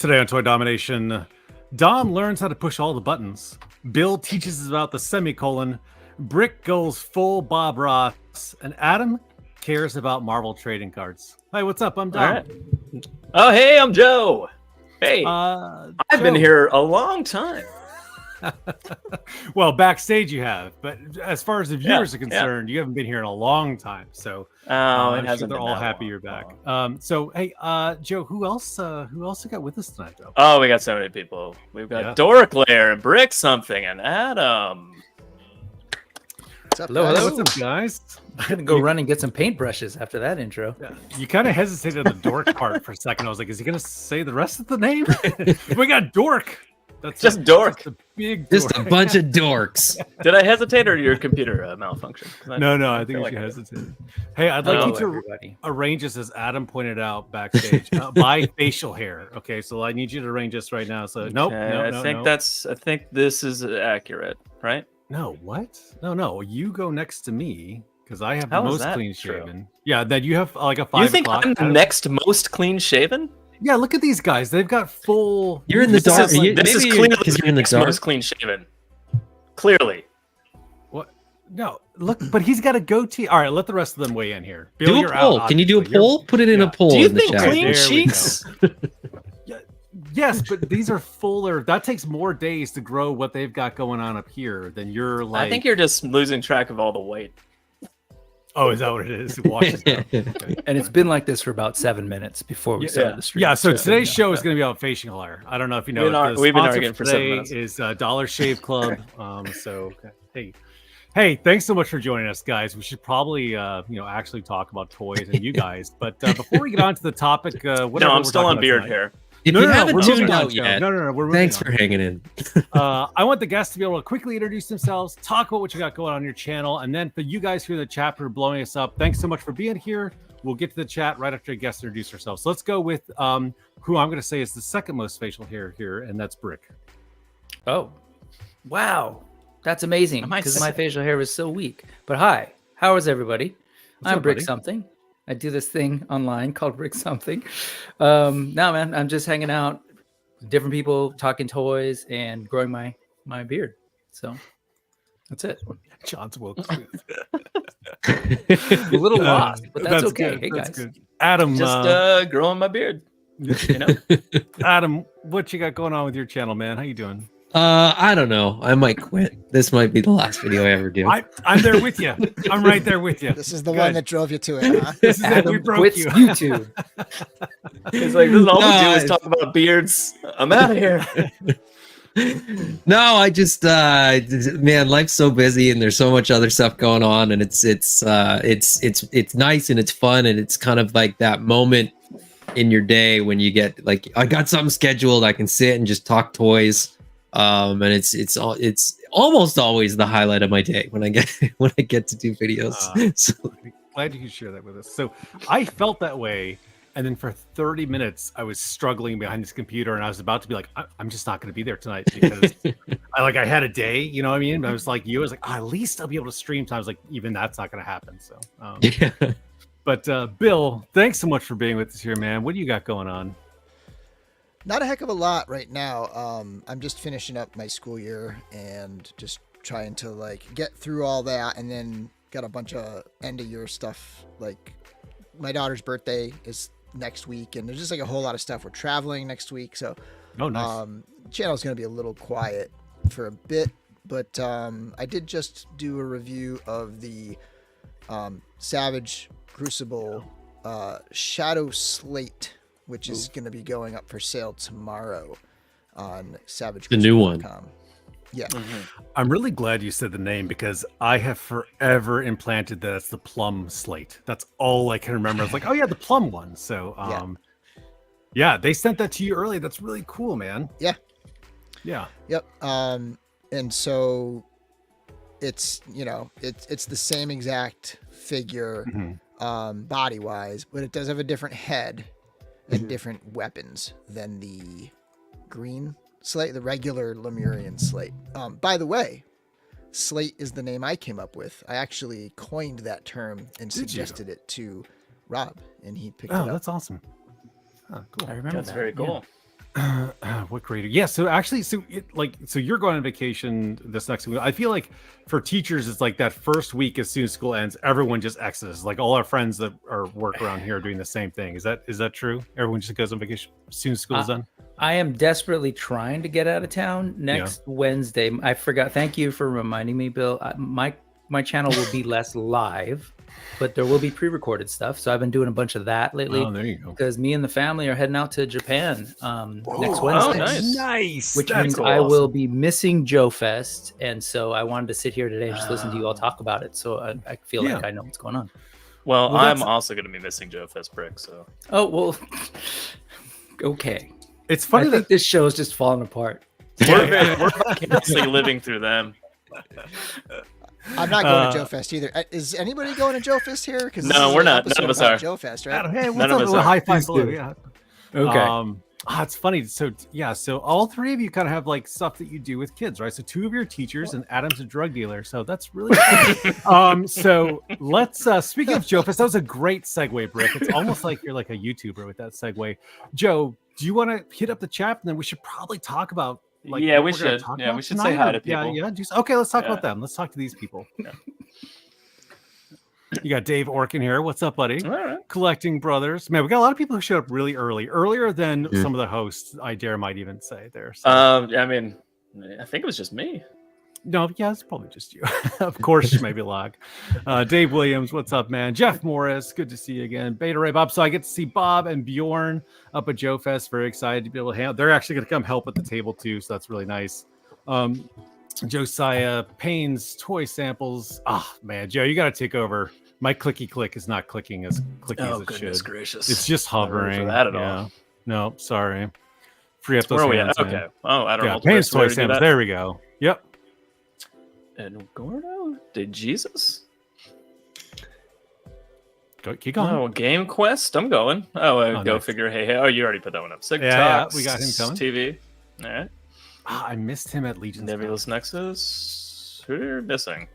Today on Toy Domination, Dom learns how to push all the buttons. Bill teaches us about the semicolon. Brick goes full Bob Ross. And Adam cares about Marvel trading cards. Hey, what's up? I'm Dom. All right. Oh, hey, I'm Joe. Hey, I've been here a long time. Well, backstage you have, but as far as the viewers are concerned, you haven't been here in a long time. So I'm sure they're all happy you're back. So hey, Joe, who else we got with us tonight, though? Oh, we got so many people. We've got Dorklair and Bricksomething and Adam. What's up, hello, guys? hello. What's up, guys? I'm gonna go run and get some paintbrushes after that intro. Yeah. You kind of hesitated on the dork part for a second. I was like, is he gonna say the rest of the name? We got dork. That's just dork. Just a big dork. Just a bunch of dorks. Did I hesitate or your computer malfunction? No, I think you hesitated. Hey, I'd like you to arrange this, as Adam pointed out backstage, by facial hair. Okay, so I need you to arrange this right now. So I think this is accurate, right? No, what? No, you go next to me because I have the most clean shaven. Yeah, then you have like a 5 You think o'clock. I'm the next most clean shaven? Yeah, look at these guys. They've got full. You're in the dark. This is clearly because you're in the dark. Most clean shaven. Clearly. What? No, look, but he's got a goatee. All right, let the rest of them weigh in here. Bill, Do a you're poll. out, Can you do a poll? Put it in a poll. Do you in the think chat. clean There we cheeks? Yes, but these are fuller. That takes more days to grow what they've got going on up here than you're like. I think you're just losing track of all the weight. Oh, is that what it is? It washes down. Okay. And it's been like this for about 7 minutes before we started the stream. Yeah, so today's show is going to be about facial hair. I don't know if you know. We've been arguing for 7 minutes. Is Dollar Shave Club. Hey, thanks so much for joining us, guys. We should probably, actually talk about toys and you guys. But before we get on to the topic, I'm still on beard hair. If you haven't tuned out yet, we're thanks for hanging in. I want the guests to be able to quickly introduce themselves, talk about what you got going on your channel, and then for you guys who are in the chat for blowing us up, thanks so much for being here. We'll get to the chat right after the guests introduce ourselves. So let's go with who I'm going to say is the second most facial hair here, and that's Brick. Oh, wow. That's amazing because my facial hair was so weak. But hi, how is everybody? I'm Bricksomething. I do this thing online called Bricksomething. No, man, I'm just hanging out with different people, talking toys, and growing my beard. So that's it. John's Wilkes. A little lost, but that's okay. Good. Hey, that's guys. Good. Adam, just growing my beard. You know, Adam, what you got going on with your channel, man? How you doing? I don't know. I might quit. This might be the last video I ever do. I'm there with you. I'm right there with you. This is the one that drove you to it, huh? This is it. We broke you. YouTube. It's like, this is all we do is talk about beards. I'm out of here. No, I just man, life's so busy and there's so much other stuff going on, and it's nice and it's fun, and it's kind of like that moment in your day when you get like, I got something scheduled, I can sit and just talk toys. And it's almost always the highlight of my day when I get to do videos. So glad you could share that with us. So I felt that way, and then for 30 minutes I was struggling behind this computer, and I was about to be like, I'm just not going to be there tonight because I had a day, you know what I mean? But I was like, at least I'll be able to stream time. I was like, even that's not going to happen. So yeah. But Bill, thanks so much for being with us here, man. What do you got going on? Not a heck of a lot right now. I'm just finishing up my school year and just trying to like get through all that, and then got a bunch of end of year stuff. Like my daughter's birthday is next week, and there's just like a whole lot of stuff. We're traveling next week, so nice. Channel's gonna be a little quiet for a bit, but I did just do a review of the Savage Crucible Shadow Slate, which is going to be going up for sale tomorrow on Savage. The new one. Yeah. Mm-hmm. I'm really glad you said the name because I have forever implanted that it's the Plum Slate. That's all I can remember. I was like, oh yeah, the Plum one. So yeah, they sent that to you early. That's really cool, man. Yeah. Yeah. Yep. And so it's, it's the same exact figure, body wise, but it does have a different head and different weapons than the green slate, the regular Lemurian slate. By the way, slate is the name I came up with. I actually coined that term and suggested it to Rob, and he picked it up. Oh, that's awesome. Oh, cool. I remember that's very cool. What grade? Yeah, so actually, so you're going on vacation this next week. I feel like for teachers, it's like that first week as soon as school ends, everyone just exits. Like all our friends that are work around here are doing the same thing. Is that true? Everyone just goes on vacation as soon as school's done. I am desperately trying to get out of town next Wednesday. I forgot. Thank you for reminding me, Bill. My channel will be less live, but there will be pre-recorded stuff. So I've been doing a bunch of that lately. Oh, there you go. Because me and the family are heading out to Japan next Wednesday. Oh, Nice. Which means I will be missing Joefest. And so I wanted to sit here today and just listen to you all talk about it. So I feel like I know what's going on. Well, I'm also going to be missing Joefest Brick. So. Oh, well, okay. It's funny I think this show is just falling apart. We're vicariously living through them. I'm not going to Joefest either. Is anybody going to Joefest here? Because no, we're not. None of us are. Joefest, right? Hey, what's None up? of us A are. high five below. Yeah. Okay. It's funny. So all three of you kind of have like stuff that you do with kids, right? So two of your teachers and Adam's a drug dealer. So that's really cool. So let's speaking of Joefest, that was a great segue, Brick. It's almost like you're like a YouTuber with that segue. Joe, do you want to hit up the chat? And then we should probably talk about we should. Yeah, we should say hi to people. Yeah. Okay, let's talk about them. Let's talk to these people. Yeah. You got Dave Orkin here. What's up, buddy? All right. Collecting Brothers. Man, we got a lot of people who showed up really earlier than some of the hosts, I dare might even say there. So. I mean, I think it was just me. No, yeah, it's probably just you. Of course, maybe Log. Dave Williams, what's up, man? Jeff Morris, good to see you again. Beta Ray Bob. So I get to see Bob and Bjorn up at Joefest. Very excited to be able to handle. They're actually going to come help at the table too, so that's really nice. Josiah Payne's toy samples. Man, Joe, you got to take over. My clicky click is not clicking as clicky as it should. Gracious. It's just hovering. For that at all. No, sorry. Free up those Where are we hands, at? man. Okay. Oh, I don't know. Payne's toy samples. There we go. Yep. And Gordo? Did Jesus? Keep going. Oh, Game Quest? I'm going. Go nice. figure. Hey. Oh, you already put that one up. Sick Yeah, Talks, we got him coming. TV. All right. I missed him at Legion's. Nebulous Nexus. Who are missing?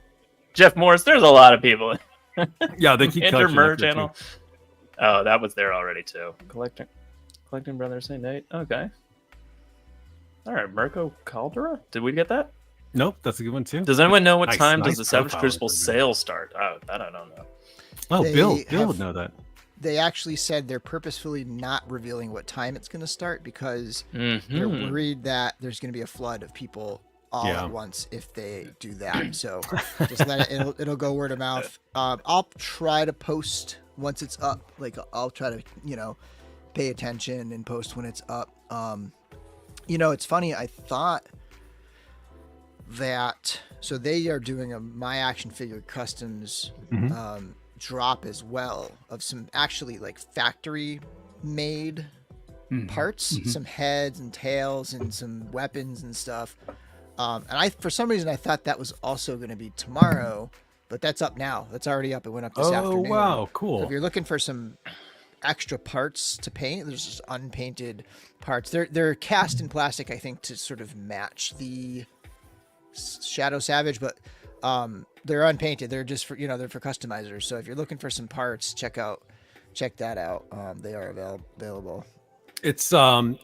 Jeff Morris. There's a lot of people. Yeah, they keep Intermer channel. Oh, that was there already too. Collecting Brothers St. Nate. Okay. All right, Mirko Caldera. Did we get that? Nope, that's a good one too. Does anyone know what time nice does the Savage profile Crucible improvement. sale start? Oh, that I don't know. Oh, They Bill would know that. They actually said they're purposefully not revealing what time it's going to start because they're Mhm. worried that there's going to be a flood of people all at once if they do that. So just let it. It'll go word of mouth. I'll try to post once it's up. Like I'll try to pay attention and post when it's up. It's funny. I thought that so they are doing a My Action Figure Customs drop as well of some actually like factory made parts, some heads and tails and some weapons and stuff. And for some reason I thought that was also going to be tomorrow, but that's up now. That's already up. It went up this afternoon. Oh wow, cool. So if you're looking for some extra parts to paint, there's just unpainted parts. They're cast in plastic, I think, to sort of match the Shadow Savage, but they're unpainted. They're just for they're for customizers. So if you're looking for some parts, check that out. They are available. It's so,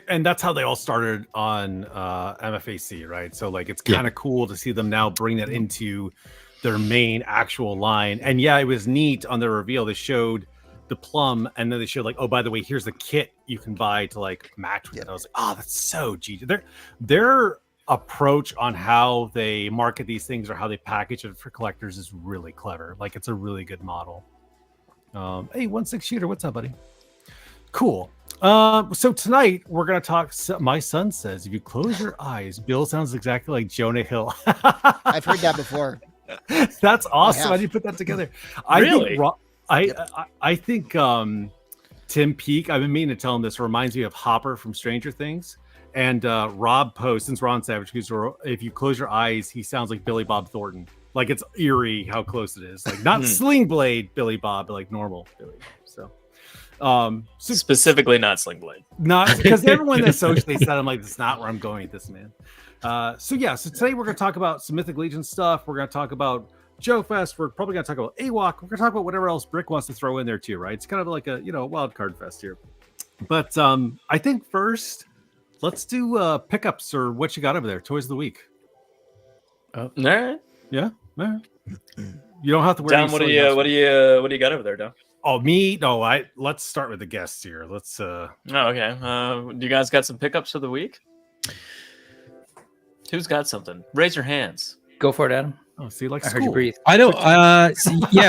and that's how they all started on MFAC, right? So like it's kind of cool to see them now bring that into their main actual line. And yeah, it was neat on the reveal. They showed the plum, and then they showed like, oh, by the way, here's the kit you can buy to like match with it. I was like, oh, that's so G. Their approach on how they market these things or how they package it for collectors is really clever. Like it's a really good model. Hey, 16 shooter, what's up, buddy? Cool. So tonight we're gonna talk. My son says, if you close your eyes, Bill sounds exactly like Jonah Hill. I've heard that before. That's awesome. I didn't put that together. Really? I think Tim Peake, I've been meaning to tell him this, reminds me of Hopper from Stranger Things. And Rob Post, since Ron Savage, if you close your eyes, he sounds like Billy Bob Thornton. Like it's eerie how close it is. Like not Sling Blade Billy Bob, but like normal Billy. So specifically not Sling Blade. Not because everyone that socially said, I'm like, that's not where I'm going with this, man. So today we're going to talk about some Mythic Legion stuff. We're going to talk about Joefest. We're probably going to talk about AWOK. We're going to talk about whatever else Brick wants to throw in there too, right? It's kind of like a wild card fest here. But I think first, let's do pickups or what you got over there. Toys of the week. All right. Yeah. All right. You don't have to wear. Don, what do you got over there, Don? Oh, me? No, let's start with the guests here. Let's Oh, okay. You guys got some pickups for the week? Who's got something? Raise your hands. Go for it, Adam. see, like I heard you school. breathe. I don't.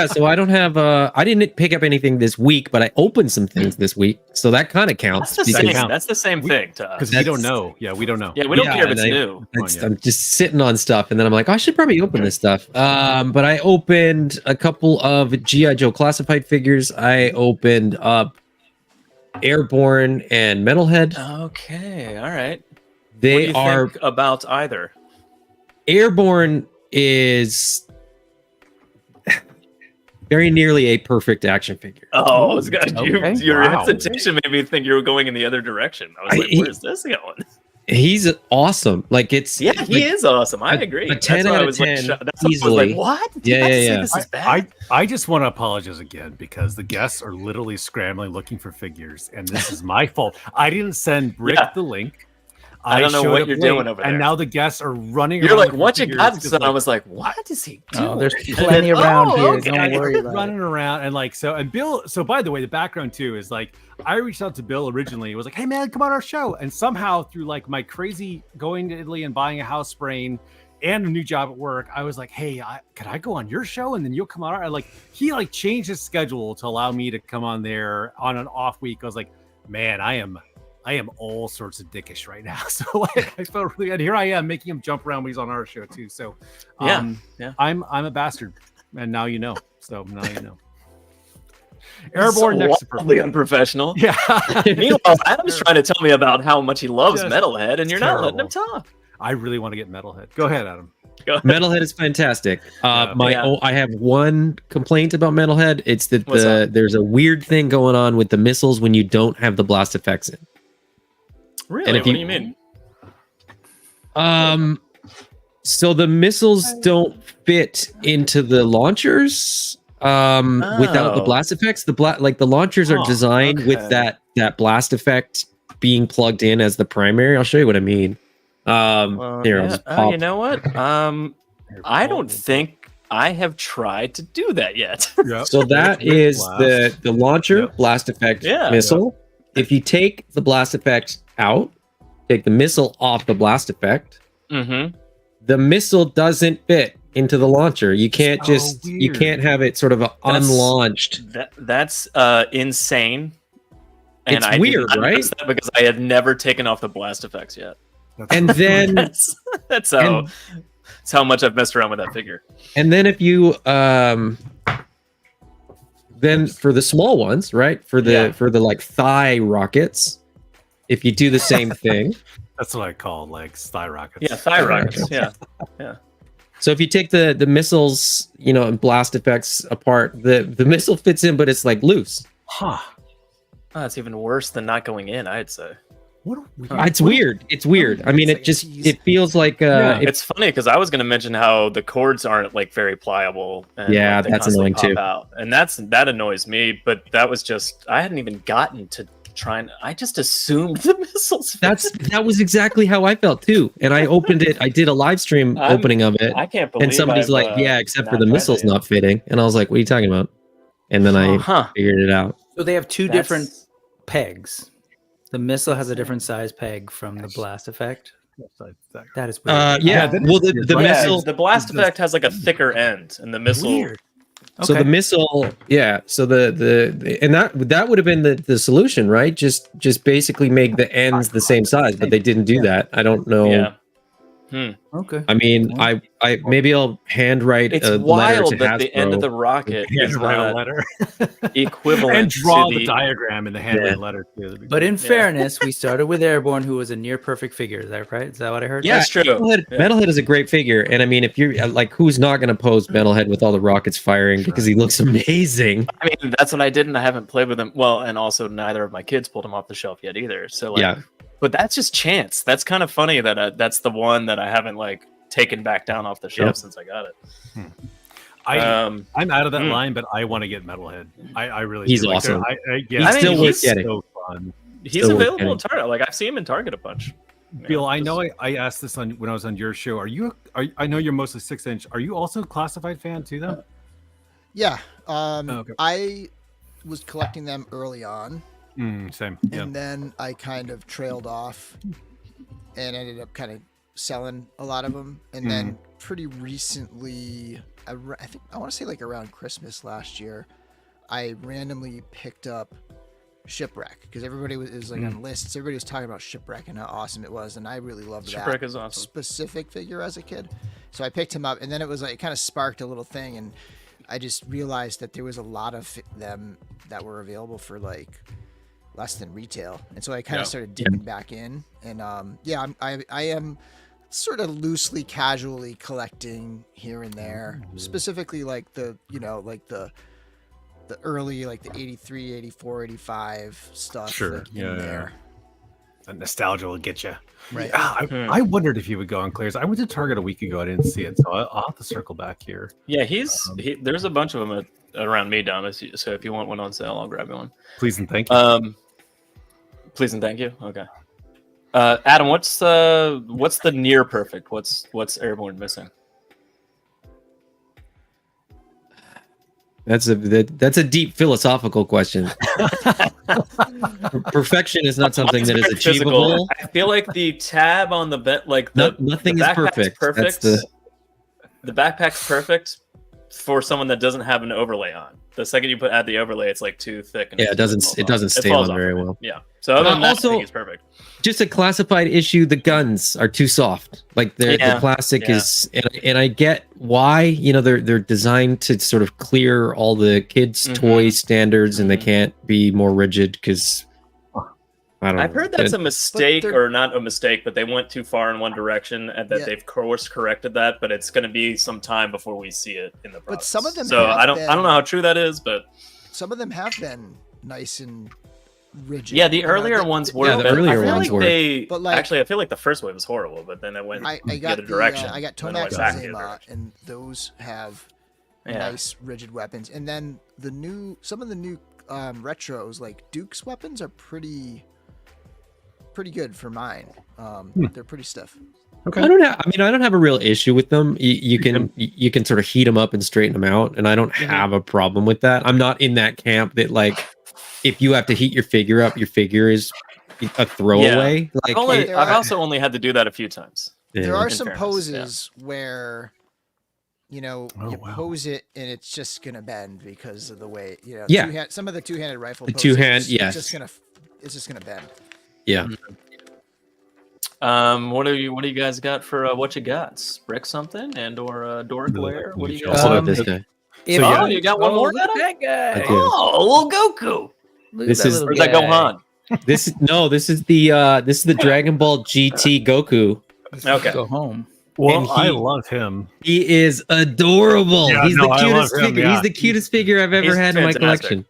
So I don't have. I didn't pick up anything this week, but I opened some things this week, so that kind of counts. That's the because same. That's the same thing to us. Because we don't know. Yeah, we don't know. Yeah, we don't Yeah, care if it's and new. I'm just sitting on stuff, and then I'm like, I should probably open this stuff. But I opened a couple of GI Joe classified figures. I opened up Airborne and Metalhead. Okay, all right. What do They you are think about either? Airborne is very nearly a perfect action figure. Oh, it's good. Okay. Your Wow. hesitation made me think you were going in the other direction. I was like, where's this going? He's awesome. Like it's Yeah, he like, is awesome. I a- agree. a 10 That's why out I of was like, 10 that's why I was easily. like, what? Did Yeah, you guys yeah, say yeah. this is bad? I just want to apologize again because the guests are literally scrambling looking for figures, and this is my fault. I didn't send Brick Yeah. the link. I don't know showed what up you're late, doing over there. And now the guests are running. You're around like, looking what for you got? figures, So 'cause, I was like, what is he doing? Oh, there's plenty around here. okay. Don't worry about it. running around and like so. And Bill. So by the way, the background too is like I reached out to Bill originally. It was like, hey man, come on our show. And somehow through like my crazy going to Italy and buying a house brain and a new job at work, I was like, hey, could I go on your show and then you'll come on our? Like he like changed his schedule to allow me to come on there on an off week. I was like, man, I am all sorts of dickish right now. So like I felt really, and here I am making him jump around when he's on our show too. So Yeah. I'm a bastard, and now you know. So now you know. Airborne so next to wildly purple. unprofessional. Yeah. Meanwhile, Adam's trying to tell me about how much he loves Just Metalhead, and you're not letting him terrible. talk. I really want to get Metalhead. Go ahead, Adam. Go ahead. Metalhead is fantastic. Yeah. I have one complaint about Metalhead. It's that What's that? there's a weird thing going on with the missiles when you don't have the blast effects in. Really? And What if do you mean? So the missiles don't fit into the launchers without the Oh. blast effects. The launchers are Oh, designed with okay. that blast effect being plugged in as the primary. I'll show you what I mean. Here, I'll Yeah. just Oh, pop. you know what? I don't think I have tried to do that yet. Yep. So that With is blast. the launcher Yep. blast effect Yeah. missile. If you take the blast effect out, take the missile off the blast effect, Mm-hmm. the missile doesn't fit into the launcher. You can't So you weird. can't have it sort of unlaunched. That's insane. And It's I did weird, not right? notice that because I had never taken off the blast effects yet. And then That's how much I've messed around with that figure. and then if you then for the small ones, right? For the like thigh rockets, if you do the same thing. That's what I call like thigh rockets. Yeah, thigh rockets. Yeah. So if you take the missiles, and blast effects apart, the missile fits in, but it's like loose. Huh. Oh, that's even worse than not going in, I'd say. What a weird. It's weird. It's weird. I mean, it just it feels like It's funny because I was going to mention how the cords aren't like very pliable. And, Yeah, like, they that's constantly annoying, too. pop out. And that annoys me. But that was just I hadn't even gotten to trying. I just assumed the missiles. that was exactly how I felt too. And I opened it. I did a live stream opening of it, I can't believe. and somebody's I've, like, "Yeah, except for not the tried missiles it yet. not fitting." And I was like, "What are you talking about?" And then I Huh. figured it out. So they have two That's- different pegs. The missile has a different size peg from the blast effect. That is weird. Yeah. that Well, is the weird. Yeah, missile. the blast is just- effect has like a thicker end, and the missile. Weird. So the missile, yeah. So the and that would have been the solution, right? Just basically make the ends the same size, but they didn't do that. I don't know. Yeah. Okay. I mean, I maybe I'll handwrite It's a letter wild to that the end of Hasbro. the rocket is Handwrite a not letter equivalent and draw to the diagram in the handwritten letter. Too. But in Yeah. fairness, we started with Airborne, who was a near perfect figure. Is that right? Is that what I heard? Yeah, That's true. Metalhead, Yeah. Metalhead is a great figure, and I mean, if you're like, who's not going to pose Metalhead with all the rockets firing because he looks amazing? I mean, that's what I did, and I haven't played with him. Well, and also neither of my kids pulled him off the shelf yet either. So, like, Yeah. but that's just chance. That's kind of funny that that's the one that I haven't like taken back down off the shelf Yep. since I got it. I'm out of that Hmm. line, but I want to get Metalhead. I really He's do. Like, awesome. I He's still worth he's getting. so fun. He's Still worth available getting. in Target. Like I've seen him in Target a bunch. Bill, I know I asked this when I was on your show. I know you're mostly 6-inch. Are you also a classified fan too, though? Yeah. Okay. I was collecting them early on, Same. Yeah. and then I kind of trailed off and ended up kind of selling a lot of them. And then pretty recently, I want to say like around Christmas last year, I randomly picked up Shipwreck because everybody is like on lists. Everybody was talking about Shipwreck and how awesome it was, and I really loved Shipwreck that is awesome. specific figure as a kid. So I picked him up, and then it was like it kind of sparked a little thing, and I just realized that there was a lot of them that were available for like less than retail, and so I kind of started digging back in, and I am sort of loosely, casually collecting here and there, specifically like the early, like the 83, 84, 85 stuff. Sure. Like, in there. That nostalgia will get you. Right. Yeah, I wondered if you would go on Claire's. I went to Target a week ago. I didn't see it, so I'll have to circle back here. Yeah, there's a bunch of them around me, Dom. So if you want one on sale, I'll grab you one. Please and thank you. Please and thank you. Okay. Adam, what's the near perfect? What's Airborne missing? That's a deep philosophical question. Perfection is not something that is achievable. I feel like the tab on the Nothing the is perfect. Perfect. That's the backpack's perfect for someone that doesn't have an overlay on. The second you add the overlay, it's like too thick. And it doesn't stay falls on off very of it. well. Yeah. So other than that, also, I think it's perfect. Just a classified issue. The guns are too soft. Like the plastic is, and I get why. They're designed to sort of clear all the kids' toy standards, and they can't be more rigid because. I've heard that's a mistake, or not a mistake, but they went too far in one direction, and that they've course corrected that. But it's going to be some time before we see it in the process. But some of them, I don't know how true that is, but some of them have been nice and rigid. Yeah, the earlier ones were. Yeah, the earlier ones were. Actually, I feel like the first wave was horrible, but then it went the other direction. I got Tomax and Zema, and those have nice rigid weapons. And then some of the new retros, like Duke's weapons, are pretty good for mine. They're pretty stiff. Okay. I don't have a real issue with them. You can sort of heat them up and straighten them out, and I don't have a problem with that. I'm not in that camp that like if you have to heat your figure up, your figure is a throwaway. Yeah. Like I've also only had to do that a few times. There are some poses where you pose it and it's just gonna bend because of the way some of the two-handed rifle. The two-hand, it's just gonna bend. Yeah. What do you guys got for what you got? Bricksomething and or Dorklair? What do you guys? This guy. You got one more? That guy. Oh, little Goku. This is Where's that Gohan? This is the Dragon Ball GT Goku. Okay. Go home. Well, I love him. He is adorable. Yeah, He's the cutest him, figure. Yeah. He's the cutest figure I've ever had in my collection.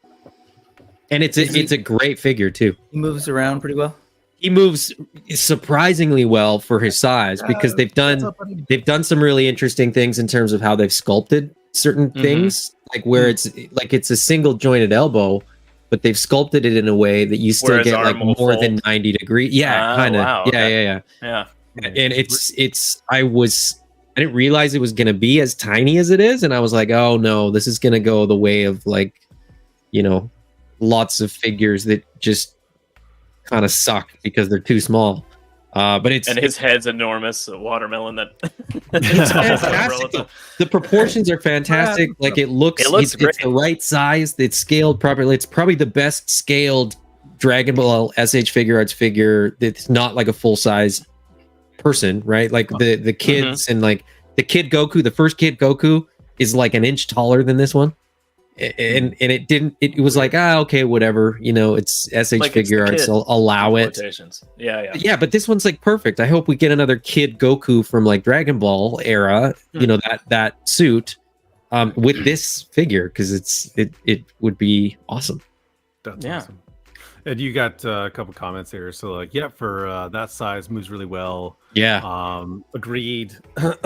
And it's a great figure too. He moves around pretty well. He moves surprisingly well for his size because they've done some really interesting things in terms of how they've sculpted certain things, like where it's a single jointed elbow, but they've sculpted it in a way that you still get like more than 90 degrees. Yeah, kind of. Wow, yeah. And I didn't realize it was going to be as tiny as it is, and I was like, oh no, this is going to go the way of like, lots of figures that just kind of suck because they're too small. But his head's enormous, a watermelon that it's fantastic. The proportions are fantastic. Like it looks great. It's the right size. It's scaled properly. It's probably the best scaled Dragon Ball SH Figure Arts figure that's not like a full size person, right? Like the kids and like the Kid Goku, the first Kid Goku is like an inch taller than this one. And it was like, okay, whatever, it's SH like Figure Arts, I'll allow it. Yeah, but this one's like perfect. I hope we get another Kid Goku from like Dragon Ball era, that suit with this figure, because it would be awesome. That's awesome. And you got a couple comments here. So like, for that size, moves really well. Yeah. Agreed.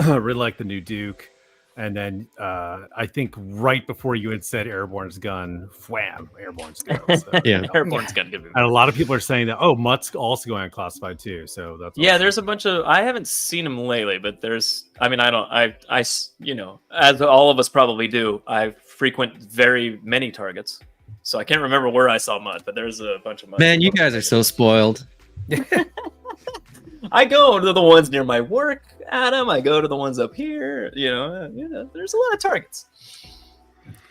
Really like the new Duke. And then I think right before you had said Airborne's gun, wham, Airborne's gun. So, Yeah. Airborne's got to be. And a lot of people are saying that, Mutt's also going on Classified too. So that's Yeah, awesome. there's a bunch of. I haven't seen him lately, but there's. I mean, I don't. You know, as all of us probably do, I frequent very many targets, so I can't remember where I saw Mutt, but there's a bunch of Mutt. Man, you guys are so spoiled. I go to the ones near my work, Adam. I go to the ones up here. You know, there's a lot of targets.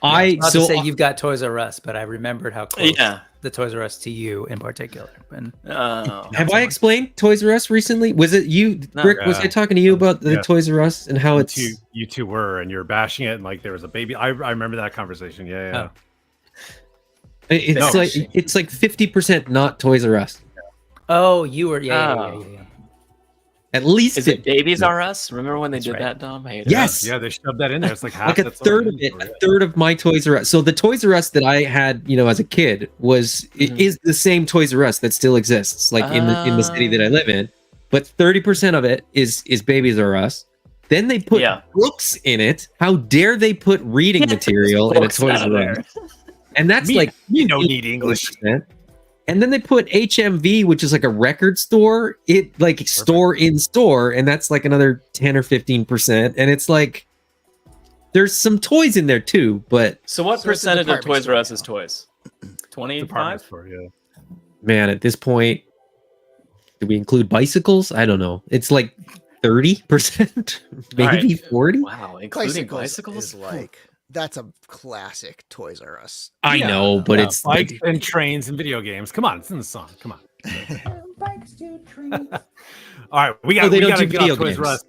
Not to say you've got Toys R Us, but I remembered how close the Toys R Us to you in particular. And have I explained Toys R Us recently? Was it you, Brick? Was I talking to you about the Toys R Us and how you two were, and you're bashing it, and like there was a baby. I remember that conversation. Yeah. It's like 50% not Toys R Us. Oh, you were yeah. At least is it Babies R Us? Remember when they did that, Dom? Yes. Yeah, they shoved that in there. It's like half. Like a third of it. A third of my Toys R Us. So the Toys R Us that I had, as a kid is the same Toys R Us that still exists, like in the city that I live in. But 30% of it is Babies R Us. Then they put books in it. How dare they put reading material in a Toys R Us? And that's you don't need English. And then they put HMV, which is like a record store, store in store, and that's like another 10 or 15%. And it's like there's some toys in there too, but so what percentage of Toys R Us is toys? 25? Man, at this point, do we include bicycles? I don't know. It's like 30%, maybe 40. Wow, including bicycles is like. That's a classic Toys R Us. I know, but it's bikes and trains and video games. Come on, it's in the song. Come on. Bikes to trains. All right, we got to get video Toys games. R Us,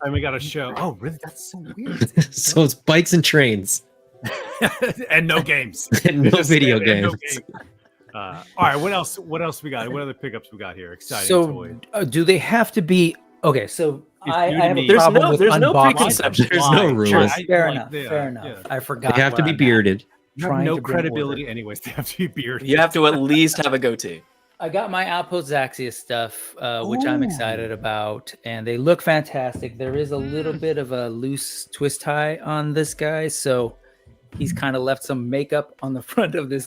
and we got to show. Oh, really? That's so weird. So it's bikes and trains, and no games, and no video games. No game. All right, what else? What else we got? What other pickups we got here? Exciting toys. Do they have to be okay? So I have a there's problem with no unboxing. preconception. There's no rules. Fair enough. I forgot. They have to be bearded. You have no credibility, anyways. They have to be bearded. You have to at least have a goatee. I got my Outpost Zaxxia stuff, which I'm excited about, and they look fantastic. There is a little bit of a loose twist tie on this guy, so he's kind of left some makeup on the front of this,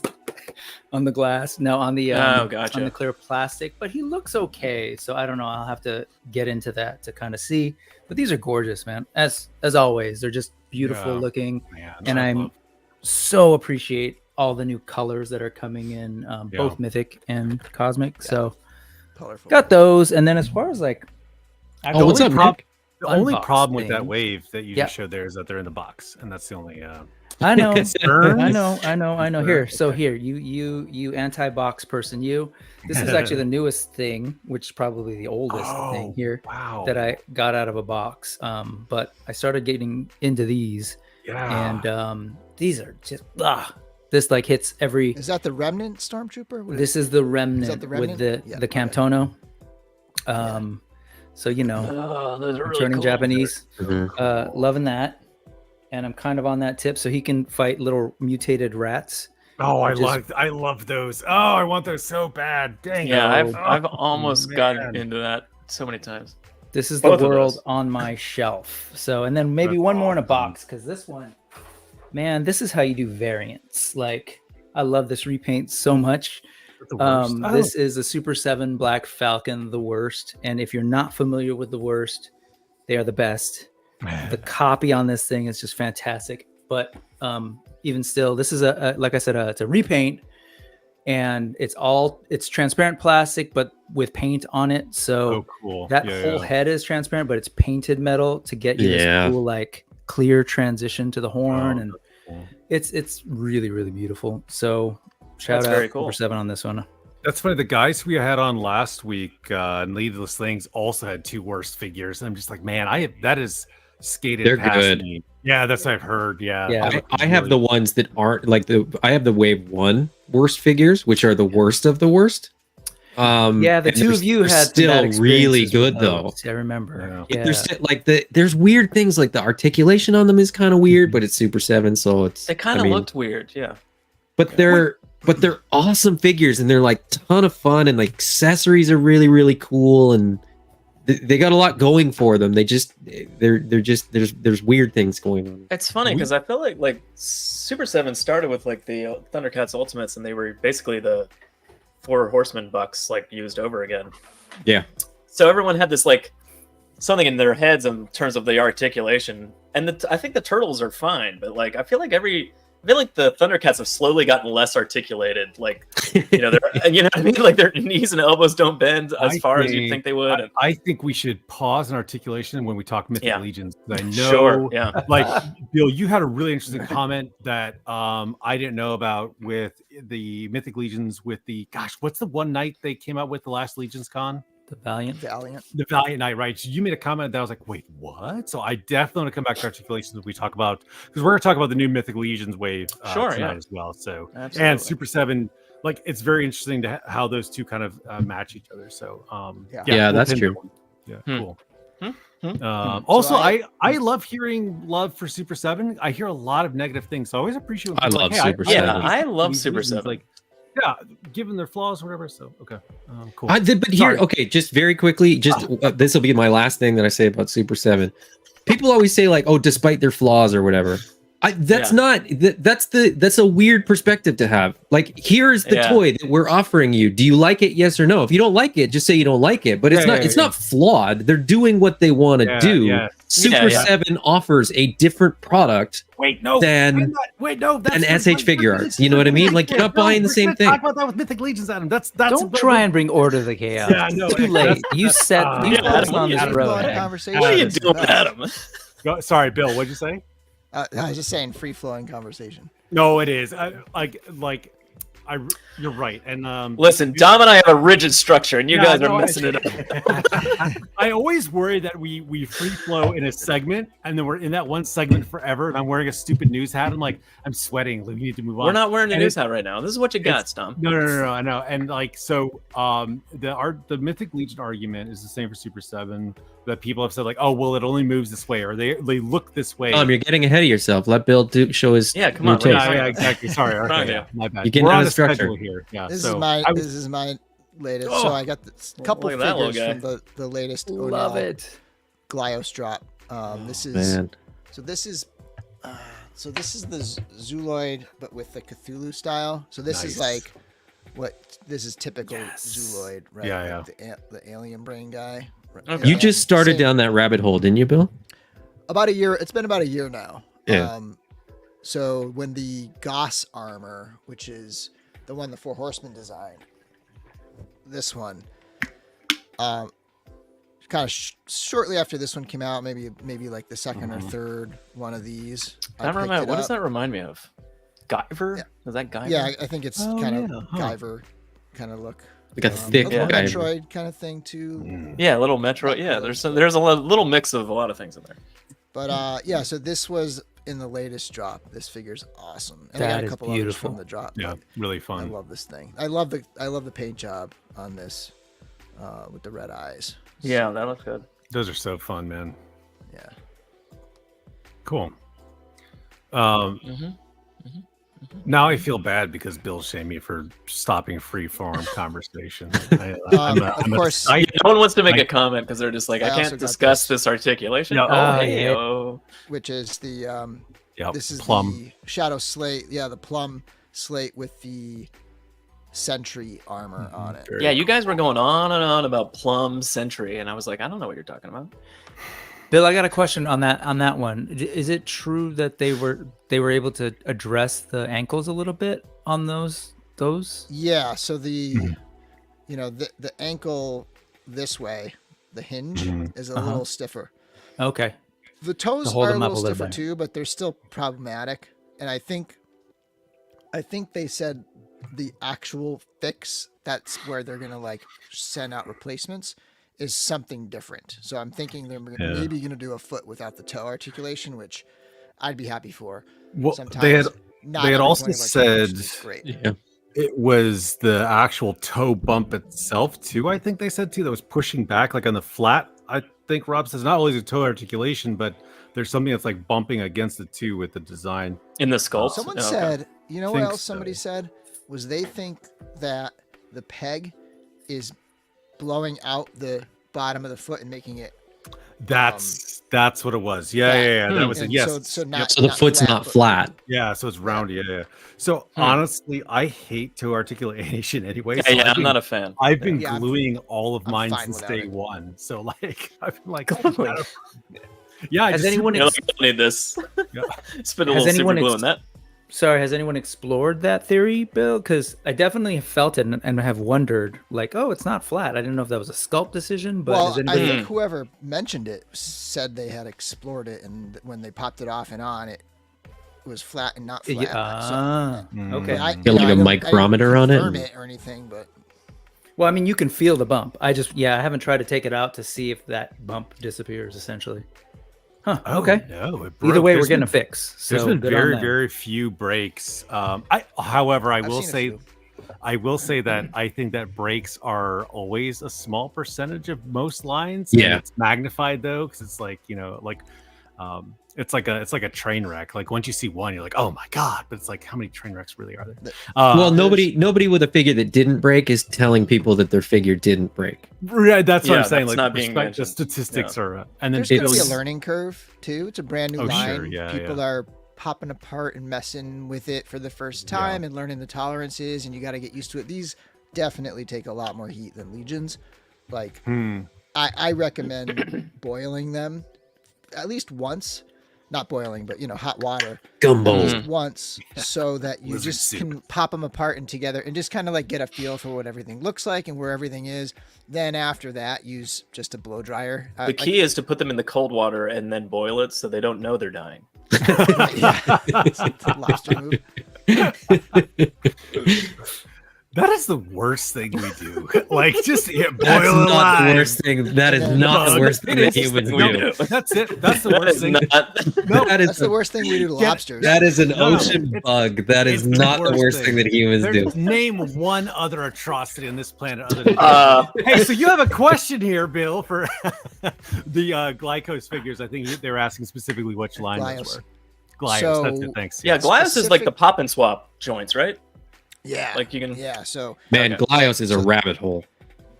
on the glass. No, on the on the clear plastic, but he looks okay. So I don't know. I'll have to get into that to kind of see. But these are gorgeous, man. As always, they're just beautiful looking, and I'm so appreciate all the new colors that are coming in, both Mythic and Cosmic. So colorful. Got those, and then as far as like, what's up, Nick? The only problem with that wave that you just showed there is that they're in the box, and that's the only. I know, I know. Here, you anti-box person. This is actually the newest thing, which is probably the oldest thing here that I got out of a box. But I started getting into these, and these are just this like hits every. Is that the Remnant Stormtrooper? This is the Remnant, with the Camtono. So those are I'm really turning cool. Japanese, loving that. And I'm kind of on that tip, so he can fight little mutated rats. Oh, I love those. Oh, I want those so bad. Dang. Yeah, I've almost gotten into that so many times. This is the world on my shelf. So, and then maybe one more in a box, because this one, man, this is how you do variants. Like, I love this repaint so much. This is a Super 7 Black Falcon, the worst. And if you're not familiar with the worst, they are the best. The copy on this thing is just fantastic, but even still, this is like I said, it's a repaint, and it's transparent plastic, but with paint on it. So cool. That whole head is transparent, but it's painted metal to get you this cool, like clear transition to the horn, and it's really, really beautiful. So shout out Super 7 on this one. That's funny. The guys we had on last week, Needless Things, also had two worst figures, and I'm just like, man, that is skated. They're past good. Me. Yeah, that's what I've heard. Yeah. I have the ones that aren't like I have the Wave 1 worst figures, which are the worst of the worst. The two of you had still really good though. I remember. Yeah. There's like there's weird things, like the articulation on them is kind of weird, but it's Super 7, so it kind of looked weird, yeah. But they're awesome figures, and they're like ton of fun, and like accessories are really, really cool, and they got a lot going for them. They're just there's weird things going on. It's funny because I feel like Super 7 started with like the Thundercats Ultimates, and they were basically the 4 Horsemen bucks like used over again. Yeah. So everyone had this like something in their heads in terms of the articulation, and I think the turtles are fine, but like I feel like the Thundercats have slowly gotten less articulated. Like, you know, you know what I mean? Like their knees and elbows don't bend as far as you'd think they would. I think we should pause in articulation when we talk Mythic Legions. I know, sure, yeah. Like Bill, you had a really interesting comment that I didn't know about with the Mythic Legions. With the what's the one night they came out with the last Legions Con? The Valiant Night, right? So you made a comment that I was like, wait, what? So I definitely want to come back to articulations as we talk about, because we're going to talk about the new Mythic Legions wave tonight as well. So absolutely. And Super 7, like it's very interesting to how those two kind of match each other. So that's true. Yeah, cool. Also, So I love hearing love for Super 7. I hear a lot of negative things, so I always appreciate when I people love are like, hey, Super 7. Yeah, I love these Super Legions, 7. like, yeah, given their flaws or whatever. So okay, cool. But here, Sorry. okay, just very quickly, this will be my last thing that I say about Super 7. People always say like, oh, despite their flaws or whatever. That's a weird perspective to have. Like, here's the toy that we're offering you. Do you like it? Yes or no. If you don't like it, just say you don't like it. But it's not flawed. They're doing what they want to do. Yeah. Super 7 offers a different product than SH Figure Arts. You know what I mean? Like, you're not buying the same thing. Talk about that with Mythic Legions, Adam. Don't try and bring order to the chaos. Yeah, no, Too late. You set you put us on this road. Conversation. What are you doing, Adam? Sorry, Bill. What'd you say? I was just saying, free flowing conversation. No, it is. You're right. And listen, Dom and I have a rigid structure, and you guys are messing it up. I always worry that we free flow in a segment, and then we're in that one segment forever. And I'm wearing a stupid news hat. I'm like, I'm sweating. We need to move on. We're not wearing a news hat right now. This is what you got, Dom. No. I know. And like, so the Mythic Legion argument is the same for Super 7. That people have said like, oh well, it only moves this way, or they look this way. You're getting ahead of yourself. Let Bill show his come on. Yeah, exactly. Sorry, okay, my bad. You're getting out of structure here. Yeah, this is my latest. So I got a couple figures from the latest. Love it. Glyos drop. This is the Zooloid, but with the Cthulhu style. So this is like this is typical Zooloid, right? Yeah, like the alien brain guy. Okay. You just started down that rabbit hole, didn't you, Bill? About a year. It's been about a year now. Yeah. So when the Goss armor, which is the one the 4 Horsemen designed, this one, kind of shortly after this one came out, maybe like the second or third one of these. What does that remind me of? Guyver? Yeah. Is that Guyver? Yeah, I think it's kind of Guyver kind of look. Like a thick little guy. Metroid kind of thing too. Yeah, a little Metroid. Yeah, there's a little mix of a lot of things in there. But so this was in the latest drop. This figure's awesome. And I That got a is couple others beautiful. from the drop. Yeah, really I fun. love this thing. I love the paint job on this with the red eyes. Yeah, that looks good. Those are so fun, man. Yeah. Cool. Now I feel bad because Bill shamed me for stopping free-form conversation. Of course. No one wants to make a comment because they're just like, I also can't got discuss this articulation. Yeah. Which is the this is plum. the Shadow Slate. Yeah, the plum slate with the Sentry armor on it. Yeah, you guys were going on and on about Plum Sentry, and I was like, I don't know what you're talking about. Bill, I got a question on that one. Is it true that they were able to address the ankles a little bit on those? Yeah, so the the ankle this way, the hinge is a little stiffer. Okay. The toes are a little stiffer too, but they're still problematic. And I think they said the actual fix, that's where they're gonna like send out replacements, is something different. So I'm thinking they're maybe gonna do a foot without the toe articulation, which I'd be happy for. Well, sometimes they had also said great. it was the actual toe bump itself too. I think they said too that was pushing back, like on the flat. I think Rob says not only the toe articulation, but there's something that's like bumping against it too with the design in the sculpt. Someone said, you know what else somebody said was they think that the peg is blowing out the bottom of the foot and making it. That's what it was. Yeah. That was it. And Yes. So not, So the foot's not but- flat. Yeah, so it's round. Yeah. So honestly, I hate toe articulation anyway. Yeah, so yeah, I've I'm been- not a fan. I've been Yeah, I'm- gluing all of I'm mine fine since without day it. one. So like, I've been like, Gluing. I don't- yeah. I Has just- anyone You're like, I don't need this. Yeah. Spit a Has little super anyone glue in that. Sorry, has anyone explored that theory, Bill? Because I definitely have felt it and have wondered, like, oh, it's not flat. I didn't know if that was a sculpt decision, but Well, has I anybody... think whoever mentioned it said they had explored it, and when they popped it off and on, it was flat and not flat. Okay. Get like a micrometer on it? Confirm it or anything, but Well, I mean, you can feel the bump. I haven't tried to take it out to see if that bump disappears, essentially. Huh. Oh, Okay. no, it Either broke. way, There's we're getting been- a fix. So There's been good on very, them. very few breaks. However, I I've will seen a say, few. I will say that I think that breaks are always a small percentage of most lines. Yeah. and it's magnified though, because it's like it's like a train wreck. Like once you see one, you're like, oh my god! But it's like, how many train wrecks really are there? Well, there's- nobody with a figure that didn't break is telling people that their figure didn't break. Right, that's what Yeah, I'm saying. that's Like not the, being the mentioned. statistics are, and then there's going to be a it's- learning curve too. It's a brand new Oh, line. sure. Yeah, People yeah. are popping apart and messing with it for the first time and learning the tolerances, and you got to get used to it. These definitely take a lot more heat than Legions. Like I recommend boiling them at least once. Not boiling, but hot water. Gumbo. At least once, so that you Lizard just soup. can pop them apart and together and just kind of like get a feel for what everything looks like and where everything is. Then after that, use just a blow dryer. The key is to put them in the cold water and then boil it so they don't know they're dying. Lobster move. that is the worst thing we do. Like just boil That's it not alive. the worst thing. That is not the worst thing that humans we do. do. That's it. That's the That worst is thing. not. No, That is That's the worst thing we do to Get- lobsters. That is an No, ocean it's- bug. That is it's the not the worst worst thing thing. that humans do. Name one other atrocity on this planet other than. Hey, so you have a question here, Bill, for the Glycos figures. I think they were asking specifically which line those Glyos. were. Glyos, So- that's it. Thanks. Yeah, Glyos is like Specific- the pop and swap joints, right? Yeah. Like you can. Yeah. So Man, Okay. Glyos is a rabbit hole.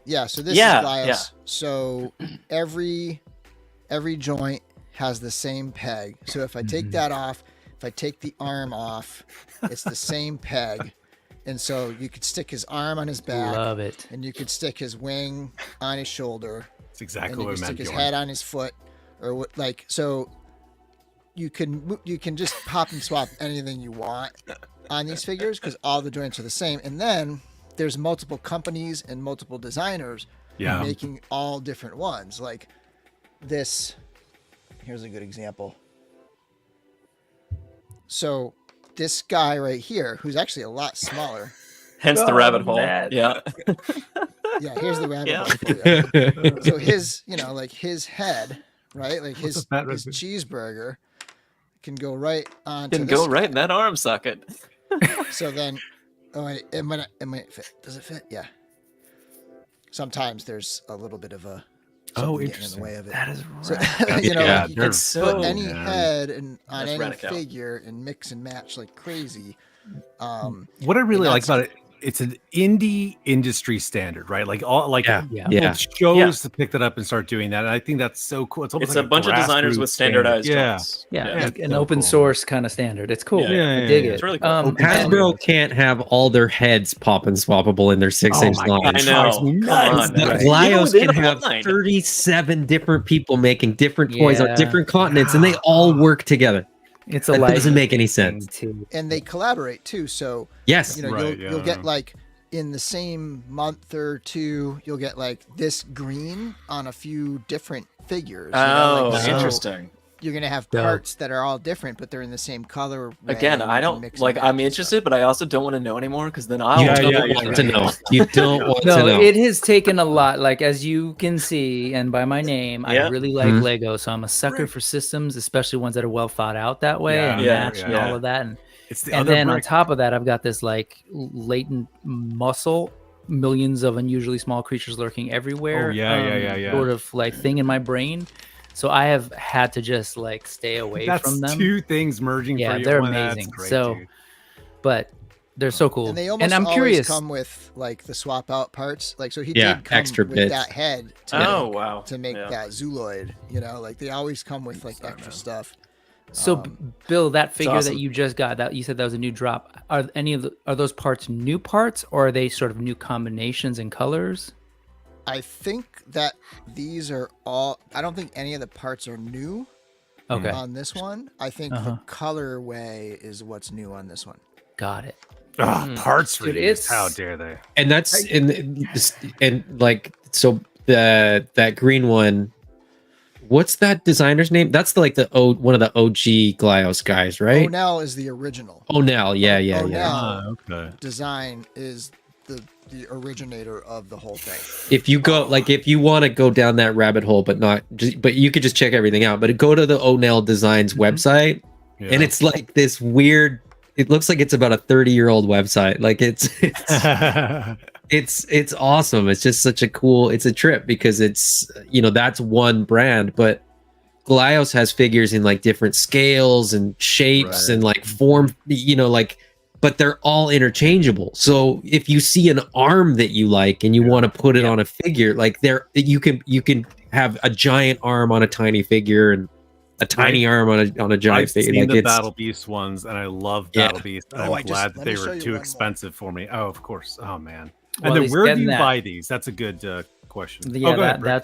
yeah. So this Yeah, is Glyos. yeah. So every joint has the same peg. So if I take that off, if I take the arm off, it's the same peg. And so you could stick his arm on his back, Love it. and you could stick his wing on his shoulder, That's and exactly you what I can meant. stick his Bjorn. head on his foot, or what? Like so, you can just pop and swap anything you want on these figures because all the joints are the same. And then there's multiple companies and multiple designers Yeah. making all different ones. Like this. Here's a good example. So this guy right here, who's actually a lot smaller. Hence the Oh, rabbit hole. Matt. Yeah. Yeah, here's the rabbit Yeah. hole for you. So his, like his head, right? Like his a fat his rabbit? cheeseburger can go right on. Can go right in that arm socket. So then, oh wait, it might fit. Does it fit? Yeah. Sometimes there's a little bit of a something getting in the interesting. way of it. That is So, right. you know, Yeah, like you they're- can It's so. put any man. head and on That's any radical. figure and mix and match like crazy. What I really like that's- about it, it's an indie industry standard, right? Like all like Yeah, yeah. people yeah. chose Yeah. to pick that up and start doing that. And I think that's so cool. It's, almost It's like a bunch of designers with grassroots standardized standard. joints. Yeah, Yeah, like an so open cool. source kind of standard. It's cool. Yeah, yeah, I dig yeah. it. It's really cool. and- Hasbro can't have all their heads pop and swappable in their 6-inch Oh my God, line. I it know. drives me Come nuts. on. The Right. Glyos Even can within a have line. 37 different people making different toys on Yeah. different continents, and they all work together. It's a That life doesn't make any thing, sense. too. And they collaborate too. So Yes. you know, Right, you'll yeah. get like in the same month or two, you'll get like this green on a few different figures. you know, Oh, like, so interesting. You're gonna have Dope. parts that are all different, but they're in the same color. red, Again, and I you can don't mix and like. match I'm and stuff. interested, but I also don't want to know anymore because then I'll. You Yeah, don't yeah, want yeah. to know. You don't want to No, know. it has taken a lot. Like as you can see, and by my name, I Yeah. really like Mhm. Lego, so I'm a sucker for systems, especially ones that are well thought out that way Yeah, and yeah, matched and yeah. all of that. And It's the and other then on brick. top of that, I've got this like latent muscle, millions of unusually small creatures lurking everywhere. Oh, yeah. Sort of like thing in my brain. So I have had to just like stay away That's from them. two things merging Yeah, for you. they're Well, that's amazing. great, So- dude. But They're so cool. And they almost I'm always curious. come with like the swap out parts. Like, so he Yeah, did come extra with bits. that head to wow. to make that Zooloid. You know, like they always come with like extra stuff. So, Bill, that figure awesome. that you just got, that you said that was a new drop. Are those parts new parts, or are they sort of new combinations and colors? I think that these are all. I don't think any of the parts are new Okay, on this one. I think the colorway is what's new on this one. got it. Parts Dude, reviews. it's- How dare they? And that's and like so that green one. What's that designer's name? That's one of the OG Glyos guys, right? Onel is the original. Onel, yeah. Onel Okay. design is the originator of the whole thing. If you go if you want to go down that rabbit hole, but you could just check everything out. But go to the Onel Designs website, and it's like this weird. It looks like it's about a 30-year-old website. Like it's awesome. It's just such a cool. It's a trip because it's that's one brand, but Glyos has figures in like different scales and shapes and like form. But they're all interchangeable. So if you see an arm that you like and you want to put it on a figure, like you can have a giant arm on a tiny figure and a tiny arm on a giant figure. I've seen Like the Battle Beast ones, and I love Battle Beast. And Oh, I'm glad that let they me show were you too one more. expensive for me. Oh, of course. Oh man. While And then he's where do getting you that- buy these? That's a good question. Yeah, go ahead, Brick.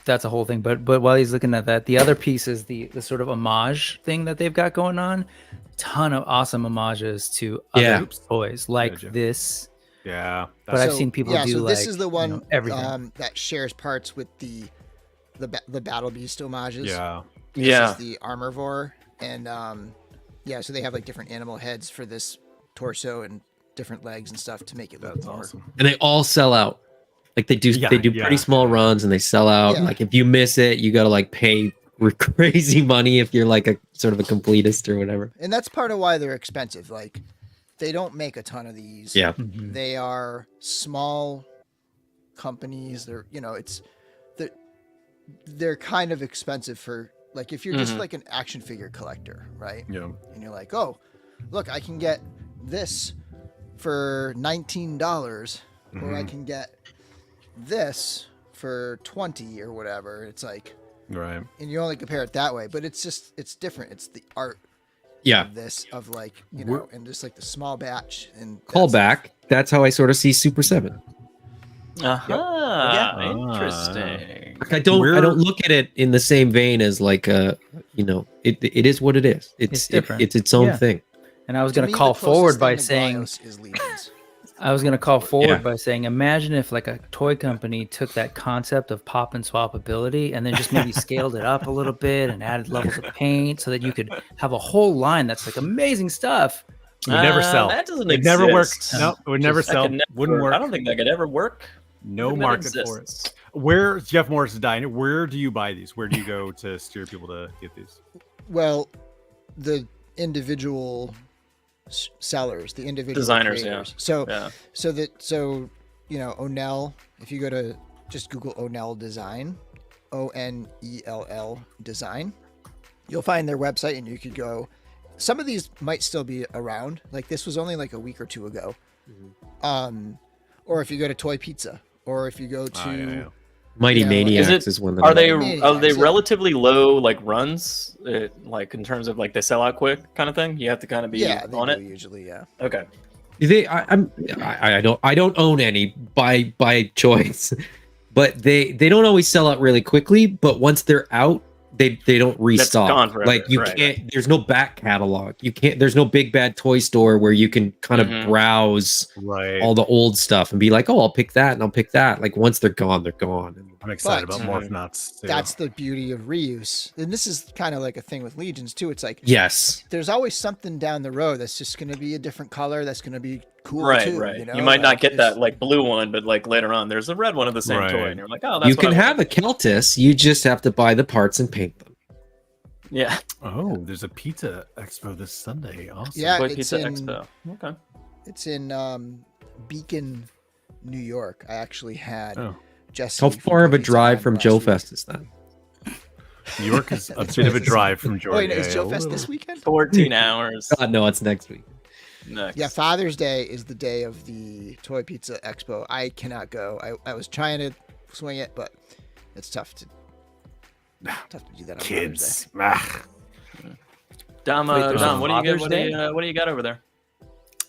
that's a whole thing. But while he's looking at that, the other piece is the sort of homage thing that they've got going on. Ton of awesome homages to other toys like Jeff. this. Yeah. But I've seen people do so this is the like, one everything. that shares parts with the Battle Beast homages. Yeah. This Yeah. is the Armorvore, and so they have like different animal heads for this torso and different legs and stuff to make it look That's more. awesome. and they all sell out. Like they do pretty small runs and they sell out. Yeah. Like if you miss it, you got to like pay crazy money if you're like a sort of a completist or whatever. And that's part of why they're expensive. Like they don't make a ton of these. Yeah. They are small companies. They're kind of expensive for like if you're just like an action figure collector, right? Yeah. And you're like, oh, look, I can get this for $19, or I can get this for 20 or whatever. It's like, Right. and you only compare it that way, but it's different. It's the art Yeah. of this, of like, and just like the small batch and Call back. That's how I sort of see Super 7. Yeah. Interesting. Like I don't look at it in the same vein as like it is what it is. It's different. It's its own Yeah. thing. And I was To going me, to call the closest forward thing by to saying, Glyos is Legions. imagine if like a toy company took that concept of pop and swap ability and then just maybe scaled it up a little bit and added levels of paint so that you could have a whole line that's like amazing stuff. It would never sell. That doesn't It never work. exist. No, it would never That sell. could never Wouldn't work. I don't think that could ever work. No Even market if it for it. exists. Where Jeff Morris is dying. Where do you buy these? Where do you go to steer people to get these? Well, the individual sellers, the individual Designers, creators. Yeah. So Onel, if you go to just Google Onel Design, Onell Design, you'll find their website and you could go. Some of these might still be around. Like this was only like a week or two ago. Or if you go to Toy Pizza, or if you go to Mighty Yeah, Maniacs is one that Are they Maniacs, yeah. relatively low like runs, like in terms of like they sell out quick kind of thing? You have to kind of be they on do it. usually, yeah. Okay. I don't own any by choice, but they don't always sell out really quickly. But once they're out, they don't restock. gone forever, Like you right. can't. There's no back catalog. You can't. There's no big bad toy store where you can kind of browse Right. all the old stuff and be like, oh, I'll pick that and I'll pick that. Like once they're gone, they're gone. I'm excited But- about Morph Nuts. too. That's the beauty of reuse. And this is kind of like a thing with Legions too. It's like Yes. there's always something down the road that's just going to be a different color that's going to be cool Right, too. right. You, know? You might not Like, get there's- that like blue one, but like later on, there's a red one of the same toy, Right. and you're like, oh, that's You what can I have a wanted. Keltis. You just have to buy the parts and paint them. Yeah. Oh, there's a pizza expo this Sunday. Awesome. Yeah, Toy it's Pizza in- Expo. Okay. It's in Beacon, New York. I actually had Oh. Jesse. How from far of a Toy Pizza drive on from last week. Joefest is that? New York is a bit of a drive from Oh, Georgia. wait, is yeah, Joe a Fest little- this weekend? 14 hours. No, it's next week. next? Yeah, Father's Day is the day of the Toy Pizza Expo. I cannot go. I was trying to swing it, but it's tough to do that on Father's Kids. Day. Dom, Wait, there's Dom, a what do you Father's got? Day? What do you got over there?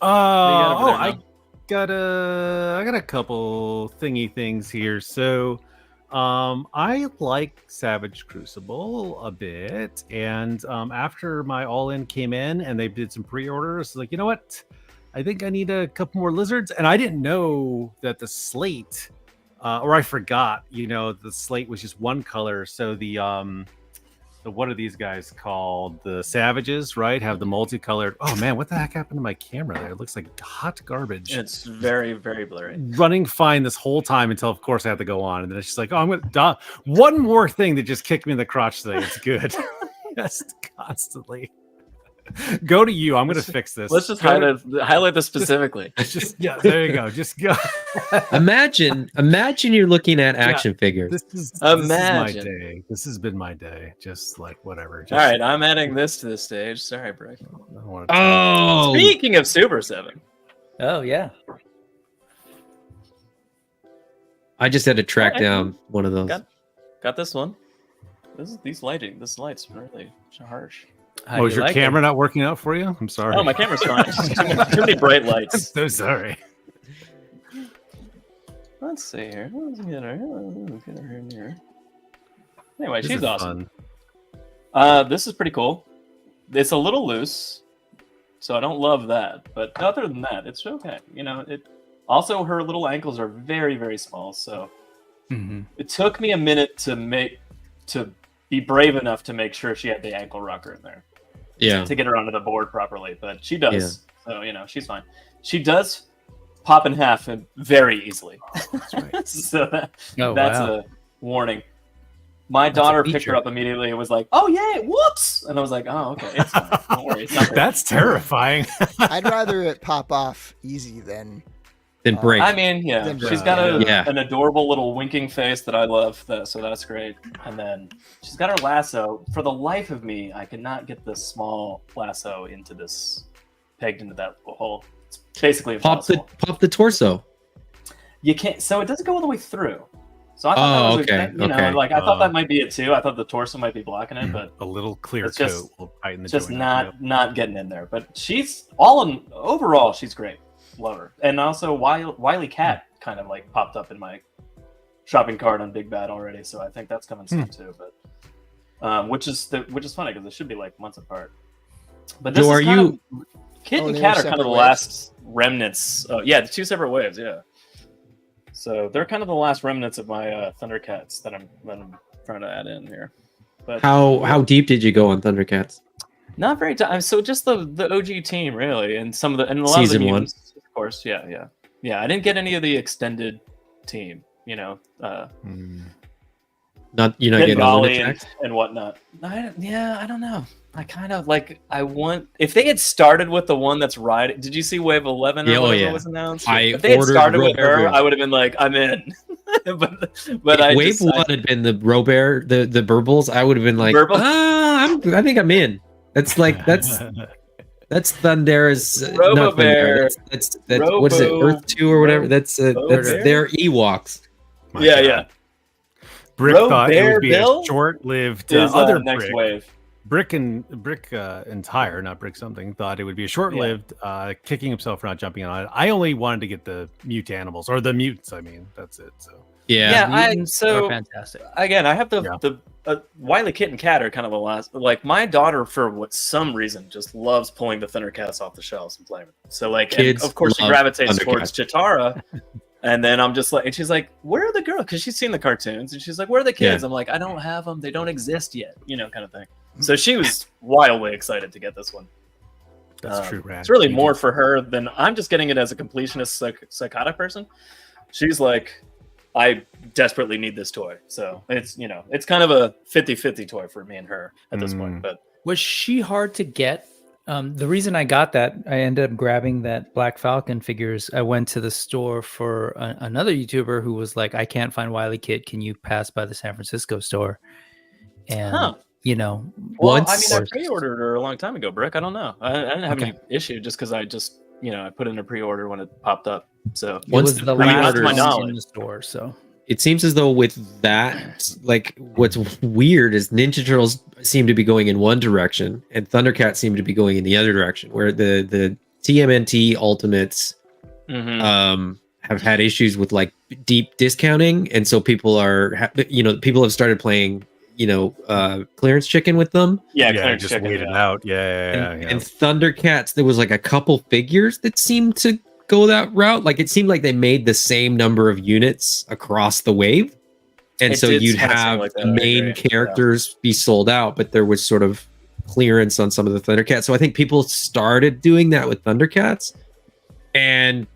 I got a couple thingy things here. So, I like Savage Crucible a bit, and after my all-in came in and they did some pre-orders, like, you know what? I think I need a couple more lizards, and I didn't know that the slate, or I forgot, the slate was just one color. So the what are these guys called? The Savages, right? Have the multicolored. Oh man, what the heck happened to my camera there? It looks like hot garbage. It's very, very blurry. Running fine this whole time until, of course, I have to go on, and then it's just like, oh, I'm gonna one more thing that just kicked me in the crotch today. It's good. Just constantly. Go to you. I'm gonna fix this. Let's just highlight this specifically. Just yeah, there you go. Just go. Imagine you're looking at action figures. This is my Imagine. day. This has been my day. Just like whatever. Just, All right, I'm adding this to the stage. Sorry, Brick. I don't want to Oh, Speaking of Super 7, Oh yeah. I just had to track Okay. down one of those. got this one. This light's really harsh. How Oh, do is you your like camera not working out for you? I'm sorry. Oh, my camera's fine. Too many bright I'm lights. so sorry. Let's see here. Let's get her in here. Anyway, This she's is awesome. fun. This is pretty cool. It's a little loose, so I don't love that. But other than that, it's okay. Also, her little ankles are very, very small, so Mhm. it took me a minute to be brave enough to make sure she had the ankle rocker in there Yeah. to get her onto the board properly. But she does, so she's fine. She does pop in half very easily. That's right. So that's wow. a warning. My That's a daughter picked feature. her up immediately and was like, "Oh yay, whoops!" And I was like, "Oh okay, it's fine. Don't worry, it's not bad." That's terrifying. I'd rather it pop off easy than Then break. I mean, yeah, Then she's break. got Yeah. an adorable little winking face that I love, so that's great. And then she's got her lasso. For the life of me, I cannot get this small lasso pegged into that little hole. It's basically pop impossible. the torso. You can't, so it doesn't go all the way through. So I thought that was okay. I thought that might be it too. I thought the torso might be blocking it, but A little clear It's just- coat will tighten the just joint up. not getting in there. But she's overall, she's great. Love her. And also Wily Cat kind of like popped up in my shopping cart on Big Bad already, so I think that's coming soon too. But which is funny because it should be like months apart. But this So is are kind you- of, Kid Oh, and they Cat were are kind of separate the waves? last remnants. Yeah, the two separate waves. Yeah. So they're kind of the last remnants of my Thundercats that I'm trying to add in here. But How deep did you go on Thundercats? not very time. So just the OG team really, and a lot Season of the one. mutants, of course. Yeah. I didn't get any of the extended team. Not you're not Kid getting all the Raleigh tracks? and whatnot. I don't know. I kind of if they had started with the one that's riding. Did you see Wave 11 or Yeah, oh, whatever yeah. was announced? I If they had ordered started with her, Robert. I would have been like, I'm in. but If I Wave one had been the Robert, the Burbles, I would have been like, Burble? I think I'm in. That's Thundera's not Robo-Bear. Thundera. That's what is it? Robo- Earth 2 or whatever. That's Robo-Bear? their Ewoks. My Yeah, God. yeah. Brick thought it Bear would be Bill a short-lived Is other next Brick. wave. Brick entire, not Brick something, thought it would be a short-lived, kicking himself for not jumping on it. I only wanted to get the mute animals or the mutants. I mean, that's it. So Yeah. Mutants so- are fantastic. Again, I have Yeah. the Wily Kit and Cat are kind of the last. Like my daughter, for some reason, just loves pulling the Thundercats off the shelves and playing with them. So like, and Kids of course, she love gravitates Thundercats. towards Chitara. And then I'm just like, and she's like, "Where are the girls?" Because she's seen the cartoons, and she's like, "Where are the kids?" Yeah. I'm like, "I don't have them. They don't exist yet," kind of thing. So she was wildly excited to get this one. that's true, Rad. It's really more for her than I'm just getting it as a completionist psychotic person. She's like, I desperately need this toy. So it's kind of a 50-50 toy for me and her at this point. But Was she hard to get? The reason I got that, I ended up grabbing that Black Falcon figures. I went to the store for another YouTuber who was like, I can't find Wily Kid. Can you pass by the San Francisco store? And, Well, Once- I pre-ordered her a long time ago, Brick. I don't know. I didn't have any issue just because I just I put in a pre-order when it popped up. So It Once was the the that's last my one in knowledge. the store. So It seems as though with that, like, what's weird is Ninja Turtles seem to be going in one direction, and Thundercats seem to be going in the other direction. Where the TMNT Ultimates have had issues with like deep discounting, and so people people have started playing clearance chicken with them. Yeah, Yeah, clearance just chicken, wait it yeah. out. Yeah. And Thundercats, there was like a couple figures that seemed to go that route. Like it seemed like they made the same number of units across the wave, and It so did you'd kinda seem have like that, the I main agree, yeah. characters be sold out, but there was sort of clearance on some of the Thundercats. So I think people started doing that with Thundercats, and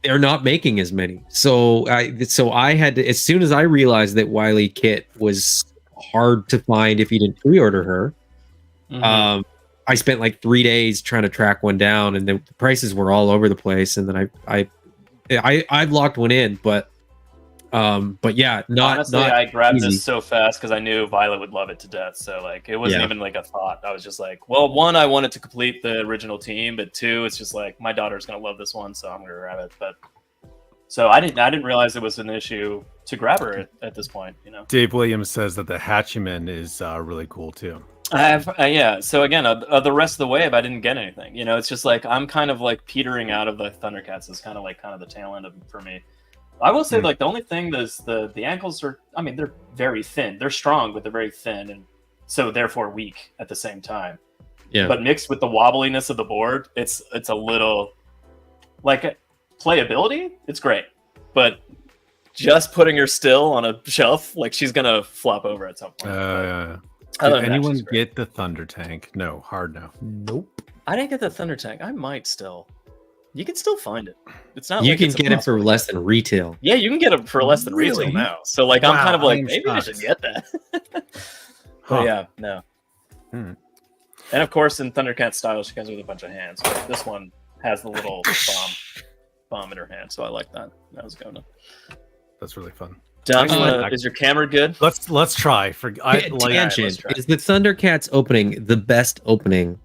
they're not making as many. So I had to, as soon as I realized that Wily Kit was hard to find if you didn't pre-order her, I spent like 3 days trying to track one down, and the prices were all over the place. And then I locked one in, but yeah, Honestly, not I grabbed easy. this so fast because I knew Violet would love it to death. So like, it wasn't Yeah. even like a thought. I was just like, well, one, I wanted to complete the original team, but two, it's just like my daughter's gonna love this one, so I'm gonna grab it. But so I didn't realize it was an issue to grab her at this point. Dave Williams says that the Hatchiman is really cool too. I have, yeah. So again, the rest of the wave, I didn't get anything. It's just like I'm kind of like petering out of the Thundercats. Is kind of the tail end of it for me. I will say, like, the only thing is the ankles are. I mean, they're very thin. They're strong, but they're very thin, and so therefore weak at the same time. Yeah. But mixed with the wobbliness of the board, it's a little like playability. It's great, but just putting her still on a shelf, like she's gonna flop over at some point. Did anyone get the Thunder Tank? No, hard no. nope. I didn't get the Thunder Tank. I might still. You can still find it. It's not. You like can it's get it for impossible. less than retail. Yeah, you can get it for less than Really? retail now. So like, I'm kind of Wow, like, I'm maybe I shocked. should get that. Huh. But yeah, no. Hmm. And of course, in Thundercat style, she comes with a bunch of hands. But this one has the little bomb in her hand, so I like that. That was going. That's really fun. Don, Excellent. is your camera good? Let's try. Tangent. try. Is the Thundercats opening the best opening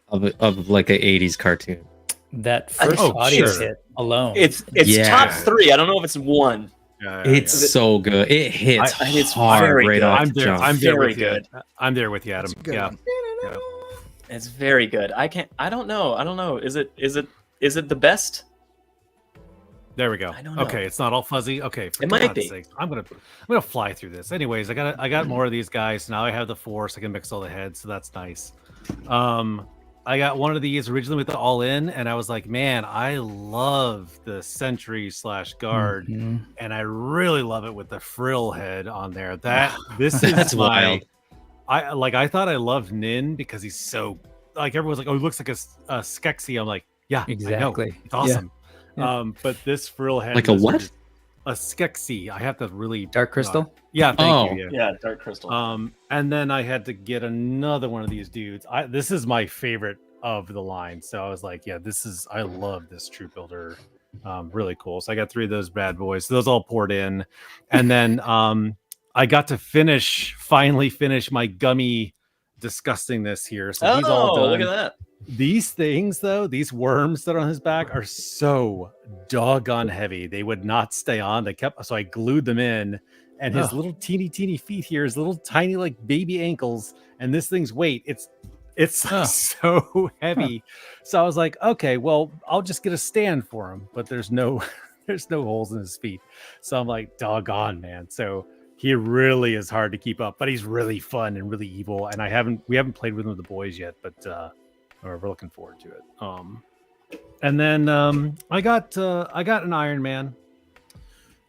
of like a 80s cartoon? That first Oh, audience sure. hit alone. It's Yeah. top 3. I don't know if it's 1. It's so good. It hits it's hard very right good. off I'm the there. jump. I'm there Very with you. good. I'm there with you, Adam. That's a good Yeah. one. It's very good. I don't know. Is it the best? There we go. I don't know. Okay, it's not all fuzzy. Okay, for It might God's be. sakes, I'm gonna fly through this. Anyways, I got more of these guys. Now I have the Force. I can mix all the heads, so that's nice. I got one of these originally with the all in, and I was like, man, I love the Sentry / Guard, Mhm. and I really love it with the frill head on there. This is That's my. wild. I thought I loved Nin because he's so like everyone's like, oh, he looks like a Skeksis. I'm like, yeah, Exactly. I know. It's awesome. Yeah. But this frill head, Like a was what? just a Skeksis. I have to really Dark Crystal. yeah, thank you. Yeah. Yeah, Dark Crystal. And then I had to get another one of these dudes. This is my favorite of the line. So I was like, yeah, I love this troop builder. Really cool. So I got 3 of those bad boys. So those all poured in. And then I got to finally finish my gummy disgustingness here. So he's all done. Look at that. These things, though, these worms that are on his back are so doggone heavy. They would not stay on. So I glued them in, and his little teeny feet here, his little tiny like baby ankles, and this thing's weight, it's so heavy. So I was like, okay, well, I'll just get a stand for him, but there's no holes in his feet. So I'm like, doggone, man. So he really is hard to keep up, but he's really fun and really evil. And we haven't played with him with the boys yet, but we're looking forward to it. And then I got an Iron Man,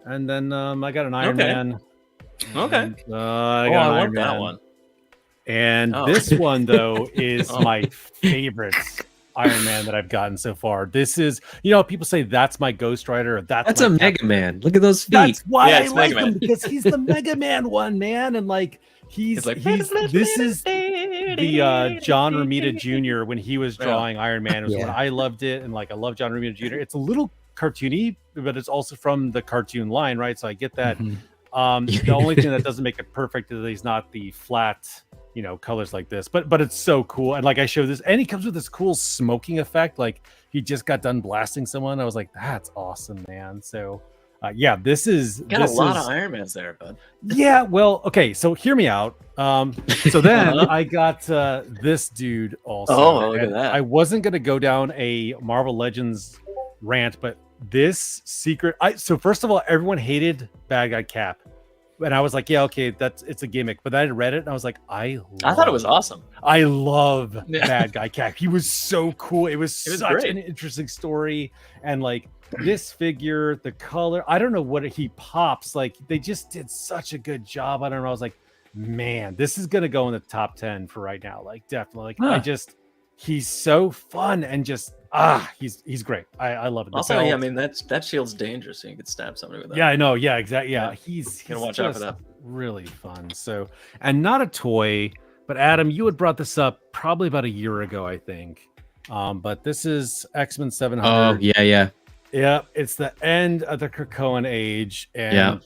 and then I got an Iron Man. Okay. And, I I got an Iron want that Man. one. And Oh. this one though is my favorite Iron Man that I've gotten so far. This is, people say that's my Ghost Rider. Or That's my a Captain Mega Man. Look at those feet. That's why Yeah, I it's like Mega him, Man. because he's the Mega Man one, man. And like this is the John Romita Jr. when he was drawing Iron Man. It was when Yeah. I loved it, and like I love John Romita Jr. It's a little cartoony, but it's also from the cartoon line, right? So I get that. Mhm. The only thing that doesn't make it perfect is that he's not the flat, colors like this, but it's so cool. And like I showed this, and he comes with this cool smoking effect. Like he just got done blasting someone. I was like, that's awesome, man. So yeah, this is Got a lot of Iron Mans there, bud. Yeah, well, okay, so hear me out. So then I got this dude also. Oh, look at that. I wasn't gonna go down a Marvel Legends rant, but this secret. So first of all, everyone hated Bad Guy Cap, and I was like, yeah, okay, it's a gimmick. But I read it and I was like, I thought it was awesome. I love Bad Guy Cap. He was so cool. It was such great. an interesting story, and like this figure, the color, I don't know what he pops. Like they just did such a good job. I don't know. I was like, man, this is gonna go in the top 10 for right now. Like definitely. Like he's so fun and just he's great. I love it. Also, yeah, I mean that shield's dangerous, so you could stab somebody with that. Yeah, I know. Yeah, exactly. Yeah, he's gonna watch out for that. Really fun. So, and not a toy, but Adam, you had brought this up probably about a year ago, I think. But this is X-Men 700. Oh yeah. Yeah, it's the end of the Krakoan age, and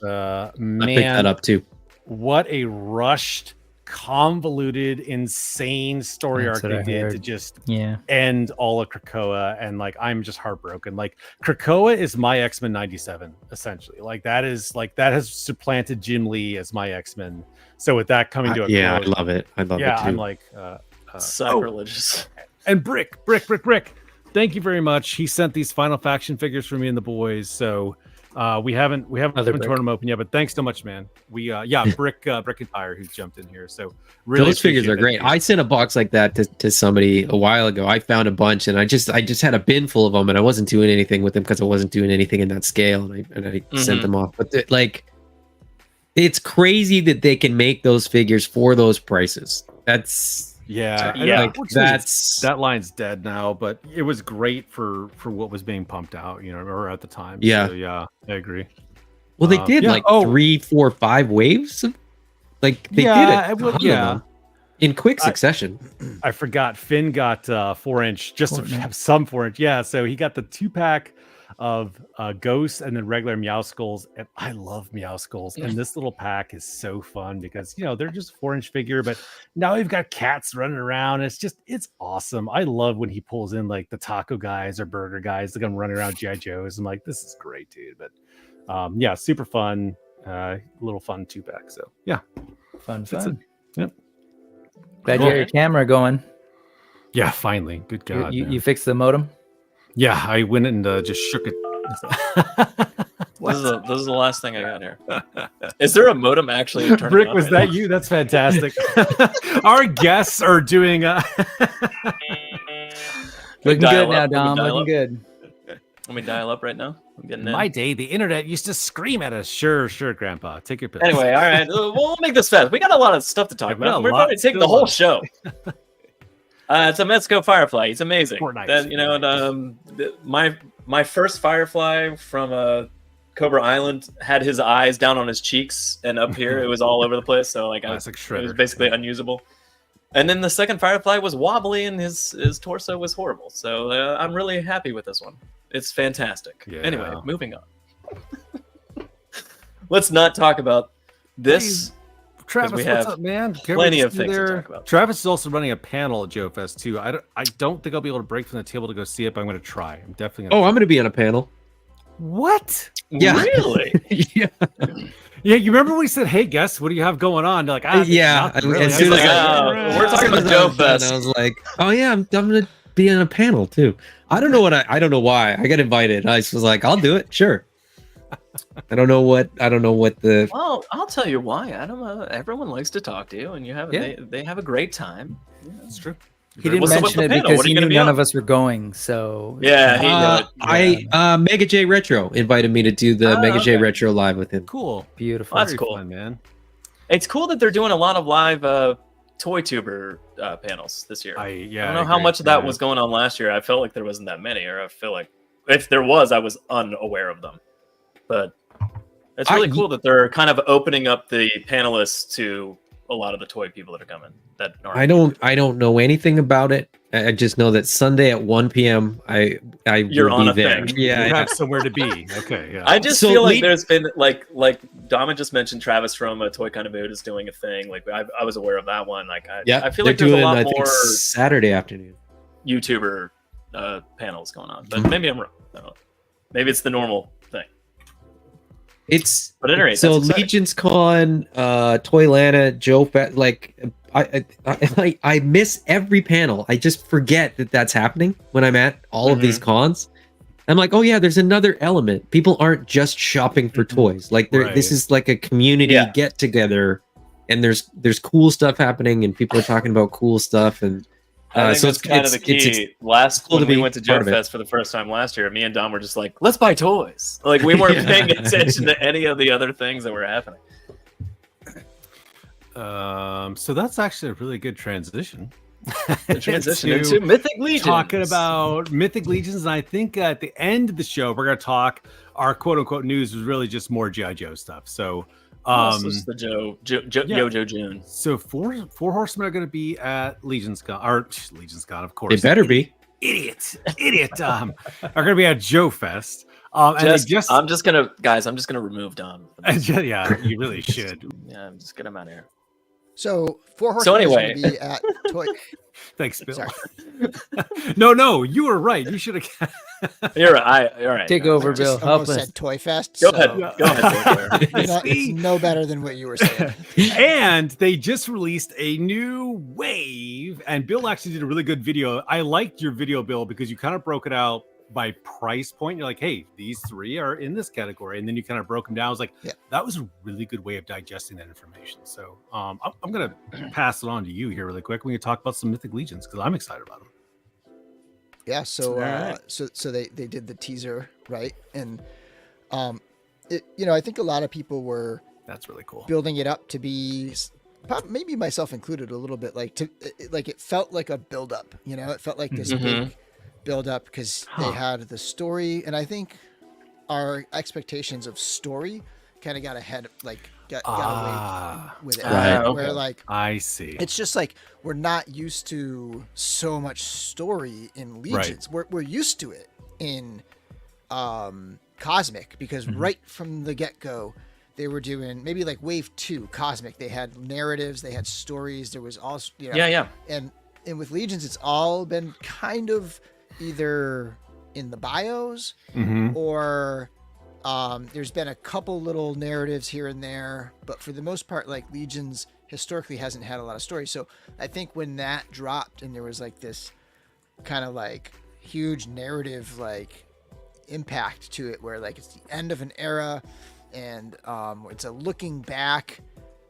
man, I picked that up too. What a rushed, convoluted, insane story arc they did to just end all of Krakoa, and like I'm just heartbroken. Like Krakoa is my X-Men 97, essentially. Like that has supplanted Jim Lee as my X-Men. So with that coming to a I close, love it. I love it too. I'm like sacrilegious. And Brick. Thank you very much. He sent these Final Faction figures for me and the boys. So we haven't torn them open yet, but thanks so much, man. We Brick and Tire who's jumped in here. So really those figures are great. I sent a box like that to somebody a while ago. I found a bunch and I just had a bin full of them and I wasn't doing anything with them because I wasn't doing anything in that scale, and I sent them off. But it's crazy that they can make those figures for those prices. That line's dead now, but it was great for what was being pumped out, or at the time. Yeah, so, yeah, I agree. Well, they did 3, 4, 5 waves. Like they did it, in quick succession. I forgot Finn got 4-inch, just to have some 4-inch. Yeah, so he got the 2-pack of ghosts and then regular Meowskulls, and I love Meowskulls. And this little pack is so fun because they're just 4-inch figure, but now we've got cats running around. It's awesome. I love when he pulls in like the taco guys or burger guys. They're gonna run around GI Joes. I'm like, this is great, dude. But super fun, little fun 2-pack. So yeah, fun. Yep. Glad you got your camera going. Yeah, finally. Good God. You fixed the modem? Yeah, I went and just shook it. This is the last thing I got here. Is there a modem actually? Brick, was that you? That's fantastic. Our guests are doing. Looking good now, Dom. Looking good. Let me dial up right now. I'm getting in. My day, the internet used to scream at us. Sure, Grandpa. Take your pill. Anyway, all right. We'll make this fast. We got a lot of stuff to talk about. We're about to take the whole show. It's a Metzko Firefly. He's amazing. My first Firefly from Cobra Island had his eyes down on his cheeks, and up here it was all over the place. So it was basically unusable. And then the second Firefly was wobbly, and his torso was horrible. So I'm really happy with this one. It's fantastic. Yeah. Anyway, moving on. Let's not talk about this. Travis, what's up, man? Plenty of things to talk about. Travis is also running a panel at Joefest too. I don't think I'll be able to break from the table to go see it, but I'm going to try. I'm definitely going to. I'm going to be on a panel. What? Yeah. Really? Yeah. Yeah, you remember when we said, "Hey, guess what do you have going on?" They're like, really. As soon as we're talking about Joefest, I was like, "Oh yeah, I'm going to be on a panel too." I don't know why I got invited. I was like, "I'll do it, sure." I don't know what the. Well, I'll tell you why. Everyone likes to talk to you, and they have a great time. Yeah, that's true. He didn't mention it because he knew none of us were going. So yeah, Mega J Retro invited me to do the Mega J Retro live with him. Cool, beautiful. Well, that's cool, fun, man. It's cool that they're doing a lot of live toy tuber panels this year. I don't know how much of that was going on last year. I felt like there wasn't that many, or I feel like if there was, I was unaware of them. But it's really cool that they're kind of opening up the panelists to a lot of the toy people that are coming. That aren't I don't know anything about it. I just know that Sunday at 1 p.m. You're will on be a there. thing. Yeah, You have somewhere to be. Okay, yeah. I just So feel like Lee- there's been like Dama just mentioned Travis from Toy Kind of Mood is doing a thing. Like I was aware of that one. Like I feel like they're there's doing, a lot I think, more Saturday afternoon. YouTuber panels going on, but maybe I'm wrong. I don't know. Maybe it's the normal thing. But at any rate, So that's exciting. Legions Con, Toylanta, Joefest, like I miss every panel. I just forget that that's happening when I'm at all of these cons. I'm like, oh yeah, there's another element. People aren't just shopping for toys. Like this is like a community get together, and there's cool stuff happening, and people are talking about cool stuff, and I think so that's kind of the key. Last cool when to we be went to part of it. Joefest for the first time last year, me and Dom were just like, let's buy toys. Like we weren't paying attention to any of the other things that were happening. So that's actually a really good transition. The transition to into Mythic Legions. Talking about Mythic Legions, and I think at the end of the show, we're going to talk. Our quote unquote news was really just more G.I. Joe stuff. So, this is the Yojo June. So four horsemen are going to be at Legions Con, or Legions Con, of course. They better be. Idiot. Are going to be at Joefest. I'm just gonna remove Dom. Yeah, you really should. Yeah, just get him out of here. So 4 horsemen So are anyway. going to be at Toy. Thanks, Bill. Sorry. No, you were right. You should have. You're right. All right. Take over, Bill. I Help almost us. said Toy Fest. Go so ahead. Go ahead. It's no better than what you were saying. And they just released a new wave, and Bill actually did a really good video. I liked your video, Bill, because you kind of broke it out by price point. You're like, hey, these 3 are in this category, and then you kind of broke them down. I was like, that was a really good way of digesting that information. So I'm gonna pass it on to you here really quick. We can talk about some Mythic Legions because I'm excited about them. Yeah, so right. so they did the teaser, right? And I think a lot of people were That's really cool. building it up to be, maybe myself included, a little bit like it felt like a build up. It felt like this big build up because they had the story, and I think our expectations of story kind of got ahead, got away with it. Right. Right? Okay. Where like I see. it's just like we're not used to so much story in Legions. We're used to it in Cosmic because right from the get-go they were doing maybe like Wave 2 Cosmic. They had narratives, they had stories. There was also and with Legions it's all been kind of either in the bios or there's been a couple little narratives here and there, but for the most part, like Legions historically hasn't had a lot of stories. So I think when that dropped and there was like this kind of like huge narrative like impact to it, where like it's the end of an era and it's a looking back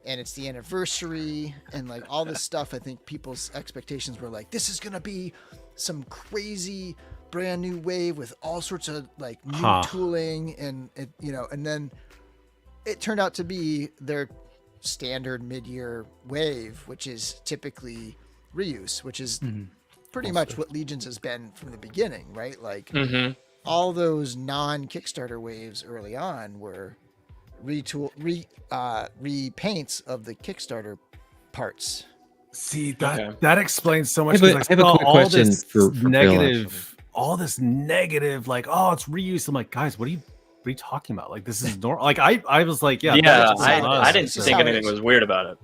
and it's the anniversary and like all this stuff, I think people's expectations were like, this is gonna be some crazy brand new wave with all sorts of like new tooling and and then it turned out to be their standard mid-year wave, which is typically reuse, which is pretty much what Legions has been from the beginning, right? Like all those non-Kickstarter waves early on were repaints of the Kickstarter parts. See that explains so much. I have a quick question for negative, all this negative, like, oh, it's reuse. I'm like, guys, what are you talking about? Like, this is normal. Like, I was like, I didn't think anything was weird about it.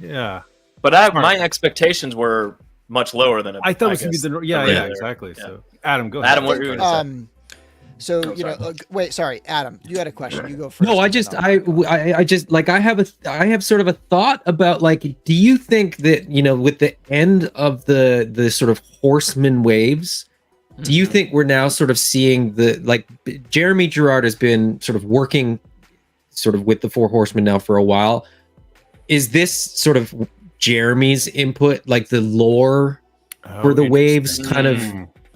Yeah. But my expectations were much lower than I thought it was gonna be regular. exactly. Yeah. So, Adam, go ahead. Adam, what were you gonna say? So wait, sorry, Adam, you had a question. You go first. No, I just like I have sort of a thought about like, do you think that with the end of the sort of horseman waves, do you think we're now sort of seeing Jeremy Gerard has been sort of working sort of with the 4 horsemen now for a while? Is this sort of Jeremy's input, like the lore for the waves, kind of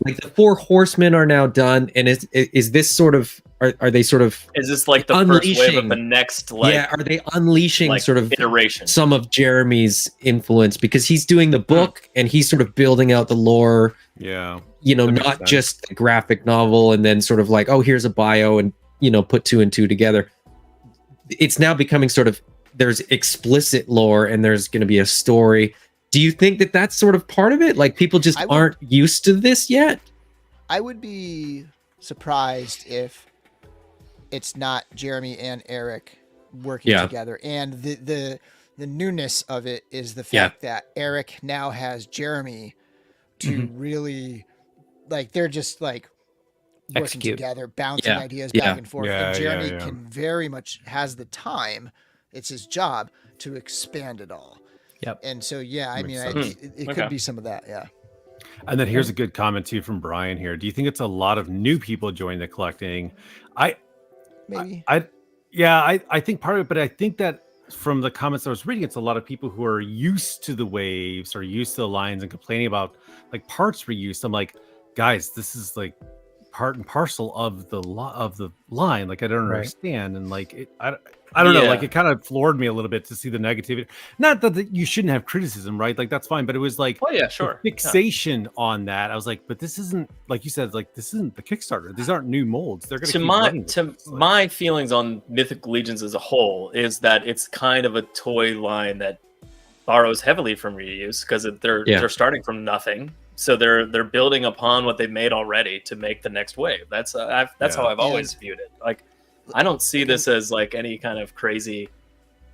like the 4 horsemen are now done, and is this sort of are they sort of, is this like the first wave of the next are they unleashing sort of iteration, some of Jeremy's influence, because he's doing the book and he's sort of building out the lore, not just the graphic novel and then sort of like, oh, here's a bio and put 2 and 2 together. It's now becoming sort of there's explicit lore and there's going to be a story. Do you think that that's sort of part of it? Like people just aren't used to this yet? I would be surprised if it's not Jeremy and Eric working together. And the newness of it is the fact that Eric now has Jeremy to really, like, they're just like working together, bouncing ideas back and forth. And Jeremy can very much has the time. It's his job to expand it all. Yep. And so, I mean, it could be some of that. Yeah. And then here's a good comment too from Brian here. Do you think it's a lot of new people joining the collecting? I think part of it, but I think that from the comments I was reading, it's a lot of people who are used to the waves or used to the lines and complaining about like parts reuse. I'm like, guys, this is like part and parcel of the line. Like I don't understand, and like I don't know, like it kind of floored me a little bit to see the negativity. Not that you shouldn't have criticism, right? Like that's fine, but it was like, fixation on that. I was like, but this isn't, like you said, like this isn't the Kickstarter. These aren't new molds. They're going to my feelings on Mythic Legions as a whole is that it's kind of a toy line that borrows heavily from reuse because they're starting from nothing. So they're building upon what they've made already to make the next wave. That's how I've always viewed it. Like, I don't see this as like any kind of crazy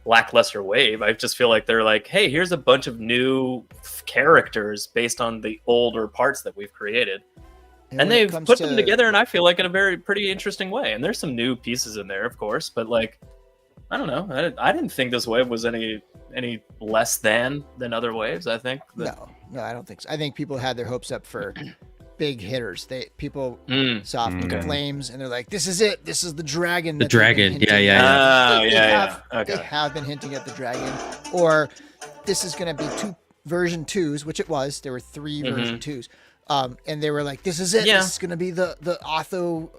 lackluster wave. I just feel like they're like, hey, here's a bunch of new characters based on the older parts that we've created. And they've put them together, and I feel like in a pretty interesting way. And there's some new pieces in there, of course, but like, I don't know. I didn't think this wave was any less than other waves. I think no, I don't think so. I think people had their hopes up for big hitters. People saw Flames, and they're like, "This is it. This is the dragon." The dragon, They have been hinting at the dragon, or this is going to be 2 version 2s, which it was. There were 3 version 2s, and they were like, "This is it. This is going to be the Otho."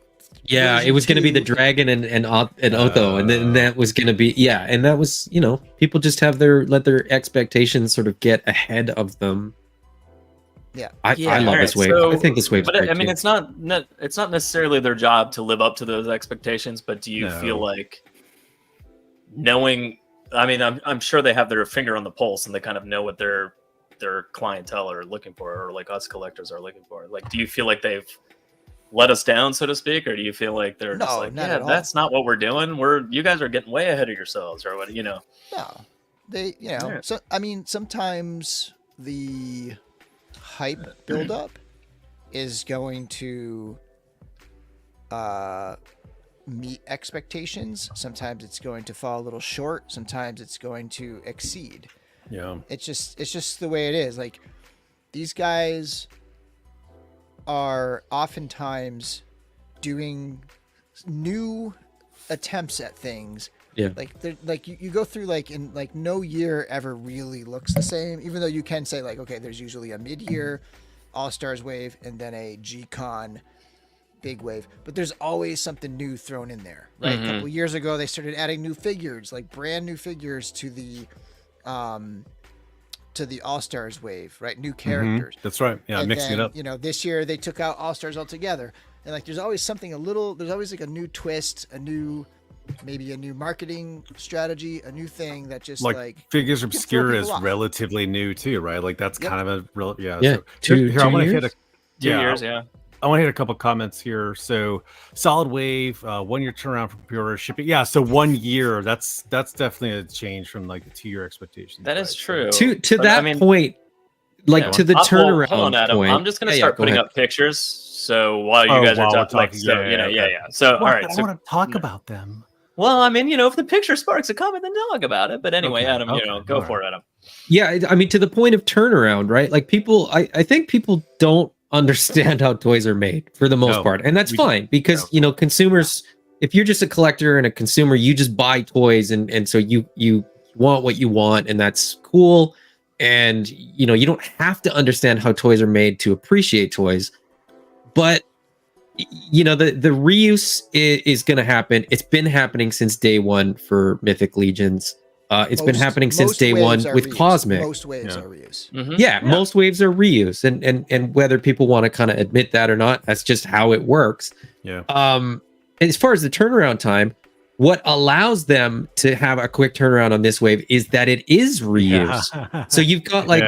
Yeah, it was going to be the dragon and Otho, and then that was going to be and that was, people just have let their expectations sort of get ahead of them. Yeah, I love this wave. I think this wave. But I mean, it's not necessarily their job to live up to those expectations. But do you feel like knowing? I mean, I'm sure they have their finger on the pulse, and they kind of know what their clientele are looking for, or like us collectors are looking for. Like, do you feel like they've let us down, so to speak, or do you feel like they're just like, that's not what we're doing? You guys are getting way ahead of yourselves, or what? No, they, So I mean, sometimes the hype buildup is going to meet expectations. Sometimes it's going to fall a little short. Sometimes it's going to exceed. Yeah, it's just the way it is. Like, these guys are oftentimes doing new attempts at things. Yeah, like they're like you go through like in like no year ever really looks the same, even though you can say like, okay, there's usually a mid-year All-Stars wave and then a G-Con big wave, but there's always something new thrown in there, right? A couple years ago they started adding new figures, like brand new figures to the All-Stars wave, right? New characters. That's right. Yeah, and mixing then, it up. This year they took out All-Stars altogether, and like there's always something there's always like a new twist, maybe a new marketing strategy, a new thing that just like Figures Obscure is relatively new too, right? Like that's kind of a real So, 2 years. I want to hit a couple comments here. So solid wave, 1 year turnaround for pre-order shipping. Yeah, so 1 year. That's definitely a change from like the 2 year expectations. That is true. To that point, like to the turnaround hold on, Adam. point. I'm just gonna start putting up pictures. So while you guys are talking, So all right, I want to talk about them. Well, I mean, if the picture sparks a comment, then talk about it. But anyway, Adam, go for it, Adam. Yeah, I mean, to the point of turnaround, right? Like people, I think people don't understand how toys are made for the most part, and that's fine because consumers. If you're just a collector and a consumer, you just buy toys, and so you want what you want, and that's cool. And you don't have to understand how toys are made to appreciate toys, but the reuse is going to happen. It's been happening since day one for Mythic Legions. It's been happening since day one with Cosmic. Most waves are reuse. Most waves are reuse, and whether people want to kind of admit that or not, that's just how it works. Yeah. As far as the turnaround time, What allows them to have a quick turnaround on this wave is that it is reuse. So you've got like,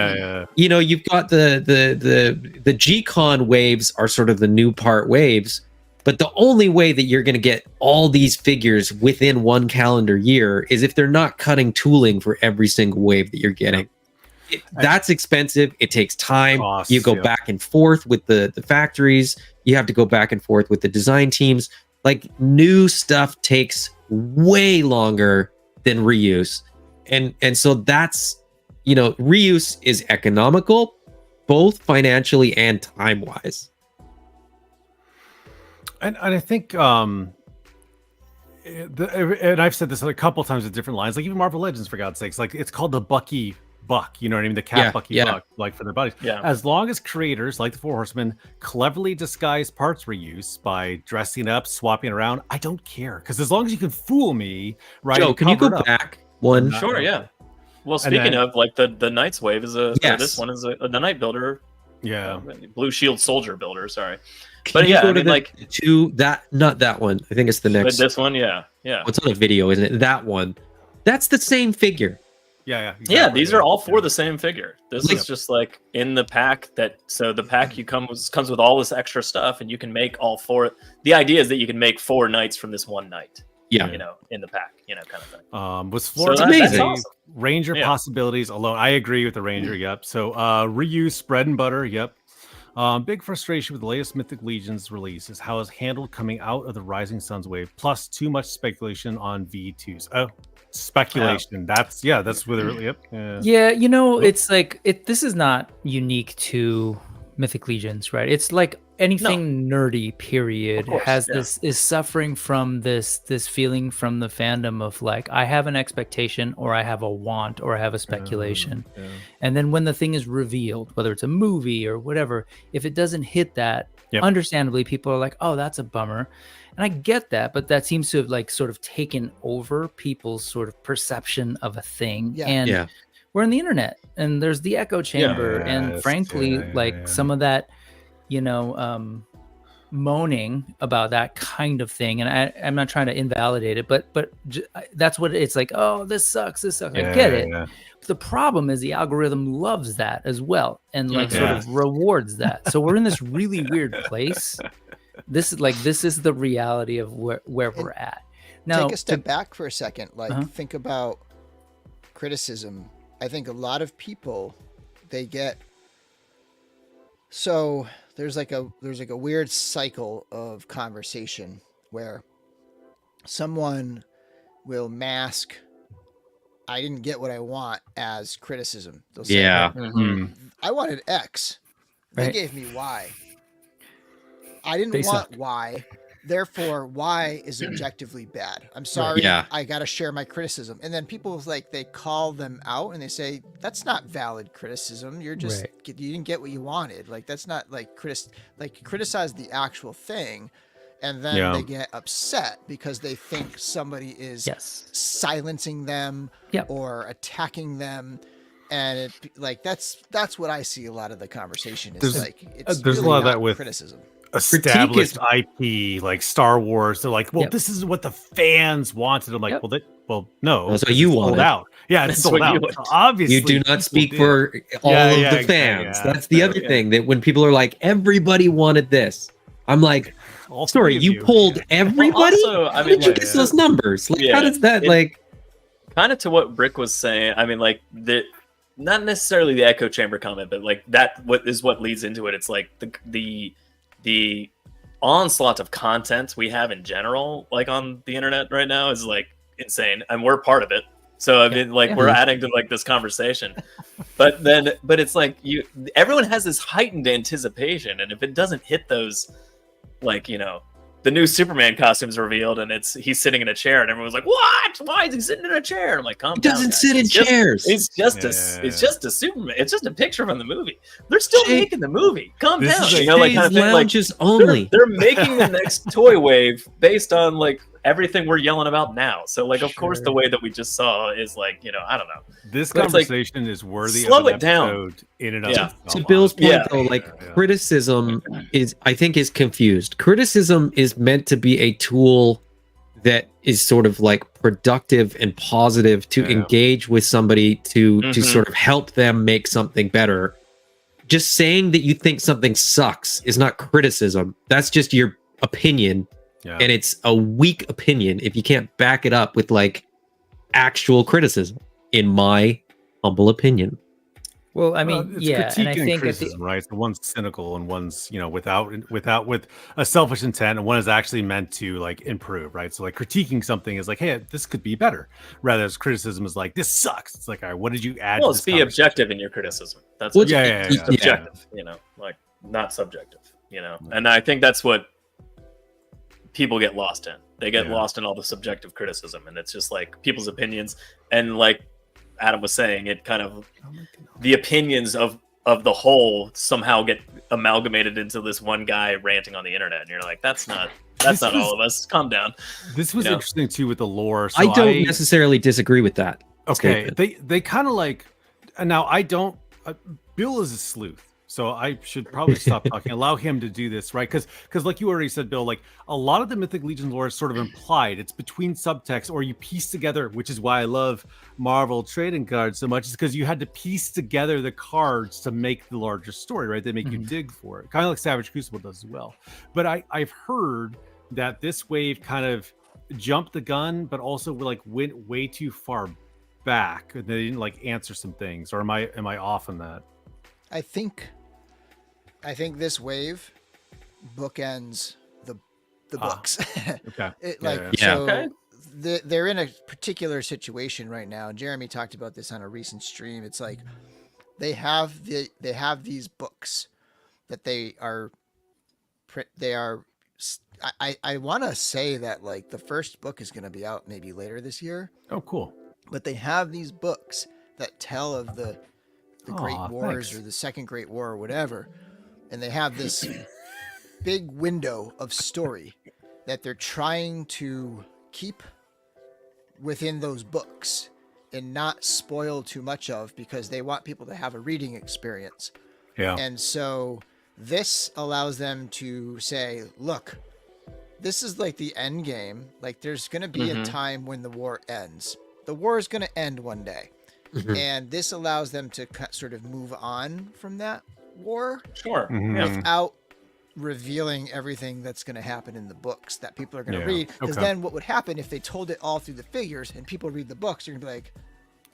you know, you've got the G-Con waves are sort of the new part waves, but the only way that you're going to get all these figures within one calendar year is if they're not cutting tooling for every single wave that you're getting. That's expensive. It takes time. Costs, you go back and forth with the factories. You have to go back and forth with the design teams. Like, new stuff takes way longer than reuse. And so that's, you know, reuse is economical, both financially and time-wise. And I think and I've said this a couple times with different lines, like even Marvel Legends, for God's sakes, like it's called the Bucky Buck, you know what I mean? The Cat Bucky Buck, like for their bodies. Yeah. As long as creators like the Four Horsemen cleverly disguise parts reuse by dressing up, swapping around, I don't care. Because as long as you can fool me, right? Joe, can you go back one? Sure, yeah. Well, speaking of, like, the Knights wave is or this one is the Knight builder. Yeah. Blue Shield Soldier builder, sorry. Can you go to not that one. I think it's the next. This one, yeah. What's on the video, isn't it? That one. That's the same figure. Yeah, exactly. Yeah, these are all for the same figure. This is just like in the pack so the pack comes with all this extra stuff, and you can make all four. The idea is that you can make 4 knights from this one knight. Yeah, you know, in the pack, you know, kind of thing. Was Florida amazing? Awesome. Ranger possibilities alone? I agree with the Ranger. Yep. So reuse, bread and butter. Yep. Big frustration with the latest Mythic Legions release is how it's handled coming out of the Rising Suns wave, plus too much speculation on V2s. Oh, speculation. That's what it really. Yeah, you know, it's like this is not unique to Mythic Legions, right? It's like anything nerdy, period, is suffering from this feeling from the fandom of like, I have an expectation, or I have a want, or I have a speculation. And then when the thing is revealed, whether it's a movie or whatever, if it doesn't hit that, understandably, people are like, oh, that's a bummer. And I get that, but that seems to have like sort of taken over people's sort of perception of a thing. We're in the internet, and there's the echo chamber, and frankly, some of that, you know, moaning about that kind of thing, and I'm not trying to invalidate it, but that's what it's like. Oh, this sucks. I get it. But the problem is the algorithm loves that as well, and like sort of rewards that. So we're in this really weird place. This is the reality of where we're at now. Take a step back for a second. Like, think about criticism. I think a lot of people, they get, so there's like a weird cycle of conversation where someone will mask, I didn't get what I want, as criticism. They'll say, I wanted X. They gave me Y. I didn't want Y. Therefore, Y is objectively bad. I'm sorry. I got to share my criticism. And then people they call them out and they say, that's not valid criticism. You're just, you didn't get what you wanted. Like, that's not criticize the actual thing. And then they get upset because they think somebody is silencing them or attacking them. And that's what I see a lot of the conversation is. There's really a lot of that with criticism. Established IP like Star Wars. They're like, well, this is what the fans wanted. I'm like, no, that's what you wanted. Out. Yeah, it's sold out. So obviously, you do not speak for all of the fans. That's the other thing, that when people are like, everybody wanted this, I'm like, sorry, you pulled everybody. Also, I how mean, did you get those numbers? Like, how does that kind of to what Brick was saying? I mean, like not necessarily the echo chamber comment, but like that what leads into it. It's like the onslaught of content we have in general, like on the internet right now, is like insane, and we're part of it. So I mean, we're adding to like this conversation, but it's like everyone has this heightened anticipation, and if it doesn't hit those, like, you know, the new Superman costume's revealed, and he's sitting in a chair, and everyone's like, "What? Why is he sitting in a chair?" And I'm like, "Calm down, doesn't guys. sit in chairs. It's just a Superman. It's just a picture from the movie. They're still making the movie. Calm down." You know, like kind of thing. Like, only. They're making the next toy wave based on like everything we're yelling about now. So like, of course, the way that we just saw is like, you know, I don't know. This conversation is worthy. Slow of an it down. episode in and of itself. To Bill's point, though, criticism is confused. Criticism is meant to be a tool that is sort of like productive and positive to engage with somebody to sort of help them make something better. Just saying that you think something sucks is not criticism. That's just your opinion. Yeah. And it's a weak opinion if you can't back it up with like actual criticism, in my humble opinion. Well, I mean, it's yeah, critique and I think criticism, right? So one's cynical and one's, you know, with a selfish intent, and one is actually meant to like improve, right? So like critiquing something is like, hey, this could be better, rather as criticism is like, this sucks. It's like, all right, what did you add? Well, to it's this be objective in your criticism. That's well, what it's objective, you know, like not subjective, you know. And I think that's what people get lost in. They get lost in all the subjective criticism, and it's just like people's opinions, and like Adam was saying, it kind of the opinions of the whole somehow get amalgamated into this one guy ranting on the internet, and you're like, that's not all of us. Calm down. This was interesting too with the lore. So I don't necessarily disagree with that. Okay, statement. they kind of like, and now I don't. Bill is a sleuth, so I should probably stop talking. Allow him to do this, right? Because like you already said, Bill, like a lot of the Mythic Legion lore is sort of implied. It's between subtext, or you piece together, which is why I love Marvel trading cards so much, is because you had to piece together the cards to make the larger story, right? They make you dig for it, kind of like Savage Crucible does as well. But I've heard that this wave kind of jumped the gun, but also like went way too far back. They didn't like answer some things, or am I off on that? I think this wave bookends the books. Okay. They're in a particular situation right now. Jeremy talked about this on a recent stream. It's like they have these books that I want to say that like the first book is going to be out maybe later this year. Oh, cool. But they have these books that tell of the Great Wars, or the Second Great War, or whatever. And they have this big window of story that they're trying to keep within those books and not spoil too much of, because they want people to have a reading experience. Yeah. And so this allows them to say, look, this is like the end game. Like there's going to be a time when the war ends. The war is going to end one day. And this allows them to sort of move on from that war. Sure. Without revealing everything that's going to happen in the books that people are going to read. Because then what would happen if they told it all through the figures and people read the books, you're going to be like,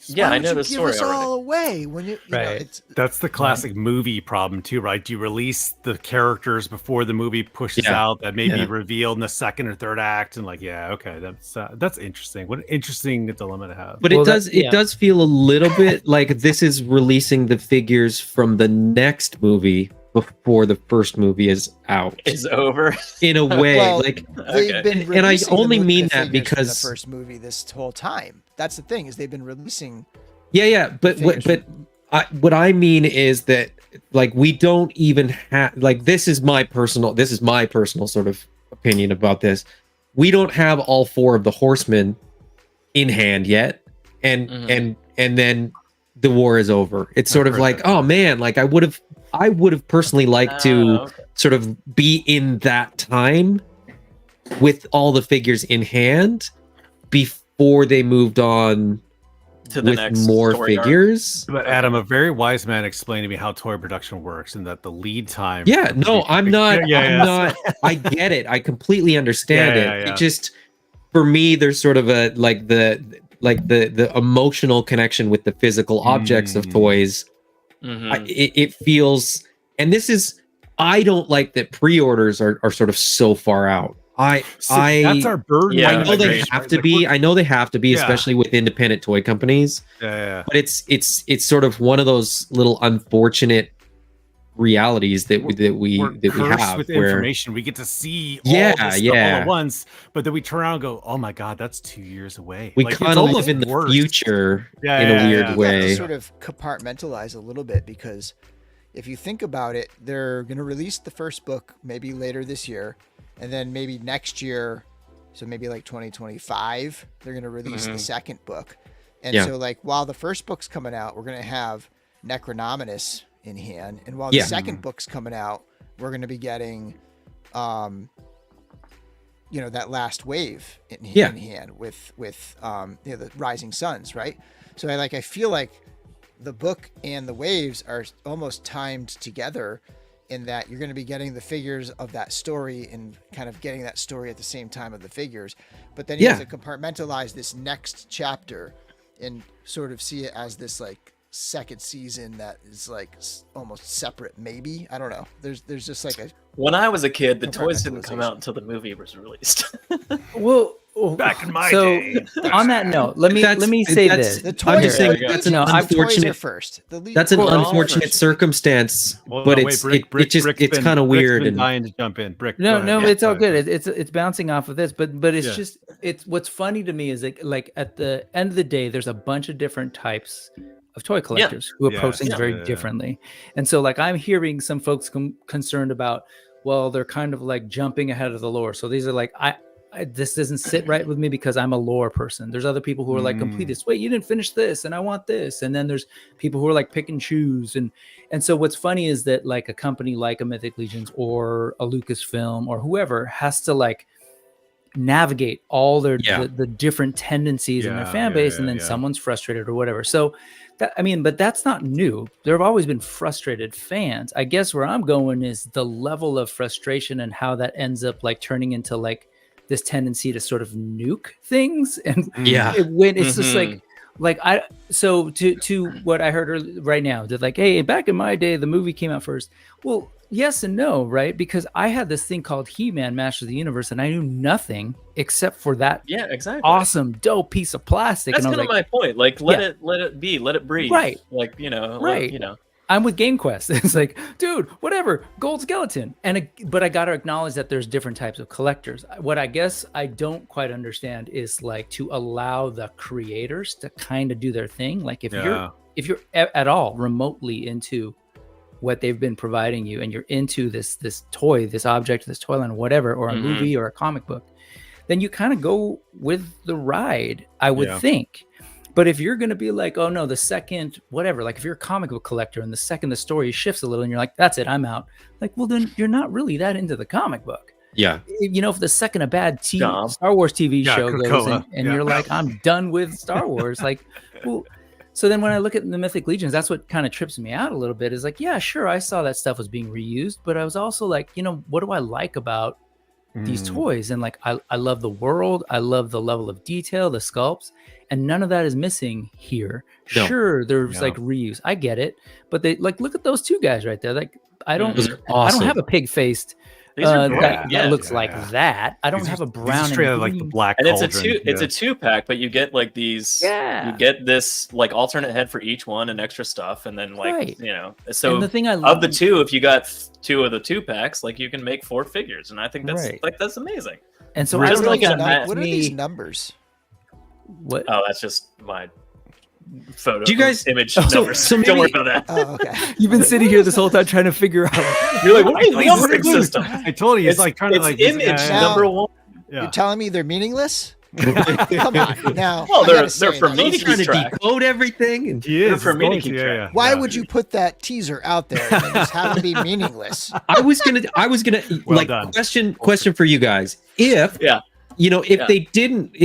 yeah, I know the story give us already. all away when you know, that's the classic movie problem too, right? Do you release the characters before the movie pushes out that may be revealed in the second or third act, and like, that's interesting. What an interesting dilemma to have. But it does feel a little bit like this is releasing the figures from the next movie before the first movie is out. It's over in a way. Well, like they've been and I only the mean that figures because from the first movie this whole time. That's the thing, is they've been releasing. But what I mean is that like we don't even have, like, this is my personal sort of opinion about this. We don't have all four of the horsemen in hand yet, and then the war is over. It's sort of like, oh man, like I would have personally liked to sort of be in that time with all the figures in hand before they moved on to the with next more figures. But Adam, a very wise man, explained to me how toy production works, and that the lead time. I'm not. I get it. I completely understand it. It just, for me, there's sort of a the emotional connection with the physical objects of toys. It feels, and this is, I don't like that pre-orders are sort of so far out. That's our burden. Yeah, I know they have to be. I know they have to be, especially with independent toy companies. But it's sort of one of those little unfortunate realities that we have with where information we get to see all this stuff all at once, but then we turn around and go, oh my god, that's 2 years away. We kind of live in the future in a weird way. You have to sort of compartmentalize a little bit, because if you think about it, they're going to release the first book maybe later this year, and then maybe next year, so maybe like 2025, they're going to release the second book. And so like while the first book's coming out, we're going to have Necronominus in hand, and while the second book's coming out, we're going to be getting that last wave in hand with the Rising Suns, right? So I feel like the book and the waves are almost timed together, in that you're going to be getting the figures of that story and kind of getting that story at the same time of the figures, but then you have to compartmentalize this next chapter and sort of see it as this like second season that is like almost separate. Maybe, I don't know. There's just like a. When I was a kid, the toys didn't come out until the movie was released. Well, back in my day. On that note, let me say this. The toys that's an unfortunate first. That's an unfortunate circumstance, but it's kind of weird. And dying to jump in. Brick. No, it's all good. It's bouncing off of this, but it's just what's funny to me is like at the end of the day, there's a bunch of different types of toy collectors who approach things very differently, and so like I'm hearing some folks concerned about, well, they're kind of like jumping ahead of the lore. So these are like this doesn't sit right with me because I'm a lore person. There's other people who are like completists. Wait, you didn't finish this, and I want this. And then there's people who are like pick and choose. And so what's funny is that like a company like a Mythic Legions or a Lucasfilm or whoever has to like navigate all their the different tendencies in their fan base, and then someone's frustrated or whatever. So but that's not new. There have always been frustrated fans. I guess where I'm going is the level of frustration and how that ends up like turning into like this tendency to sort of nuke things. And when it's just so to what I heard right now, that like, hey, back in my day, the movie came out first. Well, yes and no, right? Because I had this thing called He-Man Masters of the Universe, and I knew nothing except for that awesome, dope piece of plastic. That's kind of my point. Like, let it be, let it breathe. Right. Like, right. I'm with Game Quest. It's like, dude, whatever, gold skeleton. But I got to acknowledge that there's different types of collectors. What I guess I don't quite understand is like to allow the creators to kind of do their thing. Like if you're at all remotely into what they've been providing you, and you're into this toy, this object, this toy line, whatever, or a movie or a comic book, then you kind of go with the ride, I would think. But if you're going to be like, oh no, the second, whatever, like if you're a comic book collector and the second the story shifts a little and you're like, that's it, I'm out. Like, well, then you're not really that into the comic book. Yeah. If the second a bad Star Wars TV show goes and you're like, I'm done with Star Wars. Like, well, so then when I look at the Mythic Legions, that's what kind of trips me out a little bit, is like, yeah, sure, I saw that stuff was being reused, but I was also like, what do I like about these toys? And like, I love the world. I love the level of detail, the sculpts, and none of that is missing here. No. Sure, there's like reuse. I get it. But they like, look at those two guys right there. Like, I don't have a pig-faced that looks like that. I don't have a brown straight out like the black. And it's a two pack, but you get like these. Yeah. You get this like alternate head for each one and extra stuff, and then like So and the thing I love of the two, if you got two of the two packs, like you can make 4 figures, and I think that's that's amazing. And so what are these numbers? What? Oh, that's just my photo. Do you guys image numbers? Don't worry about that. Oh, okay. You've been sitting here this whole time trying to figure out. You're like, what is the operating system? I told you, it's like trying to like image number one. You're telling me they're meaningless? Come on now. Well, they're for me trying to decode everything, and they're for me to keep track. Why would you put that teaser out there and then just have it be meaningless? I was gonna well like done. question for you guys. If they didn't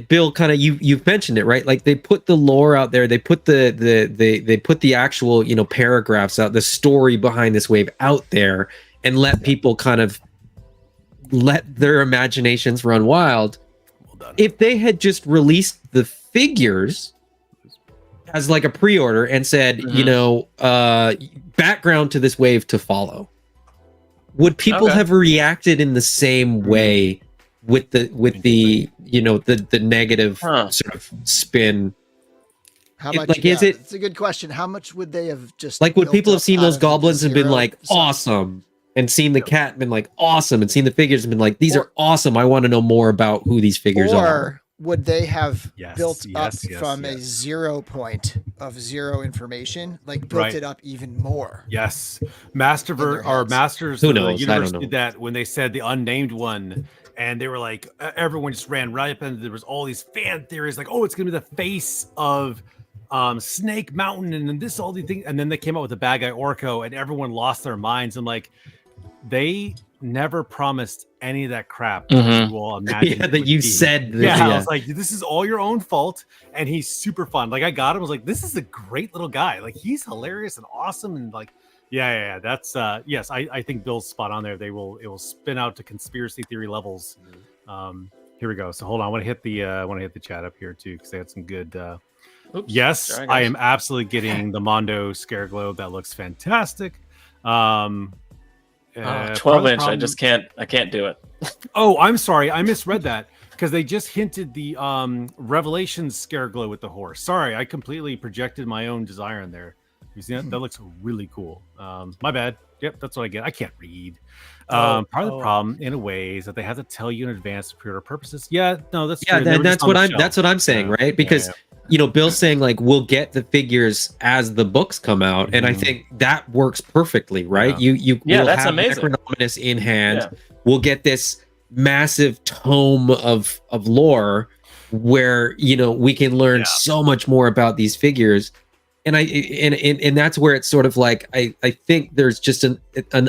Bill, kind of you've mentioned it, right? Like they put the lore out there, they put they put the actual paragraphs out, the story behind this wave out there, and let people kind of let their imaginations run wild. Well done. If they had just released the figures as like a pre-order and said, background to this wave to follow, would people have reacted in the same way with the negative sort of spin? How much? It's a good question. How much would they have just like? Would people have seen those goblins and been like awesome, and seen the cat and been like awesome, and seen the figures and been like, these are awesome, I want to know more about who these figures are? Or would they have built up from a 0 point of zero information, like built it up even more? Yes, Masters who knows? Universe did that when they said the unnamed one. And they were like, everyone just ran right up, and there was all these fan theories, like, oh, it's gonna be the face of Snake Mountain, and then all these things. And then they came out with the bad guy Orko, and everyone lost their minds. And like, they never promised any of that crap Mhm. that you all imagine. Yeah, it that would you be. said. Yeah, I was like, this is all your own fault, and he's super fun. Like I got him, I was like, this is a great little guy. Like he's hilarious and awesome, and like, yeah. That's yes, I think Bill's spot on there. It will spin out to conspiracy theory levels. Here we go. So hold on, I want to hit the chat up here too because they had some good. Oops, Yes, sorry, I guys. am absolutely getting the Mondo Scare Globe. That looks fantastic. 12 inch. I can't do it. Oh, I'm sorry. I misread that because they just hinted the Revelations Scare Glow with the horse. Sorry, I completely projected my own desire in there. You see that? That looks really cool. My bad. Yep, that's what I get. I can't read. Part of the problem, in a way, is that they have to tell you in advance for pre-order purposes. Yeah, no, that's true. They were just on the shelf. That's what I'm saying, right? Because you know, Bill's saying like we'll get the figures as the books come out, and I think that works perfectly, right? You will that's have amazing. Necronominus in hand. Yeah. We'll get this massive tome of lore where you know we can learn so much more about these figures. And and that's where it's sort of like I think there's just an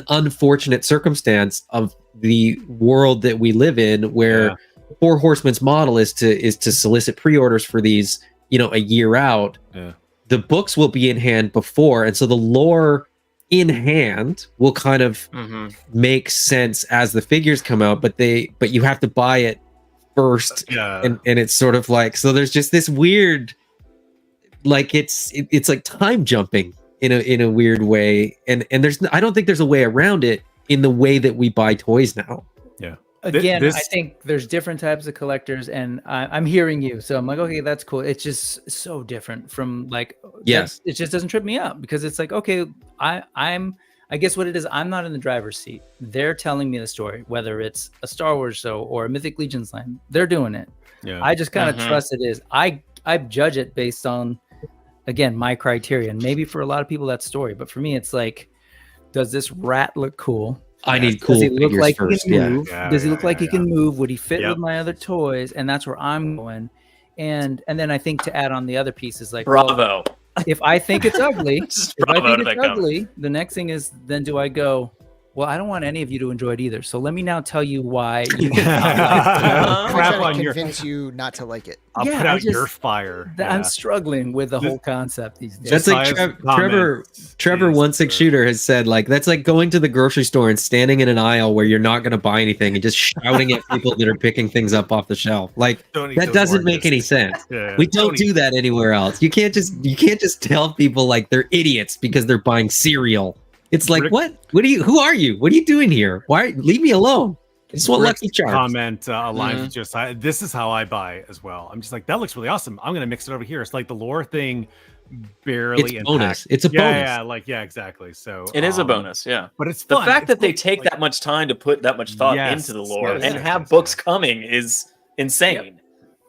unfortunate circumstance of the world that we live in where Four Horsemen's model is to solicit pre-orders for these, you know, a year out. The books will be in hand before, and so the lore in hand will kind of make sense as the figures come out, but you have to buy it first. And it's sort of like, so there's just this weird, like it's like time jumping in a weird way, and I don't think there's a way around it in the way that we buy toys now. Again, I think there's different types of collectors, and I'm hearing you, so I'm like, okay, that's cool. It's just so different from like, it just doesn't trip me up because it's like, okay, I guess what it is, I'm not in the driver's seat. They're telling me the story, whether it's a Star Wars show or a Mythic Legions line, they're doing it. I just kind of trust it is. I judge it based on, again, my criteria, and maybe for a lot of people that's story, but for me, it's like, does this rat look cool? I need cool Does he look like first. he can move? Does he look like he can move? Would he fit with my other toys? And that's where I'm going. And then I think to add on the other piece is like, bravo. Well, if I think it's ugly, the next thing is then do I go, well, I don't want any of you to enjoy it either. So let me now tell you why you Crap on convince you not to like it. I'll put out your fire. I'm struggling with the whole concept these days. That's like Trevor 16shooter has said, like that's like going to the grocery store and standing in an aisle where you're not going to buy anything and just shouting at people that are picking things up off the shelf. Like that doesn't make any sense. We don't do that anywhere else. You can't just tell people like they're idiots because they're buying cereal. It's like, who are you? What are you doing here? Leave me alone. I just want Lucky Charms. Comment aligns with just, this is how I buy as well. I'm just like, that looks really awesome. I'm going to mix it over here. It's like the lore thing barely it's bonus. It's a bonus. Exactly. So it is a bonus, but it's fun. The fact that they take that much time to put that much thought into the lore and have books coming is insane.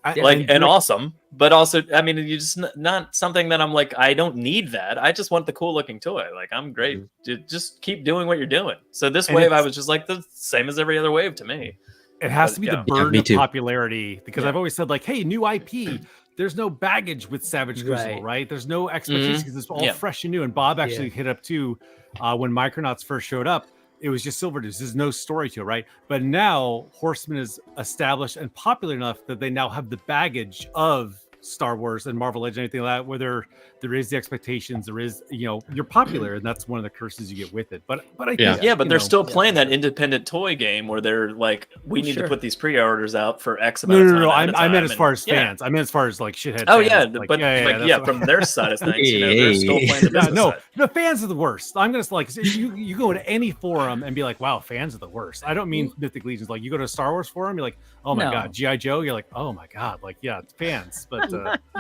And awesome, but also, I mean, you just not something that I'm like, I don't need that. I just want the cool looking toy. Like, I'm great. Just keep doing what you're doing. So this wave, I was just like the same as every other wave to me. It has to be the burden of popularity because I've always said like, hey, new IP. There's no baggage with Savage Crucible, right? There's no expectations because it's all fresh and new. And Bob actually hit up too when Micronauts first showed up. It was just Silver Deuce. There's no story to it, right? But now Horseman is established and popular enough that they now have the baggage of Star Wars and Marvel Legends, anything like that, where there is the expectations, there is, you're popular, and that's one of the curses you get with it. But I think, but they're still playing that independent toy game where they're like, we need to put these pre-orders out for X amount of time. No. I meant as far as fans. I meant as far as like shithead. Oh fans. From their side of things, they're still playing the business side. The fans are the worst. I'm gonna like you go to any forum and be like, wow, fans are the worst. I don't mean Mythic Legions. Like you go to a Star Wars forum, you're like, oh my god, G.I. Joe. You're like, oh my god, like it's fans. But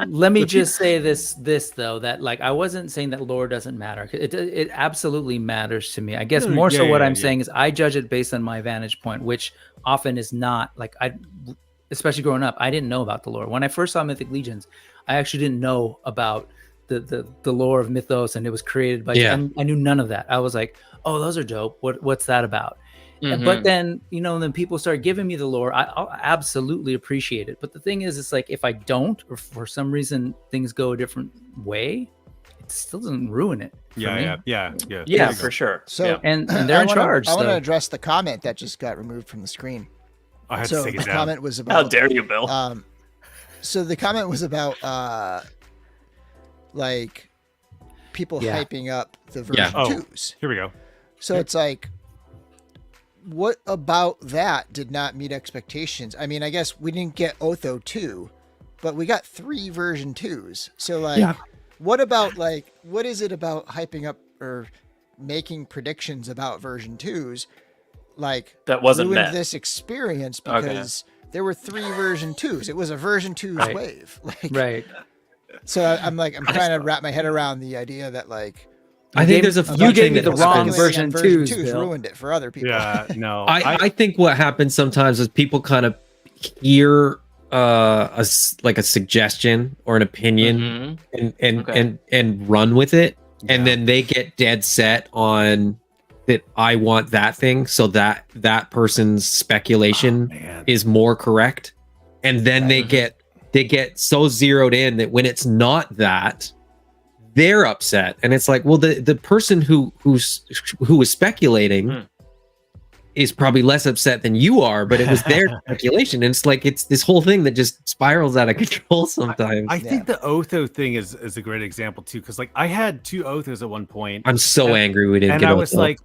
let me just say this though, that like I wasn't saying that lore doesn't matter. It absolutely matters to me. I guess more so what I'm saying is I judge it based on my vantage point, which often is not like especially growing up, I didn't know about the lore. When I first saw Mythic Legions, I actually didn't know about the lore of Mythos, and it was created by I knew none of that. I was like, oh, those are dope. What's that about? But then, then people start giving me the lore. I'll absolutely appreciate it. But the thing is, it's like if I don't, or for some reason things go a different way, it still doesn't ruin it. For me. Yeah, There you for go. sure. So yeah. And they're in charge. I want to So address the comment that just got removed from the screen. I had to So take the it down. comment was How about. dare you, Bill? So the comment was about like people Yeah. hyping up the version Oh. 2s. Here we go. So it's like, what about that did not meet expectations? I mean, I guess we didn't get Otho 2, but we got 3 version 2s. So like, Yeah. what about like, what is it about hyping up or making predictions about version 2s? Like That wasn't ruined met. this experience Okay. because there were 3 version 2s. It was a version 2's Right. wave. Like, right. so I'm trying to wrap my head around the idea that like, I think there's a you few gave me things the that wrong speculating version on 2s, Bill. ruined it for other people. Yeah, no. I think what happens sometimes is people kind of hear like a suggestion or an opinion Mhm. and run with it, Yeah. and then they get dead set on that I want that thing, so that person's speculation man. is more correct, and then they get so zeroed in that when it's not that, they're upset, and it's like, well, the person who was speculating Hmm. is probably less upset than you are, but it was their speculation, and it's like it's this whole thing that just spirals out of control sometimes. I think the Otho thing is a great example too, because like I had 2 Othos at one point. I'm so and- angry we didn't and get I was Otho. like,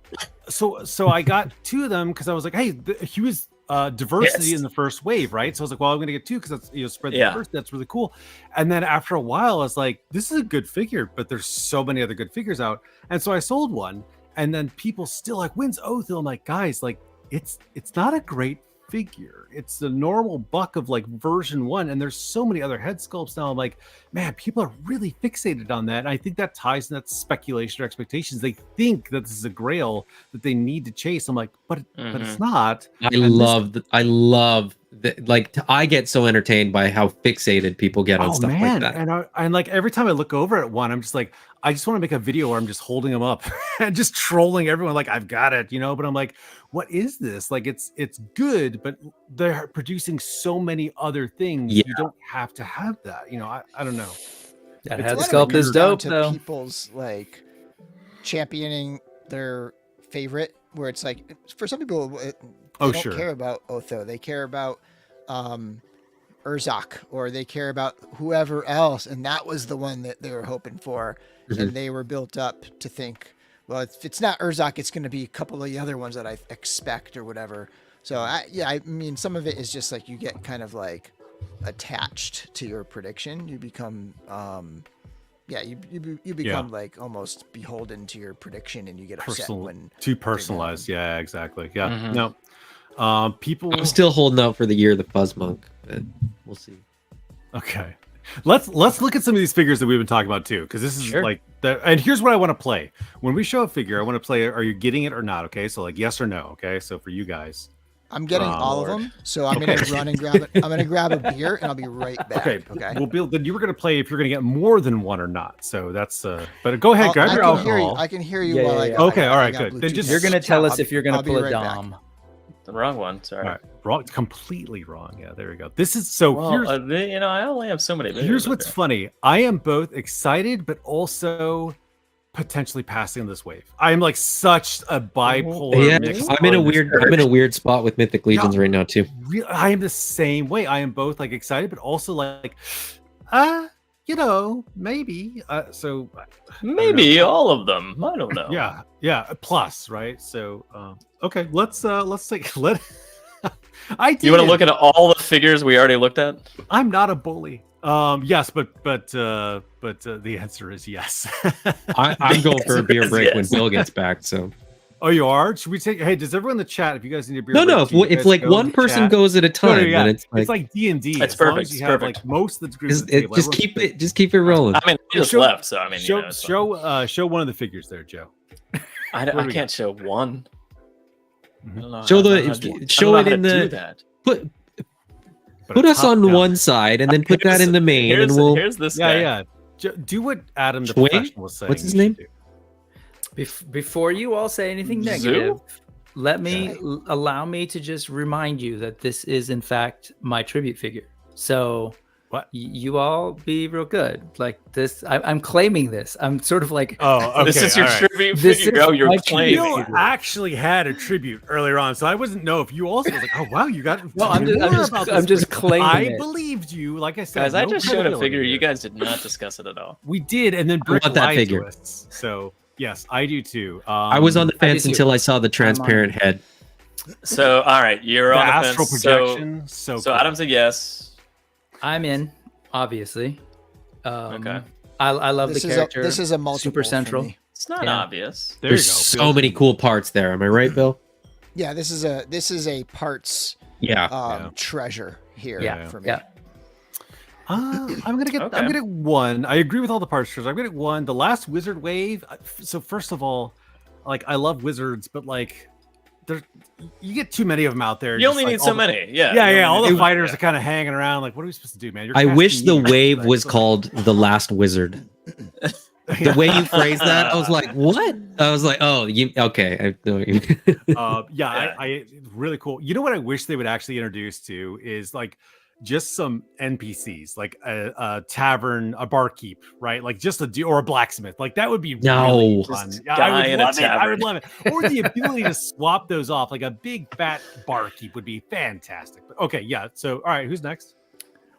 so I got 2 of them because I was like, hey, he was diversity Yes. in the first wave, right? So I was like, well, I'm gonna get 2 because that's spread the Yeah. first. That's really cool. And then after a while, I was like, this is a good figure, but there's so many other good figures out, and so I sold one. And then people still like, when's Otho? I'm like, guys, like it's not a great figure. It's the normal buck of like version 1, and there's so many other head sculpts now. I'm like, man, people are really fixated on that, and I think that ties in that speculation or expectations. They think that this is a grail that they need to chase. I'm like, but it's not. I love that. Like I get so entertained by how fixated people get on stuff like that. And like every time I look over at one, I'm just like, I just want to make a video where I'm just holding them up and just trolling everyone like I've got it, you know. But I'm like, what is this? Like it's good, but they're producing so many other things. Yeah. You don't have to have that, you know. I don't know. That It's head a lot of sculpt is weird down dope to though. people's like championing their favorite, where it's like for some people they don't Sure. care about Otho, they care about Urzak, or they care about whoever else, and that was the one that they were hoping for. And they were built up to think, well, if it's not Urzak, it's going to be a couple of the other ones that I expect or whatever. So I mean, some of it is just like you get kind of like attached to your prediction. You become you become like almost beholden to your prediction, and you get upset when Too personalized. Yeah, exactly. Yeah. No. People I'm still holding out for the year of the Fuzz Monk, but we'll see. Okay. Let's look at some of these figures that we've been talking about too, because this is Sure. like and here's what I want to play. When we show a figure, I want to play, are you getting it or not? Okay, so like yes or no. Okay, so for you guys. I'm getting Oh, all Lord. of them, so I'm gonna run and grab it. I'm gonna grab a beer and I'll be right back. Okay. Okay. Well, Bill, then you were going to play if you're going to get more than one or not. So that's but go ahead, grab your I can hear you. alcohol. I can hear you Yeah, while yeah, I yeah. got. Okay, I all right, got good. Then Bluetooth. just- You're gonna tell us if you're gonna I'll be pull a right back. dom. The wrong one. Sorry. All right, wrong, completely wrong. Yeah, there we go. This is so. Well, here's I only have so many. here's videos what's up funny. I am both excited, but also potentially passing this wave. I am like such a bipolar. Yeah, mix I'm in a on this weird spot with Mythic Legions right now too. I am the same way. I am both like excited, but also like, you know, maybe. So there. Maybe all of them. I don't know. yeah. Plus, right? So, okay, let's take let. I did. You want to look at all the figures we already looked at? I'm not a bully. Yes, but the answer is yes. I'm going for a beer break when Yes. Bill gets back. So Oh, you are? Should we take? Hey, does everyone in the chat? If you guys need a beer, no, break, do you if guys like go in one the person chat? goes at a No, time, yeah. then it's like D&D. That's as long perfect, as you it's have perfect. like most of the group. just keep it rolling. I mean, they just Show- left, so I mean, you know, it's fine. show one of the figures there, Joe. I where we can't show one. Mhm. I don't know Show how- the- I don't know how to- I don't show know it how in to the- do that. But Put a us on top-down. one side and then put that in the main, and we'll. Here's this Yeah, guy. yeah. Do what Adam the Swing? professional was saying. What's his you should name? do. Before you all say anything Zoo? negative, let me allow me to just remind you that this is in fact my tribute figure. So What? You all be real good. Like this, I'm claiming this. I'm sort of like, Oh, okay. This is your all right. tribute This figure. is Oh, you're my claiming. Bill actually had a tribute earlier on, so I wasn't know if you also was like, oh wow, you got. no, tell me more about I'm this. just claiming I it. believed you. Like I said, Guys, I no just showed a credibility figure. You here. guys did not discuss it at all. We did, and then Brick want that lied figure. to us. So yes, I do too. I was on the fence too. until I saw the transparent head. So, all right, you're the on the astral fence. projection. So cool. Adam's a yes. I'm in, obviously. Okay. I love This the is character. this is a multiple super for central. me. It's not Yeah. obvious. There There's you go. so many cool parts there. Am I right, Bill? Yeah, this is a parts Yeah. treasure here Yeah, for me. yeah. I'm gonna get. Okay. I'm gonna get one. I agree with all the parts. I'm gonna get one. The last wizard wave. So first of all, like I love wizards, but like, there, you get too many of them out there. You just, only like, need all so the- many. Yeah. Yeah, you yeah. only All the need- fighters yeah. are kind of hanging around. Like, what are we supposed to do, man? You're I wish casting the units, wave like, was so- called The Last Wizard. The way you phrased that, I was like, what? I was like, oh, you okay. Yeah, I really cool. You know what I wish they would actually introduce to is like just some NPCs, like a tavern, a barkeep, right? Like just or a blacksmith. Like that would be No. really fun. Just Yeah, guy I would in a love it. I tavern. would love it. Or the ability to swap those off, like a big fat barkeep would be fantastic. But okay, yeah. So all right, who's next?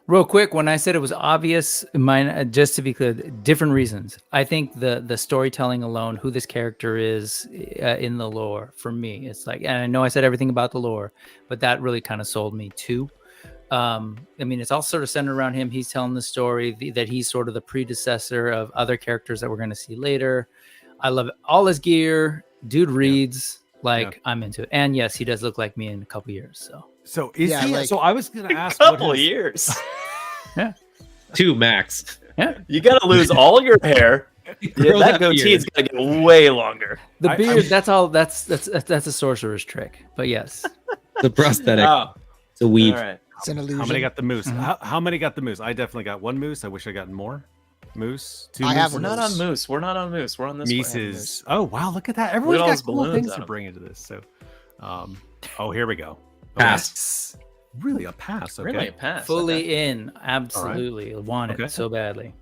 Real quick, when I said it was obvious, mine just to be clear, different reasons. I think the storytelling alone, who this character is in the lore, for me, it's like, and I know I said everything about the lore, but that really kind of sold me too. I mean, it's all sort of centered around him. He's telling the story that he's sort of the predecessor of other characters that we're going to see later. I love it. All his gear, dude reads like I'm into it. And yes, he does look like me in a couple years. So is Yeah, he? like- So I was gonna ask. Couple what his- years. 2 max. You gotta lose all your hair. Yeah, Grow that that goatee beard. is gonna get way longer. The I- beard, that's all. That's a sorcerer's trick. But yes, The prosthetic. Oh, The weave. all right. It's an illusion. How many got the moose? Mhm. How many got the moose? I definitely got one moose. I wish I got more. Moose. 2 I have mooses. We're not on moose. We're not on moose. We're on this one. Mises. Oh wow, look at that! Everyone's all got those cool balloons things to out of bring into this. So, oh, here we go. Oh, Pass. Really a pass. Okay. Really a pass. fully Okay. in. Absolutely. Want it Okay. so badly.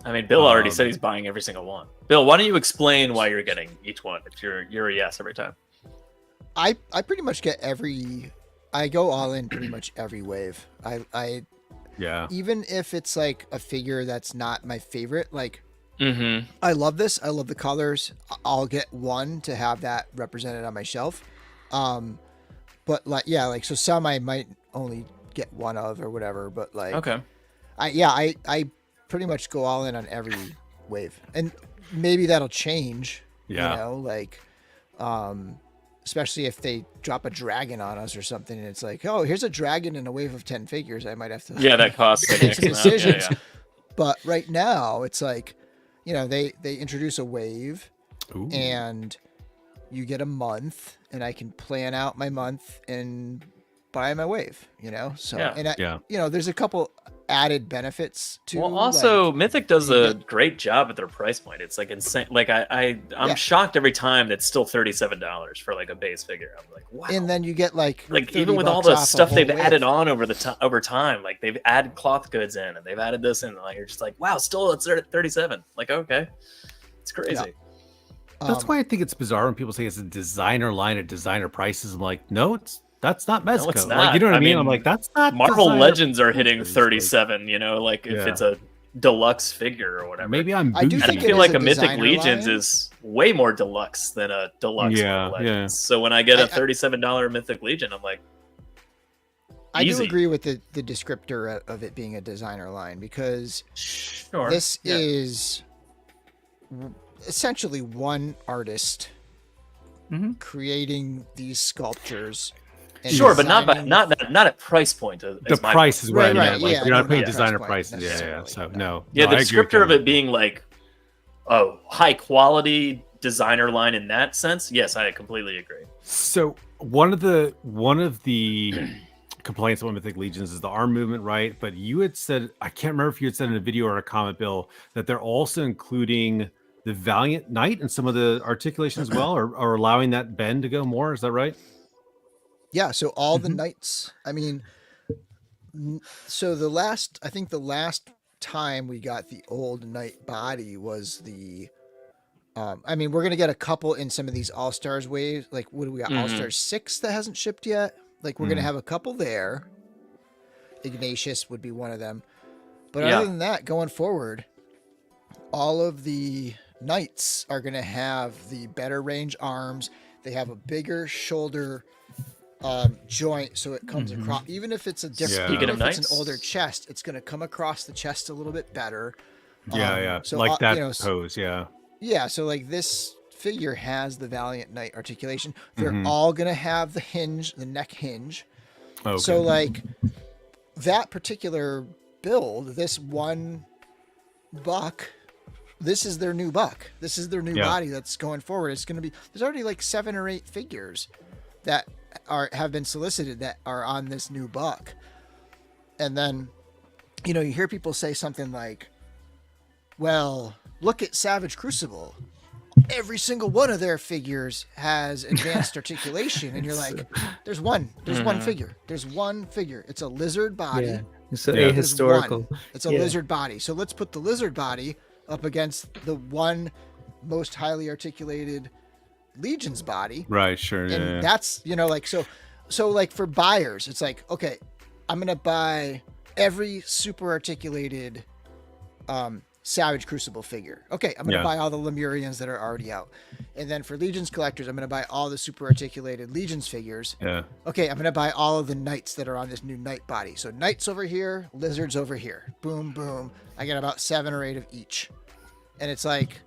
I mean, Bill already Um, said he's buying every single one. Bill, why don't you explain why you're getting each one if you're a yes every time? I pretty much get I go all in pretty much every wave. I Yeah. even if it's like a figure that's not my favorite, like Mm-hmm. I love this. I love the colors. I'll get one to have that represented on my shelf. But like, yeah, like, so some I might only get one of or whatever, but like, Okay. I pretty much go all in on every wave, and maybe that'll change, Yeah. you know, like, especially if they drop a dragon on us or something. And it's like, oh, here's a dragon in a wave of 10 figures. I might have to, Yeah, that costs an Make X some amount. Yeah, decisions. yeah. But right now it's like, you know, they introduce a wave Ooh. and you get a month, and I can plan out my month and buy my wave, you know? So, Yeah. and I, Yeah. you know, there's a couple added benefits to, Well, also like, Mythic does you a great job at their price point. It's like insane. Like I'm Yeah. shocked every time that's still $37 for like a base figure. I'm like, wow. and then you get like Even with all 30 the bucks off a stuff they've whole wave. added on over time, like they've added cloth goods in and they've added this in, and like you're just like, wow, still it's at 37. Like, okay, it's crazy. That's Um, why I think it's bizarre when people say it's a designer line at designer prices. I'm like, no, that's not Mezco. it's Like, not. you know what I I mean? mean, I'm like, that's not Marvel designer Legends are hitting prices. Like, 37. You know, like if Yeah. it's a deluxe figure or whatever. maybe I'm. I do And bougie. I think it feel is like a a Mythic designer Legions line. is way more deluxe than a deluxe Yeah, Marvel yeah. Legends. So when I get a I- $37 Mythic Legion, I'm like, I do easy. agree with the descriptor of it being a designer line, because sure. this Yeah. is essentially one artist Mhm. creating these sculptures. and Sure, but not designing- not at price point. The price is what I Right, meant. right, Like, yeah, you're not no, paying not designer price point prices. Yeah, yeah. necessarily, So no. no. Yeah, no, the I agree with descriptor of you. it being like a high quality designer line in that sense, yes, I completely agree. So one of the complaints about Mythic Legions is the arm movement, right? But you had said, I can't remember if you had said in a video or a comment, Bill, that they're also including the Valiant Knight and some of the articulation as well, or allowing that bend to go more. Is that right? Yeah, so all the Mhm. knights, I mean, So I think the last time we got the old Knight body was the. I mean, we're gonna get a couple in some of these All Stars waves. Like, what do we got? All Stars 6 that hasn't shipped yet. Like, we're gonna have a couple there. Ignatius would be one of them. But other than that, going forward, all of the Knights are gonna have the better range arms. They have a bigger shoulder joint, so it comes across. Even if it's a different, even if it's an older chest, it's gonna come across the chest a little bit better. So like that pose, Yeah, so like this figure has the Valiant Knight articulation. They're all gonna have the hinge, the neck hinge. Okay. So like that particular build, this one buck, this is their new buck. This is their new body that's going forward. It's gonna be, there's already like 7 or 8 figures that have been solicited that are on this new buck. And then, you know, you hear people say something like, well, look at Savage Crucible. Every single one of their figures has advanced articulation. And you're like, there's one figure. There's one figure. It's a lizard body. Yeah. It's ahistorical. It's a lizard body. So let's put the lizard body up against the one most highly articulated Legion's body. Right, sure. And that's, you know, like, so like for buyers, it's like, okay, I'm going to buy every super articulated, Savage Crucible figure. Okay, I'm going to buy all the Lemurians that are already out. And then for Legions collectors, I'm going to buy all the super articulated Legions figures. Yeah. Okay, I'm going to buy all of the Knights that are on this new Knight body. So Knights over here, Lizards over here. Boom, boom. I get about 7 or 8 of each. And it's like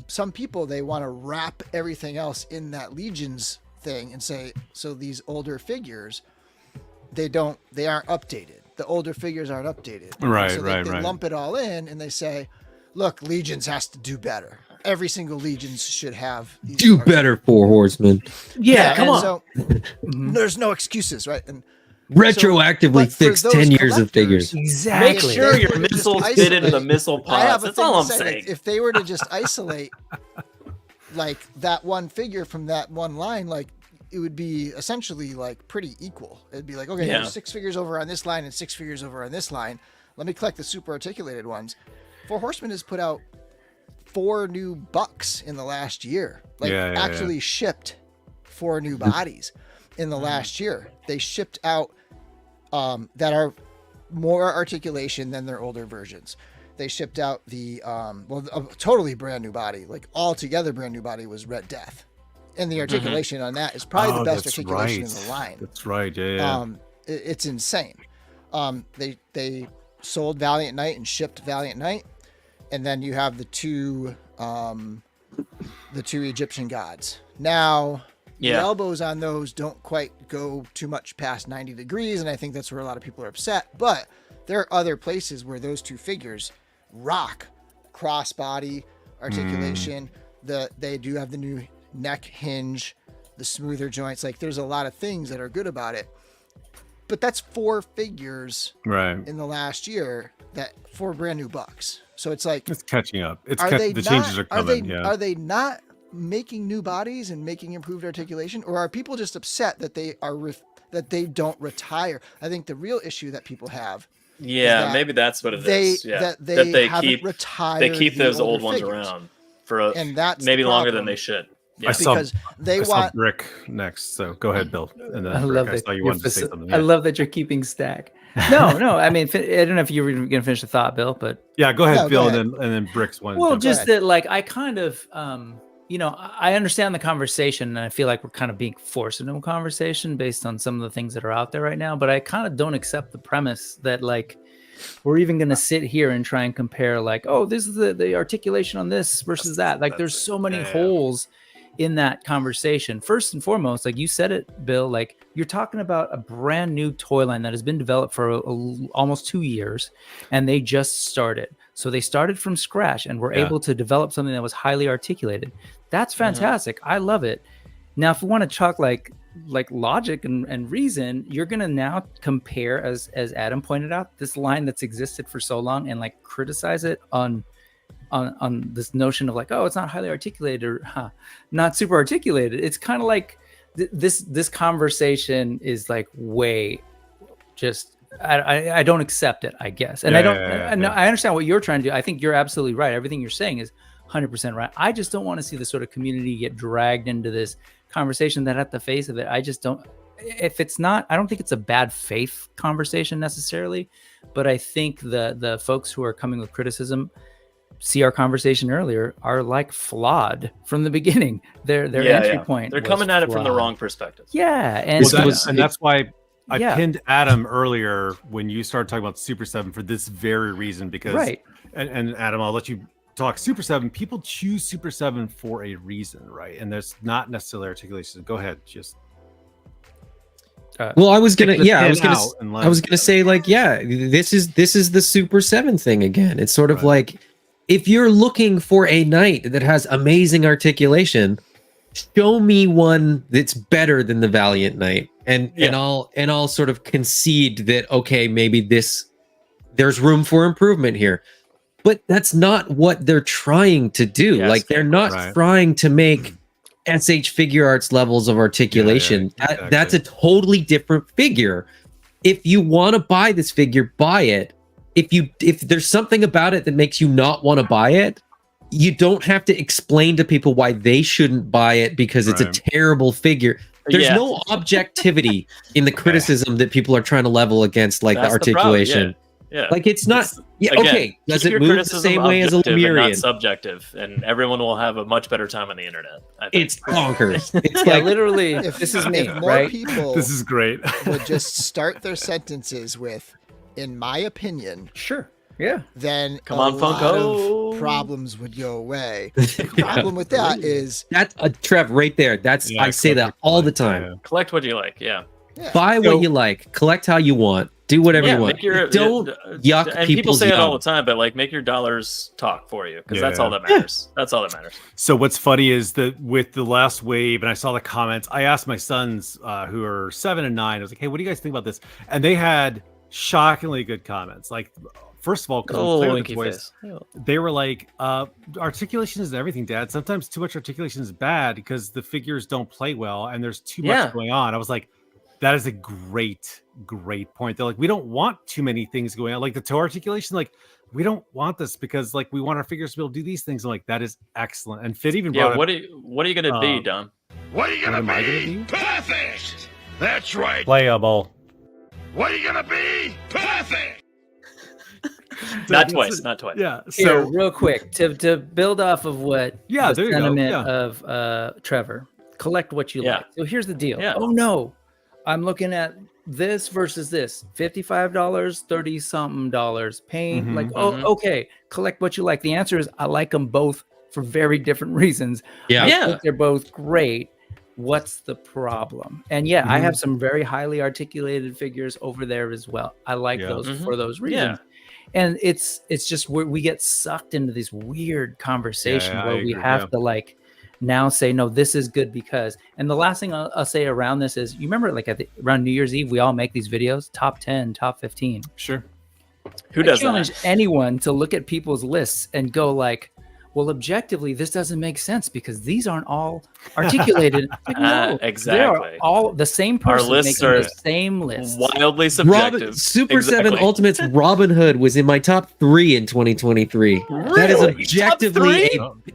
some people, they want to wrap everything else in that Legions thing and say, so these older figures, they aren't updated. The older figures aren't updated. Right, so they lump it all in and they say, look, Legions has to do better. Every single Legions should have these do better, Four Horsemen. Yeah, come on. So there's no excuses, right? And retroactively fix 10 years of figures. Exactly. Make sure your missiles fit into the missile pods. That's all I'm saying. If they were to just isolate like that one figure from that one line, like it would be essentially like pretty equal. It'd be like, okay, there's 6 figures over on this line and 6 figures over on this line. Let me collect the super articulated ones. Four Horsemen has put out 4 new bucks in the last year. Like actually shipped 4 new bodies in the last year. They shipped out that are more articulation than their older versions. They shipped out the a totally brand new body, like altogether brand new body was Red Death. And the articulation on that is probably the best articulation in the line. That's right. Yeah. It's insane. They sold Valiant Knight and shipped Valiant Knight, and then you have the two Egyptian gods. Now, the elbows on those don't quite go too much past 90 degrees, and I think that's where a lot of people are upset. But there are other places where those 2 figures rock crossbody articulation. They do have the new neck hinge, the smoother joints. Like there's a lot of things that are good about it, but that's 4 figures in the last year, that 4 brand new bucks. So it's like it's catching up. The changes are coming. Are they not making new bodies and making improved articulation, or are people just upset that that they don't retire? I think the real issue that people have. Maybe that's what it is. That they haven't retired. They keep those old ones figures around for and that's maybe longer than they should. Yeah. I saw Brick next, so go ahead, Bill. And then I love I saw you wanted to say something. I love that you're keeping stack. No. I mean, I don't know if you were going to finish the thought, Bill, but yeah, go ahead, Bill, and then Brick's one. Well, just that, like, I kind of, I understand the conversation, and I feel like we're kind of being forced into a conversation based on some of the things that are out there right now. But I kind of don't accept the premise that like we're even going to sit here and try and compare, like, oh, this is the articulation on this versus that. Like, there's so many holes in that conversation. First and foremost, like you said it, Bill, like you're talking about a brand new toy line that has been developed for almost 2 years, and they just started. So they started from scratch and were able to develop something that was highly articulated. That's fantastic. I love it. Now, if we want to talk like logic and reason, you're going to now compare, as Adam pointed out, this line that's existed for so long and like criticize it on this notion of like, oh, it's not highly articulated or not super articulated. It's kind of like this conversation is like way just I don't accept it, I guess. And I understand what you're trying to do. I think you're absolutely right. Everything you're saying is 100% right. I just don't want to see the sort of community get dragged into this conversation that at the face of it, I just don't. If it's not, I don't think it's a bad faith conversation necessarily, but I think the folks who are coming with criticism, see our conversation earlier, are like flawed from the beginning. Their entry point. They're coming at it from the wrong perspective. Yeah, and that's why I pinned Adam earlier when you started talking about Super 7 for this very reason, because and Adam, I'll let you talk. Super 7, people choose Super 7 for a reason, right? And there's not necessarily articulation. Go ahead, just well, I was gonna say, like, this is the Super 7 thing again. It's sort of like, if you're looking for a knight that has amazing articulation, show me one that's better than the Valiant Knight, and I'll sort of concede that, okay, maybe there's room for improvement here. But that's not what they're trying to do. Yes, like, they're not trying to make SH figure arts levels of articulation. Exactly. That's a totally different figure. If you want to buy this figure, buy it. If there's something about it that makes you not want to buy it, you don't have to explain to people why they shouldn't buy it because it's a terrible figure. There's no objectivity in the criticism that people are trying to level against, like, the articulation. Like, it's not. Okay. Does it move the same way as a Lemurian? Not subjective, and everyone will have a much better time on the internet. It's bonkers. It's like, literally. This is me. If more people, this is great, would just start their sentences with, "In my opinion," then come on, Funko, of problems would go away. The problem with that is that's Trev right there. That's I say that all the time. Collect what you like. Buy what you like. Collect how you want. Do whatever you want. Don't yuck and people say it all the time, but, like, make your dollars talk for you, because that's all that matters. That's all that matters. So what's funny is that with the last wave, and I saw the comments, I asked my sons who are 7 and 9, I was like, hey, what do you guys think about this? And they had shockingly good comments. Like, first of all, they were like, articulation is everything, Dad. Sometimes too much articulation is bad because the figures don't play well and there's too much going on. I was like, that is a great point. They're like, we don't want too many things going on. Like the toe articulation, like, we don't want this because, like, we want our figures to be able to do these things. I'm like, that is excellent. And Fit even brought what are you gonna be, Dom? What are you gonna be? Perfect. That's right. Playable. What are you gonna be? Perfect. Not twice. Yeah. So here, real quick, to build off of what the sentiment of Trevor, collect what you like. So here's the deal. Oh no, I'm looking at this versus this, $55, $30 something paint. Okay, collect what you like. The answer is, I like them both for very different reasons. I think they're both great. What's the problem? And I have some very highly articulated figures over there as well. I like those for those reasons. And it's just where we get sucked into this weird conversation where we have to, like, now say, no, this is good because. And the last thing I'll say around this is, you remember, like, around New Year's Eve, we all make these videos, top 10, top 15. Sure. Who does challenge anyone to look at people's lists and go, like, well, objectively, this doesn't make sense because these aren't all articulated. Like, no, exactly. They are all the same person. Our lists are the same list. Wildly subjective. Super 7 Ultimate's Robin Hood was in my top 3 in 2023. Really? That is objectively,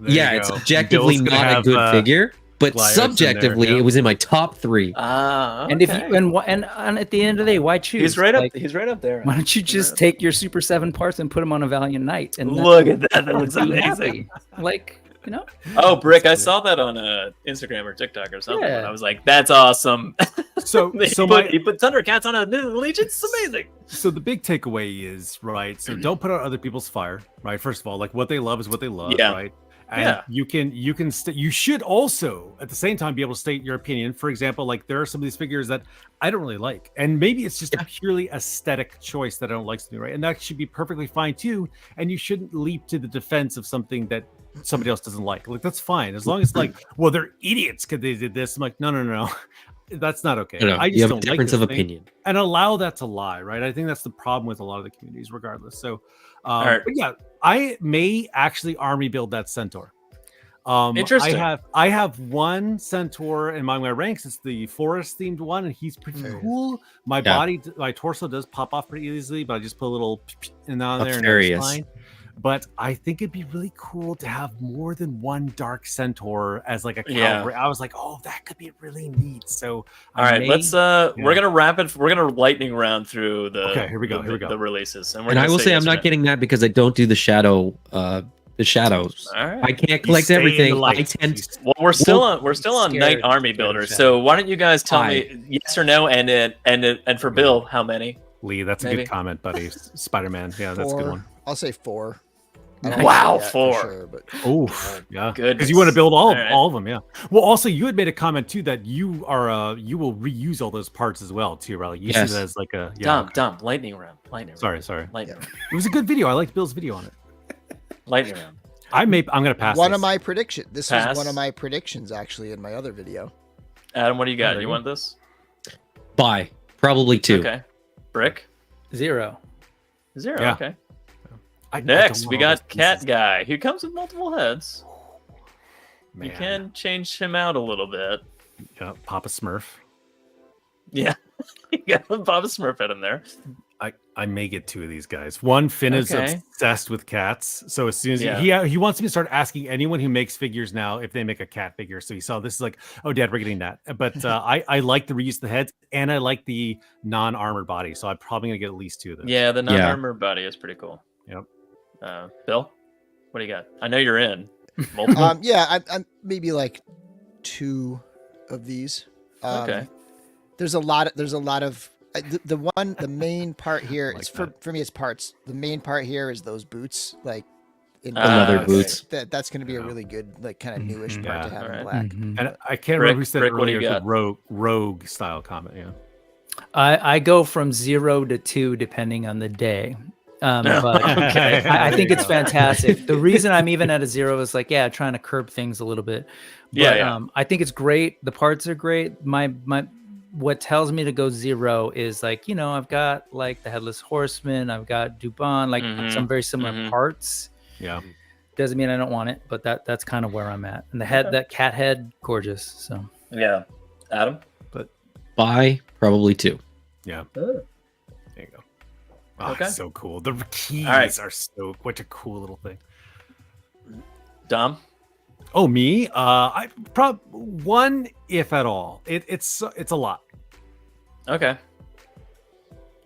it's objectively not a good figure, but subjectively, it was in my top 3. Okay. And if you and at the end of the day, why choose? He's right up. He's right up there. Why don't you just take your Super 7 parts and put them on a Valiant Knight? And look at that. That looks amazing. Like, you know. Oh, Brick! I saw that on Instagram or TikTok or something. And I was like, "That's awesome." So he put Thundercats on a Legion. It's amazing. So the big takeaway is, right? So don't put out other people's fire, right? First of all, like, what they love is what they love, right? And you should also at the same time be able to state your opinion. For example, like, there are some of these figures that I don't really like, and maybe it's just a purely aesthetic choice that I don't like something, right? And that should be perfectly fine too. And you shouldn't leap to the defense of something that somebody else doesn't like. Like, that's fine as long as, like, well, they're idiots because they did this. I'm like, no. That's not okay. I just don't like difference of opinion, and allow that to lie, right? I think that's the problem with a lot of the communities, regardless. So, but I may actually army build that Centaur. Interesting. I have one centaur in my ranks. It's the forest themed one, and he's pretty cool. My my torso does pop off pretty easily, but I just put a little in on there, and it's fine. But I think it'd be really cool to have more than one dark centaur as like a cavalry. I was like, oh, that could be really neat. So all right, let's we're gonna we're gonna lightning round through the here we go the releases, and I will say I'm not getting that because I don't do the shadows. All right. I can't collect everything. Well, we're still on Knight Army Builder. So why don't you guys tell me yes or no, and for Bill, how many? Lee, that's a good comment, buddy. Spider-Man, yeah, that's a good one. I'll say 4. Wow, 4. Sure, but... Oh, yeah, good. Because you want to build all of them, yeah. Well, also you had made a comment too that you are you will reuse all those parts as well too, right? You see that as like a dumb lightning round. Sorry. Lightning round. It was a good video. I liked Bill's video on it. Lightning round. I'm gonna pass. One of my predictions. This was one of my predictions actually in my other video. Adam, what do you got? You want this? Buy. Probably 2. Okay. Brick. 0. Yeah. Okay. Next, we got Cat Guy, who comes with multiple heads. Man. You can change him out a little bit. Yeah, Papa Smurf. Yeah, you got Papa Smurf head in there. I may get 2 of these guys. One, Finn is obsessed with cats, so as soon as he wants me to start asking anyone who makes figures now if they make a cat figure. So he saw this is like, oh, Dad, we're getting that. But I like the reuse of the heads, and I like the non-armored body, so I'm probably gonna get at least 2 of those. Yeah, the non-armored body is pretty cool. Yep. Bill, what do you got? I know you're in. Multiple. I'm maybe like 2 of these. Okay. There's a lot of the main part here. It's for me. It's parts. The main part here is those boots, like in leather boots. That's going to be a really good, like kind of newish part to have in black. And I can't remember who said it earlier. It's a rogue style comment. Yeah. I go from 0 to 2 depending on the day. But I think it's fantastic. The reason I'm even at a 0 is like, trying to curb things a little bit. But, I think it's great. The parts are great. What tells me to go 0 is like, I've got like the Headless Horseman, I've got Dubon, like some very similar parts. Yeah. Doesn't mean I don't want it, but that's kind of where I'm at. And the head, that cat head, gorgeous. So yeah. Adam? But buy probably 2. Yeah. There you go. Oh, it's so cool. The keys are so what a cool little thing. Dom? Oh, me? I probably 1, if at all. It's a lot. Okay.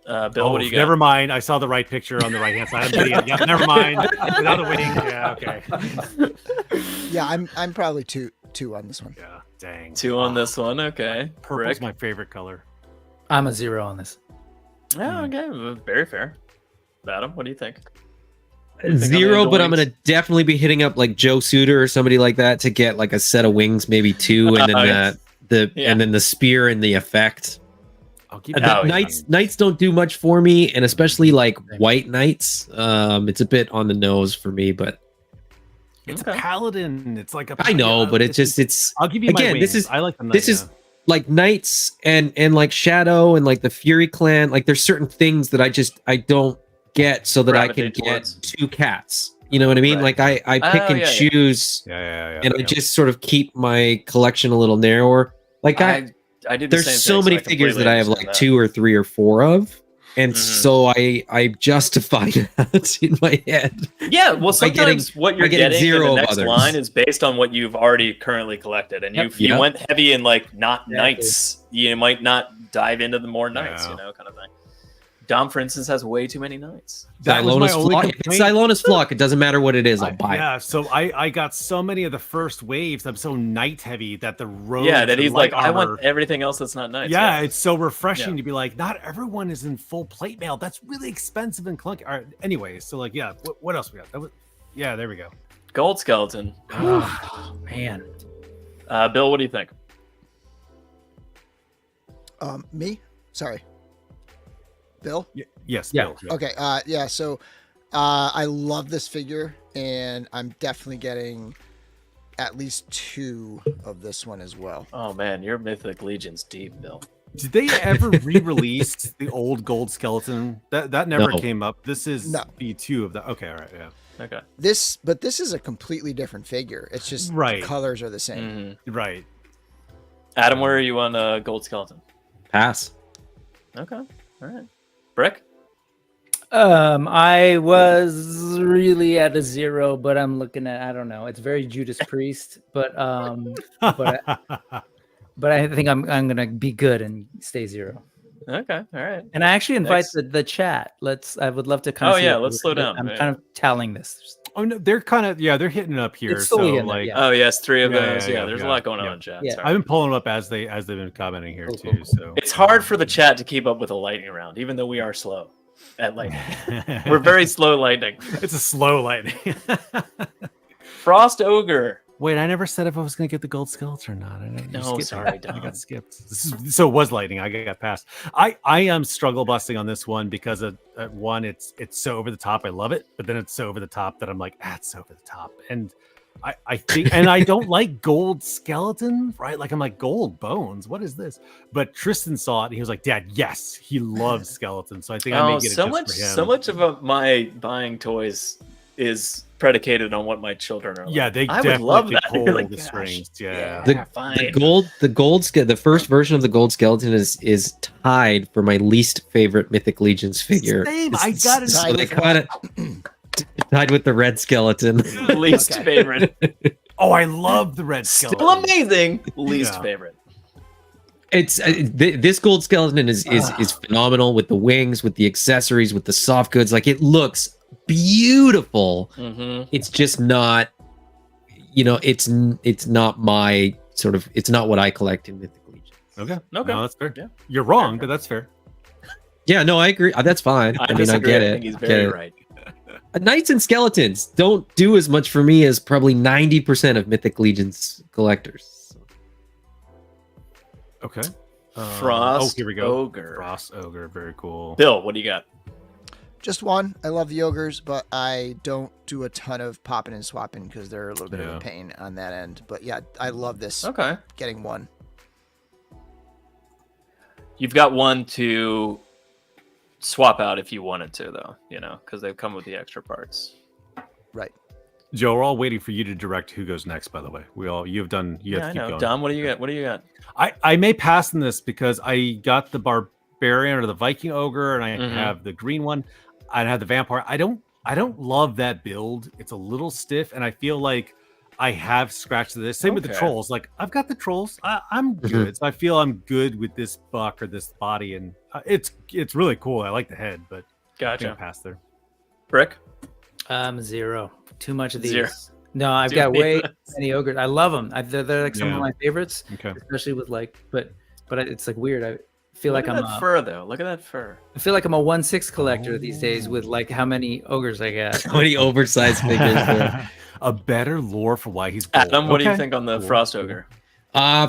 Bill, what do you got? Never mind. I saw the right picture on the right hand side. Yeah, never mind. Without a wing. Yeah, okay. Yeah, I'm probably 2 on this one. Yeah, dang. 2 on this one. Okay. Purple's my favorite color. I'm a 0 on this. Oh, okay. Very fair. Adam, what do you think? 0, but I'm gonna definitely be hitting up like Joe Suter or somebody like that to get like a set of wings, maybe 2, and then and then the spear and the effect. I'll keep Knights don't do much for me, and especially like white knights. It's a bit on the nose for me, but it's a paladin. It's like I know, but it's. I'll give you again. My wings. I like the knight, this is like knights and like Shadow and like the Fury Clan. Like there's certain things that I don't get so that I can get 2 cats. You know what I mean? Like I pick and choose, and I just sort of keep my collection a little narrower. Like I did. There's so many figures that I have like 2 or 3 or 4 of, and so I justify that in my head. Yeah, well, sometimes what you're getting in the next others. line is based on what you've already currently collected, and you went heavy in like knights. You might not dive into the more knights, kind of thing. Dom, for instance, has way too many knights. Xylona's flock. If it's Xylona's flock, it doesn't matter what it is. I'll buy it. Yeah, so I got so many of the first waves. I'm so knight heavy that the road. Yeah, that he's like, I want everything else that's not knights. Yeah, it's so refreshing to be like, not everyone is in full plate mail. That's really expensive and clunky. All right, anyway, so like, what else we got? There we go. Gold skeleton. Oh, man. Bill, what do you think? Me? Sorry. Bill? Yes. Yeah. Bill. Okay. So I love this figure, and I'm definitely getting at least 2 of this one as well. Oh man, your Mythic Legions deep, Bill. Did they ever re-release the old gold skeleton? That never came up. This is the 2 of that. Okay, all right, yeah. Okay. But this is a completely different figure. It's just Right. the colors are the same. Right. Adam, where are you on Gold Skeleton? Pass. Okay. All right. Brick? I was really at a 0, but I'm looking at, I don't know. It's very Judas Priest, but but I think I'm gonna be good and stay 0. Okay. All right. And I actually invite Next. the chat. I would love to kind of. Oh, see yeah, what let's slow down. I'm Yeah. kind of tallying this. Oh no, they're kind of they're hitting it up here. It's slowly So hitting it, like, yeah. Oh, yes. 3 of Yeah, those. yeah, Yeah, yeah, there's yeah, a lot going on yeah. in chat. Yeah. Sorry. I've been pulling them up as they've been commenting here Cool, too. So It's hard for the chat to keep up with a lightning round, even though we are slow at lightning. We're very slow lightning. It's a slow lightning. Frost Ogre. Wait, I never said if I was going to get the gold skeleton or not. I never, you No, skipped me. sorry, I Don. got skipped. So it was lightning. I got passed. I am struggle busting on this one because at one, it's so over the top. I love it, but then it's so over the top that I'm like, it's over the top. And I think, and I don't like gold skeleton, right? Like I'm like gold bones. What is this? But Tristan saw it and he was like, Dad, yes, he loves skeletons. So I think I may get it just for him. So much of my buying toys is predicated on what my children are like. Yeah, they I would definitely love that. pull You're like, the gosh, strings. Yeah. The first version of the gold skeleton is tied for my least favorite Mythic Legions figure. Same. I got it. So they kind of tied with the red skeleton. Least favorite. Oh, I love the red skeleton. Still amazing. Least Yeah. favorite. It's this gold skeleton is phenomenal with the wings, with the accessories, with the soft goods. Like it looks beautiful. Mm-hmm. It's just not, it's not my sort of. It's not what I collect in Mythic Legions. Okay. Okay. No, that's fair. Yeah. You're wrong, but that's fair. Yeah, no, I agree. That's fine. I mean, I disagree. get I it. think he's I very get it. right. Knights and skeletons don't do as much for me as probably 90% of Mythic Legions collectors. Okay. Frost here we go. Ogre. Frost Ogre. Very cool. Bill, what do you got? Just one. I love the ogres, but I don't do a ton of popping and swapping because they're a little bit of Yeah. a pain on that end. But yeah, I love this. Okay. Getting one. You've got one to swap out if you wanted to, though, because they come with the extra parts. Right. Joe, we're all waiting for you to direct who goes next, by the way. You have to Yeah, I keep know. going. Dom, what do you got? What do you got? I may pass in this because I got the barbarian or the Viking ogre, and I Mhm. have the green one. I have the vampire. I don't love that build. It's a little stiff, and I feel like I have scratched this. Same with the Okay. trolls. Like I've got the trolls. I'm good. So I feel I'm good with this buck or this body, and it's really cool. I like the head, but I'm gonna Gotcha. pass there. Brick? 0. Too much of these. 0. No, I've Too got way many. many ogres. I love them. They're like some Yeah. of my favorites, Okay. especially with but it's like weird. I feel Look like at that fur, though. Look at that fur. I feel like I'm a 1/6 collector these days with like how many ogres I got. How many oversized figures there? A better lore for why he's gold. Adam, what do you Okay. think on the Cool. Frost Ogre?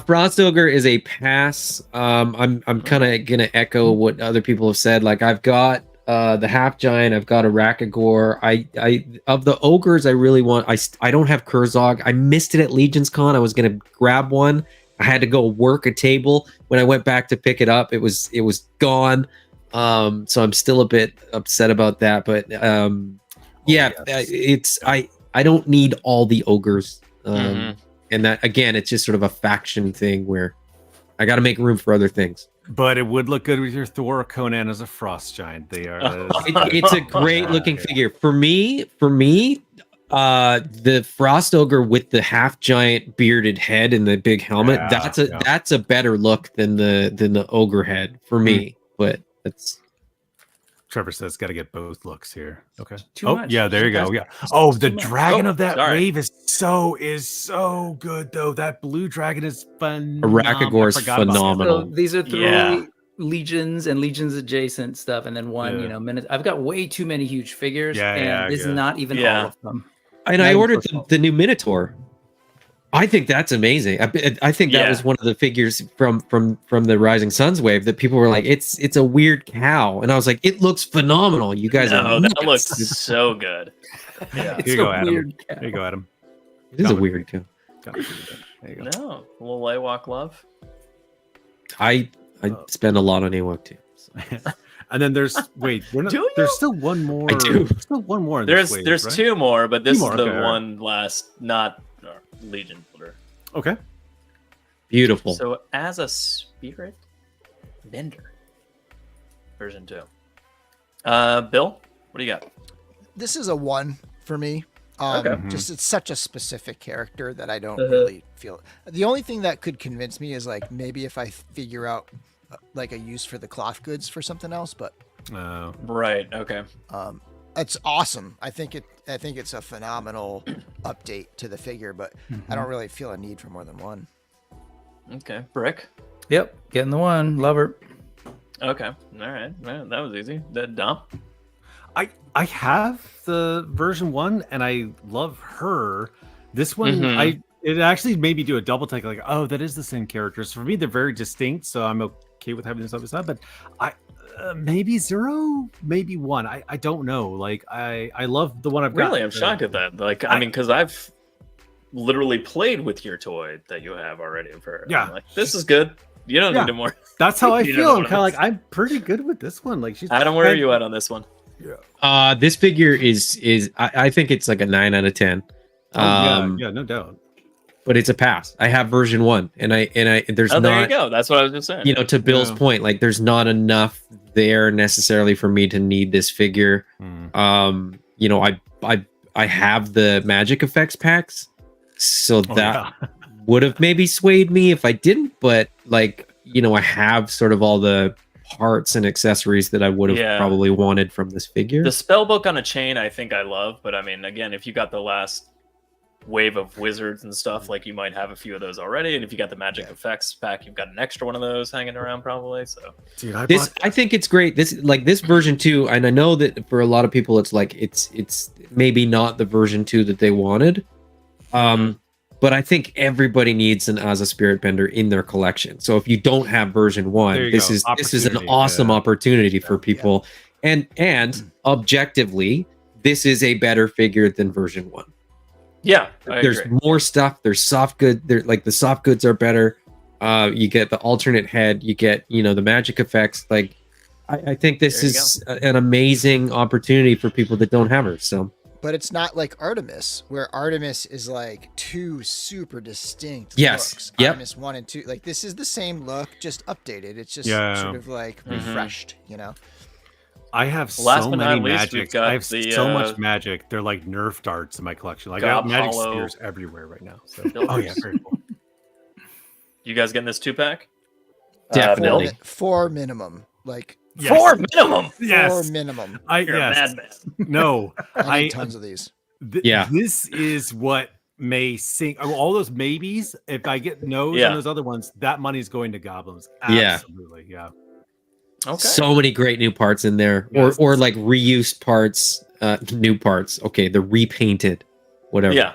Frost Ogre is a pass. I'm kind of gonna echo what other people have said. Like I've got the half giant, I've got a Rakagor. I of the ogres, I really want. I don't have Kurzog. I missed it at Legion's Con. I was gonna grab one. I had to go work a table. When I went back to pick it up, it was gone. So I'm still a bit upset about that. But yeah, yes. I don't need all the ogres. Mhm. And that again, it's just sort of a faction thing where I got to make room for other things. But it would look good with your Thor or Conan as a frost giant. They are. It's a great looking figure for me. The Frost Ogre with the half giant bearded head and the big helmet. Yeah, that's a better look than the ogre head for me. But that's Trevor says got to get both looks here. Okay. Too Oh much. yeah, there you go. Too Yeah. much. Oh, the Too much. dragon Oh, of that sorry. wave is so good though. That blue dragon is phenomenal. Rakagor is I forgot about that. phenomenal. So these are 3 Yeah. legions and legions adjacent stuff, and then one, Yeah. minute. I've got way too many huge figures, Yeah, and yeah, this yeah. is not even Yeah. all of them. and Not I even ordered close. the new Minotaur. I think that's amazing. I think that Yeah. was one of the figures from the Rising Suns wave that people were like, it's a weird cow, and I was like, it looks phenomenal. You guys No, are that nuts. looks so good. Yeah. It's Here you a go, Adam. weird cow. There you go, Adam. It is a weird cow. There you go. No, a little AWOK love. I spend a lot on AWOK too. So. And then there's wait, we're not, Do you? there's still one more. I do. There's still one more. In this wave, There's right? 2 more, but this Two more, is the okay, all right. one last, not Legion builder. Okay. Beautiful. So as a spirit bender, version 2. Bill, what do you got? This is a 1 for me. Okay. Just it's such a specific character that I don't Uh-huh. really feel. The only thing that could convince me is like maybe if I figure out like a use for the cloth goods for something else, but Right. Okay. it's awesome. I think it's a phenomenal update to the figure, but I don't really feel a need for more than one. Okay. Brick. Yep, getting the 1. Love her. Okay. All right. Well, that was easy. Dom. I have the version 1 and I love her. This one it actually made me do a double take, like, oh, that is the same character. So for me, they're very distinct, so I'm okay with having this other side. But I maybe 0, maybe 1. I don't know. Like I love the one I've got. Really, I'm shocked at that. Like, I mean, because I've literally played with your toy that you have already for. Yeah. I'm like, this is good. You don't Yeah. need more. That's how I You don't feel. know I'm what kind of it like, I'm pretty good with this one. Like she's Adam, where are you at on this one? This figure is I think it's like a 9 out of 10. Yeah, no doubt. But it's a pass. I have version 1, and there's Oh, not. there you go. That's what I was just saying. You know, to Bill's point, like there's not enough there necessarily for me to need this figure. You know, I have the magic effects packs, so that would have maybe swayed me if I didn't. But like, you know, I have sort of all the parts and accessories that I would have probably wanted from this figure. The spell book on a chain, I think I love, but I mean, again, if you got the last wave of wizards and stuff, like you might have a few of those already, and if you got the magic effects pack, you've got an extra one of those hanging around probably. So, dude, I think it's great. This version 2, and I know that for a lot of people, it's like it's maybe not the version 2 that they wanted. But I think everybody needs an As a Spirit Bender in their collection. So if you don't have version 1, this is an awesome opportunity for people. And objectively, this is a better figure than version 1. Yeah, there's more stuff. There's soft good. There, like the soft goods are better. You get the alternate head. You get, you know, the magic effects. Like, I think this is an amazing opportunity for people that don't have her. So. But it's not like Artemis, where Artemis is like 2 super distinct looks. Artemis 1 and 2. Like this is the same look, just updated. It's just sort of like refreshed, you know. I have Last so but many not least, magic. we've got I have the, so much magic. They're like Nerf darts in my collection. Like I have magic spears everywhere right now. So. Oh yeah, very cool. You guys getting this 2-pack? Definitely. 4 minimum. Like 4 minimum. Yes. 4 minimum. You're a madman. No, I need tons of these. This is what may sink all those maybes. If I get no's and those other ones, that money's going to goblins. Absolutely, yeah. Okay. So many great new parts in there, or like reused parts, new parts. Okay, the repainted, whatever. Yeah.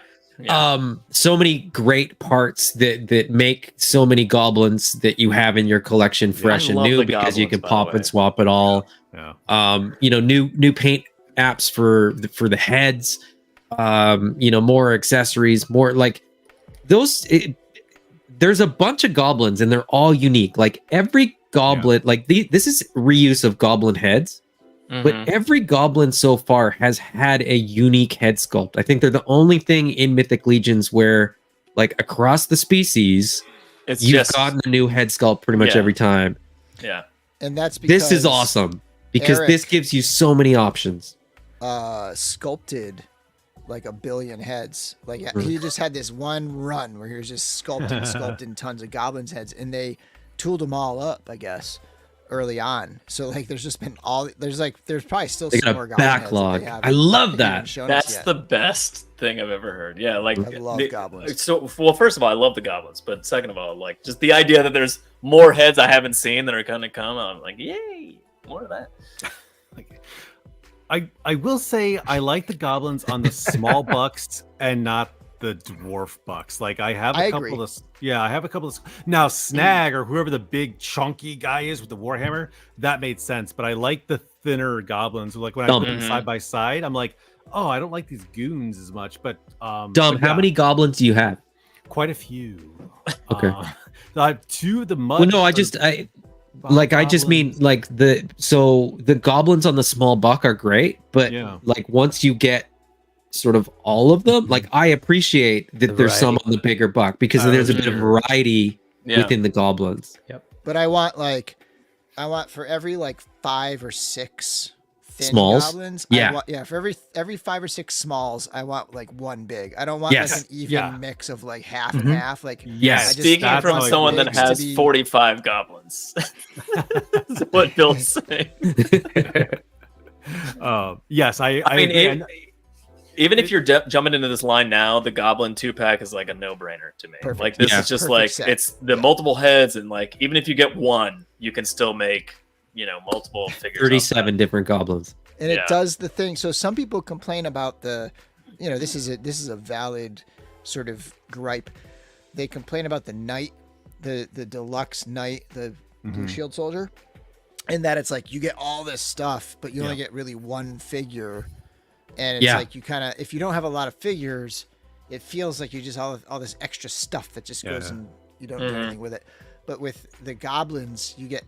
So many great parts that make so many goblins that you have in your collection fresh and new, because you can pop and swap it all. You know, new paint apps for the heads. You know, more accessories, more like those. There's a bunch of goblins and they're all unique. Like every goblin, like this is reuse of goblin heads. But every goblin so far has had a unique head sculpt. I think they're the only thing in Mythic Legions where, like, across the species, you've gotten a new head sculpt pretty much every time. Yeah. And that's because this is awesome, because this gives you so many options. Sculpted like 1 billion heads. Like he just had this one run where he was just sculpting tons of goblins heads, and they tooled them all up, I guess, early on. So like there's just been there's probably still some more backlog. I love that. That's the best thing I've ever heard. Yeah, like I love goblins. So, well, first of all, I love the goblins, but second of all, like just the idea that there's more heads I haven't seen that are gonna come, I'm like, yay, more of that. I will say I like the goblins on the small bucks and not the dwarf bucks. Like I have a couple of now Snag or whoever the big chunky guy is with the warhammer, that made sense, but I like the thinner goblins. Like when I put them side by side, I'm like, oh, I don't like these goons as much. But how many goblins do you have? Quite a few. Okay. I have 2 of the mud. Well, no, Like I just mean like the goblins on the small buck are great, but Yeah. like once you get sort of all of them, like I appreciate that The there's some variety. on the bigger buck because there's a bit of variety Yeah. within the goblins. But I want for every like 5 or 6 thin Smalls? goblins. Yeah. For every 5 or 6 smalls, I want like one big. I don't want Yes. like an even Yeah. mix of like half and half. Like Yes. I just Speaking want from the someone that bigs to has be- 45 goblins. That's what Bill's saying. Yes, I mean, agree. it- Even if you're jumping into this line now, the Goblin 2-pack is like a no-brainer to me. Perfect. Like this Yeah. is just Perfect like set. it's the multiple heads, and like even if you get one, you can still make multiple figures. off 37 different goblins. and it Yeah. does the thing. So some people complain about this is a valid sort of gripe. They complain about the knight, the deluxe knight, the blue shield soldier, and that it's like you get all this stuff, but you only get really one figure. And it's Yeah. like you kind of, if you don't have a lot of figures, it feels like you just all this extra stuff that just goes and you don't do anything with it. But with the goblins, you get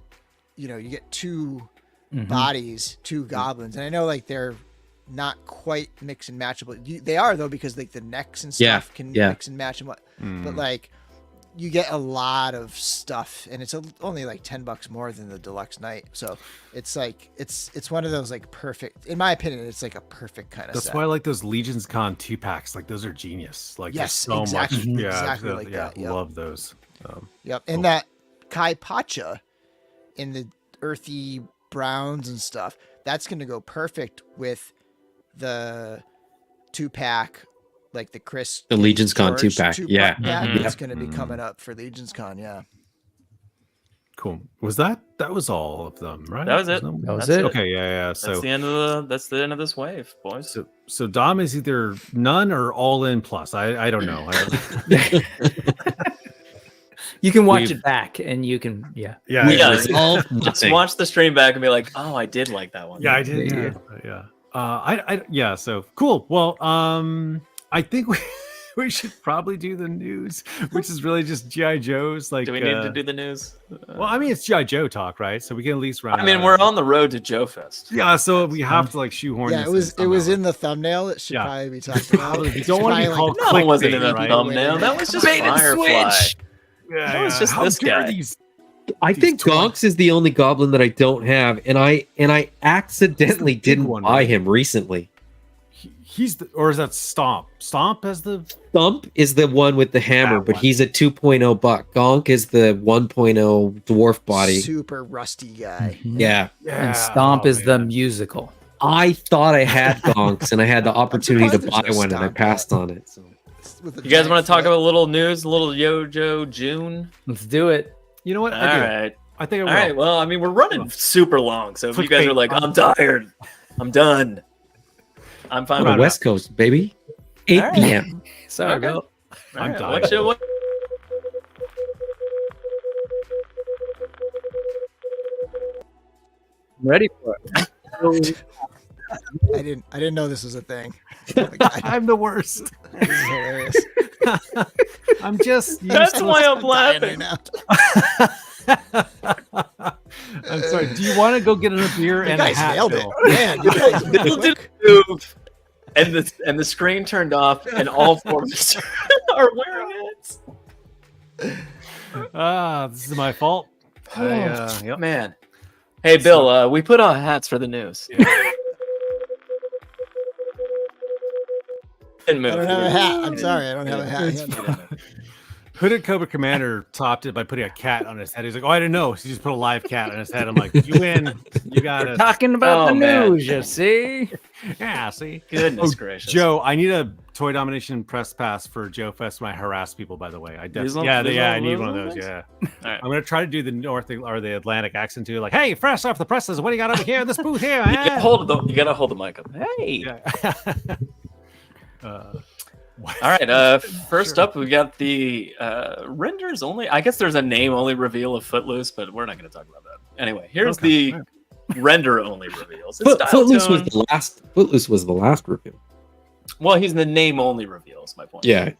2 bodies, 2 goblins, and I know like they're not quite mix and matchable. They are though, because like the necks and stuff can mix and match and what. But like you get a lot of stuff, and it's only like $10 more than the deluxe knight. So it's like it's one of those like perfect, in my opinion, it's like a perfect kind of That's set. why I like those Legions Con 2-packs. Like those are genius. Like Yes, there's so exactly. much. Yeah, Exactly like that, yep. love those. Yep. And that Kai Pacha in the earthy browns and stuff, that's going to go perfect with the 2-pack, like the Chris. The Legions Con George 2-pack, 2-pack yeah. pack that's Yep. going to be coming up for Legions Con. Yeah. Cool. That was all of them, right? That was it. There's no- That was That's it. Okay, yeah. That's So the end of this wave, boys. so Dom is either none or all in plus. I don't know. You can watch We've- it back, and you can yeah, Yeah, Resolve Just nothing. watch the stream back and be like, oh, I did like that one. yeah, I did. Yeah. So cool. Well, I think we should probably do the news, which is really just GI Joe's. Like, Do we need to do the news? Well, I mean, it's GI Joe talk, right? So we can at least round. I mean, it we're out. on the road to Joefest. Yeah, so we have to like shoehorn. Yeah, this it was somehow. in the thumbnail. It should Yeah. probably be talked about. You don't want to be Probably, called No, it wasn't in clickbait, the right? thumbnail. That was just Bait and Firefly. switch. Yeah, That was just How this dare guy. these- I think toys. Gonks is the only goblin that I don't have, and I accidentally big didn't one, buy right? him recently. He's or is that Stomp? Stomp as the Thump is the one with the hammer, That but one. he's a 2.0 buck. Gonk is the 1.0 dwarf body. super rusty guy. Yeah. And Stomp oh, is the man. musical. I thought I had Gonks, and I had the opportunity to surprised buy there's no one, and I Stomp passed on it. So. With a You guys giant want to talk foot. about a little news, a little Yojo June? Let's do it. You know what? All I do. right. I think I All will. right. Well, I mean, we're running super long, so if you guys Clickbait. are like, I'm tired, I'm done, I'm fine On the with West Coast, baby. 8 All right. p.m. Sorry, Okay. Bill. that. I'm All tired. What I'm ready for it. I didn't know this was a thing. Oh my God, I'm the worst. this is hilarious. I'm just. That's useless. why I'm Dying laughing. right now. I'm sorry. Do you want to go get a beer You and a guys hat? nailed Bill? it. Man, you guys were Bill quick. didn't move, and the screen turned off, and all 4 of us are wearing it. This is my fault. Yep. Man. Hey, Bill, we put on hats for the news. Didn't move. I don't have a hat. I'm sorry, I don't have a hat. Hooded Cobra Commander topped it by putting a cat on his head. He's like, "Oh, I didn't know." So he just put a live cat on his head. I'm like, "You win. You got it." Talking about Oh, the man. news, you see? Yeah. See. Goodness Oh, gracious. Joe, I need a Toy Domination press pass for Joe Fest when I harass people. By the way, I These definitely. ones- these I ones- need those one of those. ones? Yeah. All right. I'm gonna try to do the North or the Atlantic accent too. Like, hey, fresh off the presses. What do you got over here in this booth here? You gotta hold the mic up. Hey. Yeah. All right. First up, we got the renders only. I guess there's a name only reveal of Footloose, but we're not going to talk about that. Anyway, here's Okay. the render only reveals. It's dial Footloose was tone. the last. Footloose was the last review. Well, he's the name only reveal. Is my point. Yeah.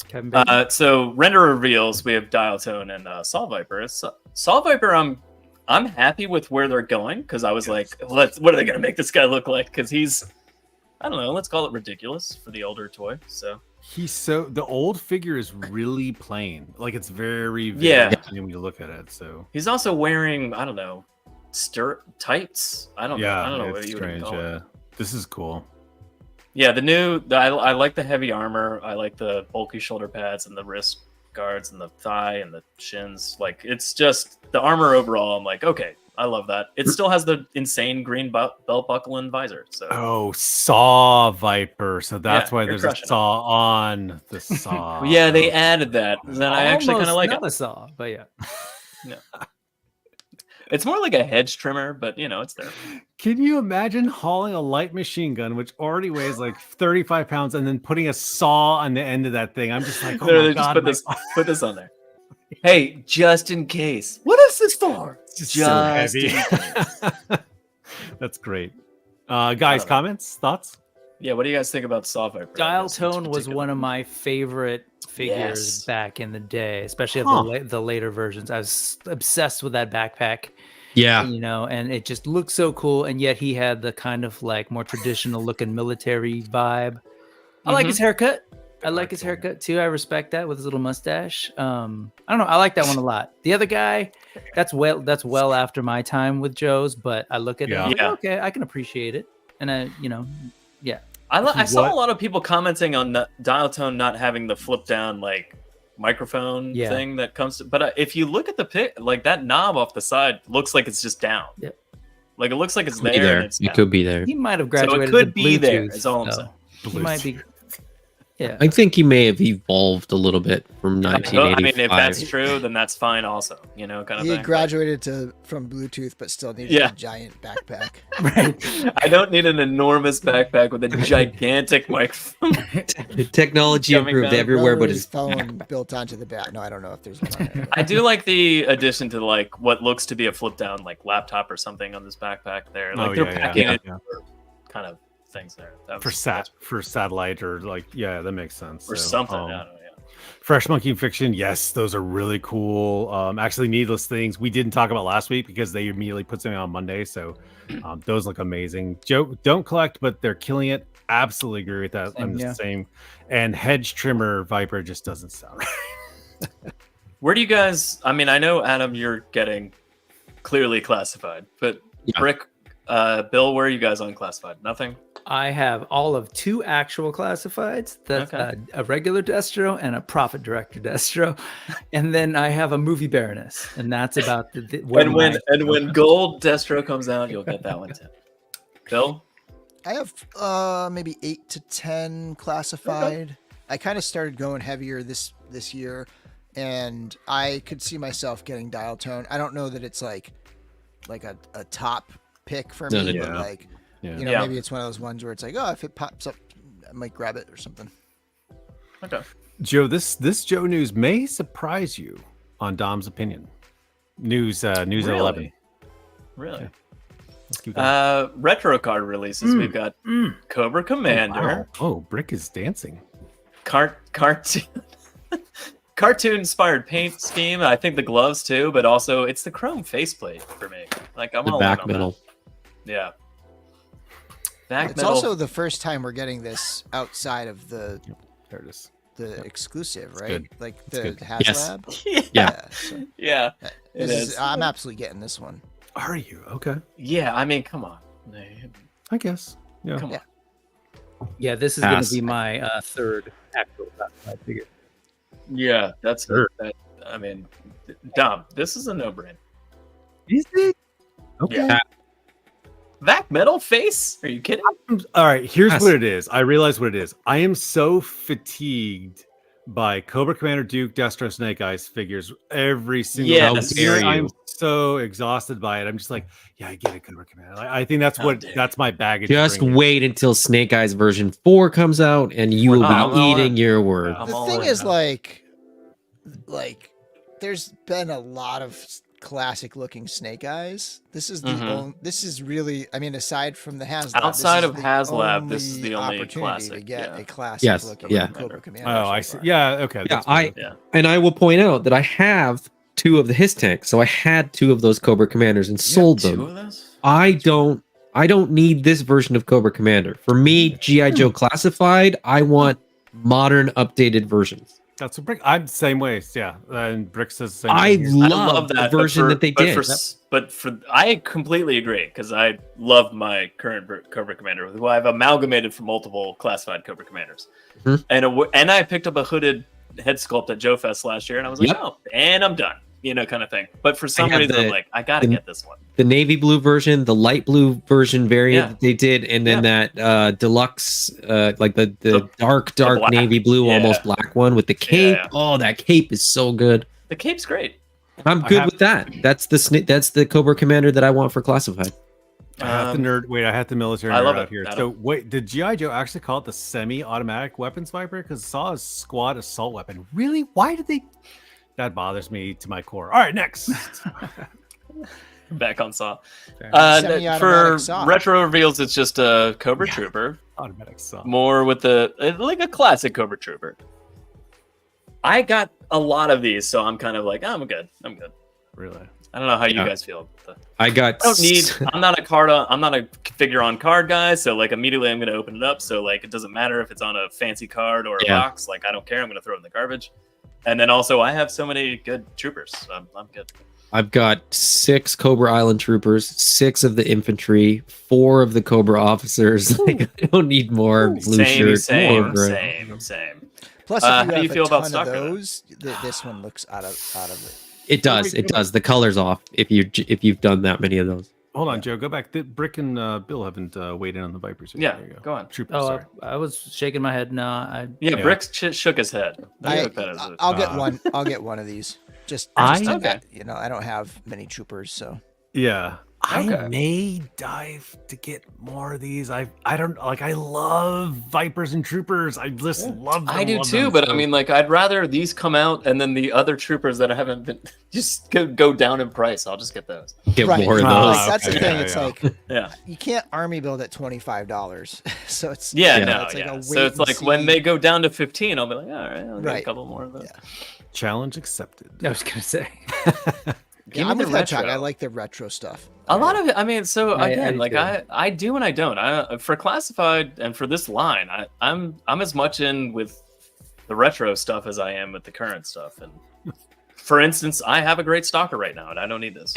Kevin Bacon. So render reveals, we have Dial Tone and Saw Viper. Saw Viper, I'm I'm happy with where they're going because I was like, what are they gonna make this guy look like? Because he's, I don't know, let's call it ridiculous for the older toy. So the old figure is really plain. Like it's very plain when you look at it. So he's also wearing, I don't know, tights. I don't know what you would call it. This is cool. Yeah, I like the heavy armor. I like the bulky shoulder pads and the wrist guards and the thigh and the shins. Like it's just the armor overall. I'm like, okay, I love that. It still has the insane green belt buckle and visor. So Saw Viper. So that's why there's a crushing saw on the saw. yeah, they added that. Then I actually kind of like it. Not a saw, but yeah. No. It's more like a hedge trimmer, but it's there. Can you imagine hauling a light machine gun, which already weighs like 35 pounds, and then putting a saw on the end of that thing? I'm just like, oh my God. Just put this on there. Hey, just in case. What is this for? It's just so heavy. That's great. Guys, comments, thoughts? Yeah, what do you guys think about Saw Viper? Dial Tone was one of my favorite figures back in the day, especially of the later versions. I was obsessed with that backpack. Yeah. And it just looked so cool. And yet he had the kind of like more traditional looking military vibe. I like his haircut. I like his haircut too. I respect that with his little mustache. I don't know. I like that one a lot. The other guy, that's well after my time with Joe's, but I look at it. Like, okay, I can appreciate it. And I saw a lot of people commenting on the Dial Tone not having the flip down like microphone thing that comes to, but if you look at the pic, like that knob off the side looks like it's just down. Yep. Like it looks like it's there. And it could be there. He might have graduated. So it could to be Bluetooth, there. Is all I'm saying. He might be. Yeah. I think he may have evolved a little bit from 1985. I mean, if that's true, then that's fine also, kind of thing. He graduated from Bluetooth, but still needed a giant backpack. Right. I don't need an enormous backpack with a gigantic microphone. The technology improved everywhere, but his phone built onto the back. No, I don't know if there's one on it. I do like the addition to like what looks to be a flip down like laptop or something on this backpack there. Like they're packing it kind of things there. For satellite or like that makes sense. Or something. I don't know, Fresh Monkey Fiction, yes, those are really cool. Actually, Needless Things we didn't talk about last week because they immediately put something on Monday, so those look amazing. Joe, don't collect, but they're killing it. Absolutely agree with that. I'm just the same. And Hedge Trimmer Viper just doesn't sound right. Where do you guys? I mean, I know Adam, you're getting clearly classified, but Brick, Bill, where are you guys on classified? Nothing. I have all of 2 actual classifieds. That's a regular Destro and a Profit Director Destro, and then I have a Movie Baroness, and that's about when Gold Destro comes out, you'll get that one too. Bill, I have maybe 8 to 10 classified. Okay. I kind of started going heavier this year, and I could see myself getting Dial Tone. I don't know that it's like a top pick for me, but like. Maybe it's one of those ones where it's like, if it pops up, I might grab it or something. Okay. Joe, this Joe news may surprise you on Dom's opinion. News at 11. Really? Okay. Let's keep going. Retro card releases. We've got Cobra Commander. Oh, Brick is dancing. Cartoon inspired paint scheme. I think the gloves too, but also it's the chrome faceplate for me. Like I'm the all back in on metal. That. Yeah. It's also the first time we're getting this outside of the there it is. The exclusive, right? Good. Like It's the good. HasLab. Yeah. This is, I'm absolutely getting this one. Are you? Okay. Yeah, I mean, come on. I guess. Yeah. Come on. Yeah, this is going to be my third actual classified figure. Yeah, that's that. I mean, Dom, this is a no-brainer. Is it? Okay. Yeah. Back metal face? Are you kidding? All right, here's what it is. I realize what it is. I am so fatigued by Cobra Commander, Duke, Destro, Snake Eyes figures every single year. I'm so exhausted by it. I'm just like, I get it, Cobra Commander. I think that's my baggage. Just wait until Snake Eyes version 4 comes out, and you will be eating your words. The thing is, like, there's been a lot of classic looking Snake Eyes. This is the only, this is really, I mean, aside from the HasLab, outside of HasLab, this is the only opportunity classic to get a classic looking Cobra Commander. Oh, I see. Yeah, okay. Yeah, I will point out that I have 2 of the Hiss tanks, so I had 2 of those Cobra Commanders and sold them. 2 of those? I don't need this version of Cobra Commander. For me, G.I. Joe Classified, I want modern, updated versions. That's what I'm the same way. Yeah, and Bricks says the same I thing. love that version that they did. I completely agree because I love my current Cobra Commander, who I've amalgamated from multiple classified Cobra Commanders, and I picked up a hooded head sculpt at Joefest last year, and I was like, oh, and I'm done, kind of thing. But for some reason, I'm like, I gotta get this one. The navy blue version, the light blue version variant that they did, and then that deluxe, like the dark black, navy blue, almost black one with the cape. Yeah. Oh, that cape is so good. The cape's great. I'm good with that. That's the Cobra Commander that I want for classified. I have the nerd. Wait, I had the military nerd out here. So wait, did G.I. Joe actually call it the semi-automatic weapons viper? Because I saw a squad assault weapon. Really? Why did they? That bothers me to my core. All right, next. Back on Saw. For saw. Retro reveals, it's just a Cobra Trooper. Automatic Saw. More with like a classic Cobra Trooper. I got a lot of these, so I'm kind of like, I'm good. Really? I don't know how you guys feel. I'm not a figure on card guy, so like immediately I'm going to open it up. So like it doesn't matter if it's on a fancy card or a box. Like I don't care. I'm going to throw it in the garbage. And then also I have so many good troopers. So I'm good. I've got 6 Cobra Island troopers, 6 of the infantry, 4 of the Cobra officers. Like I don't need more blue shirts. Same. Plus, if how do you feel about stock those? This one looks out of it. It does. The color's off if you've done that many of those. Hold on, Joe. Go back. Brick and Bill haven't weighed in on the Vipers yet. Yeah, go on. Troopers, I was shaking my head. No, Brick shook his head. I'll get one. I'll get one of these. I don't have many troopers, so yeah. I may dive to get more of these. I don't like. I love Vipers and Troopers. I just love them. I do too, but I mean, like, I'd rather these come out and then the other Troopers that I haven't been just go down in price. I'll just get those. Get more of those. That's the thing. It's like, you can't army build at $25, so it's So it's like when they go down to 15, I'll be like, all right, I'll get a couple more of those. Yeah. Challenge accepted. I was gonna say. I'm with Hedgehog. I like the retro stuff. A lot of it. I mean, so again, I do and I don't. For classified and for this line, I'm as much in with the retro stuff as I am with the current stuff. And for instance, I have a great stalker right now, and I don't need this.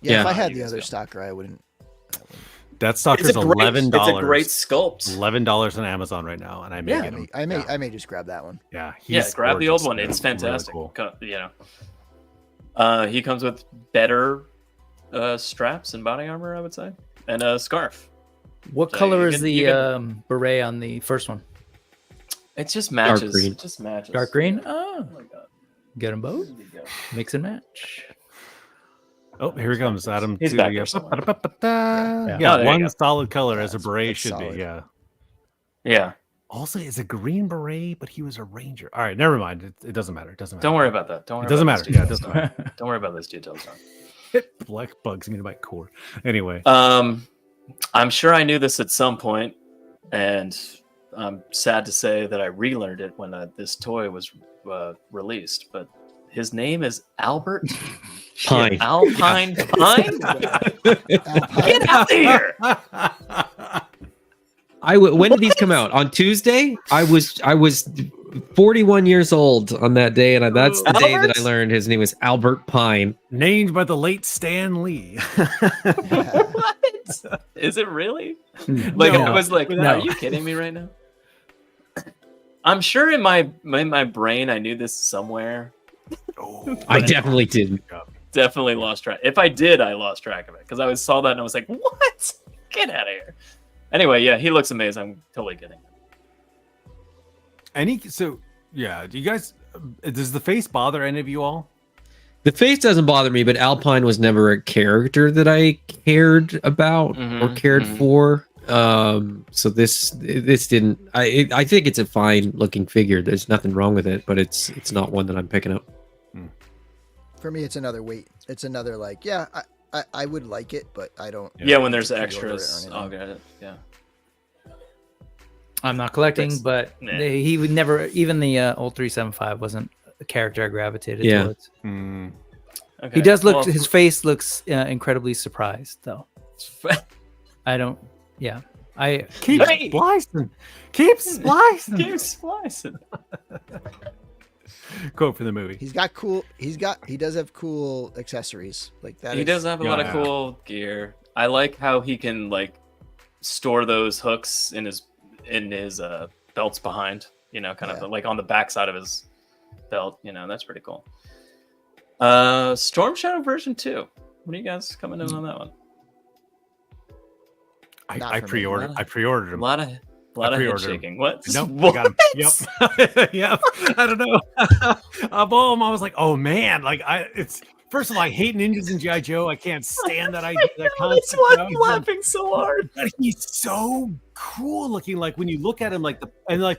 Yeah, if I had the other stalker, I wouldn't. That stalker's $11. It's a great sculpt. $11 on Amazon right now, and I may get him. I may just grab that one. Yeah, grab the old one. It's fantastic. Really cool. He comes with better straps and body armor, I would say, and a scarf. What color is the beret on the first one? It just matches. Dark green. It just matches. Dark green? Oh my god. Get them both. Mix and match. Oh, here he comes, Adam. He's back there somewhere. One solid color as a beret should be. Yeah. Also, it's a green beret, but he was a ranger. All right, never mind. It doesn't matter. It doesn't matter. Don't worry about that. It doesn't matter. Yeah, it doesn't matter. Don't worry about those details. Black bugs me to my core. Anyway. I'm sure I knew this at some point, and I'm sad to say that I relearned it when this toy was released. But his name is Albert Pine. Alpine Pine. Get out of here! When did these come out? On Tuesday? I was 41 years old on that day, and that's the day that I learned his name was Albert Pine. Named by the late Stan Lee. What? Is it really? I was like, are you kidding me right now? I'm sure in my brain I knew this somewhere. I definitely didn't. Definitely lost track. If I did, I lost track of it because I saw that and I was like, what? Get out of here. Anyway, yeah, he looks amazing. I'm totally kidding. Do you guys, does the face bother any of you all? The face doesn't bother me, but Alpine was never a character that I cared about or cared for. So this didn't. I think it's a fine looking figure. There's nothing wrong with it, but it's not one that I'm picking up. For me, it's another weight. It's another I would like it, but I don't. Yeah, when there's extras, I'll get it. Yeah. I'm not collecting, but he would never. Even the old 375 wasn't a character I gravitated towards. Okay. He does look. Well, His face looks incredibly surprised, though. I don't. Yeah. Keep Hey! splicing. Keep splicing. Keep splicing. Quote for the movie. He does have cool accessories like that. He does have a lot of cool gear. I like how he can like store those hooks in his belts behind. You know, kind of like on the backside of his belt. You know, that's pretty cool. Storm Shadow version 2. What are you guys coming in on that one? I pre-ordered. I pre-ordered him. A lot of head shaking. What? Nope, What? I got him. Yep. Yep. I don't know. I was like, oh man, like it's first of all, I hate ninjas in G.I. Joe. I can't stand that. That concept. That's why I'm laughing so hard. But he's so cool looking. Like when you look at him, like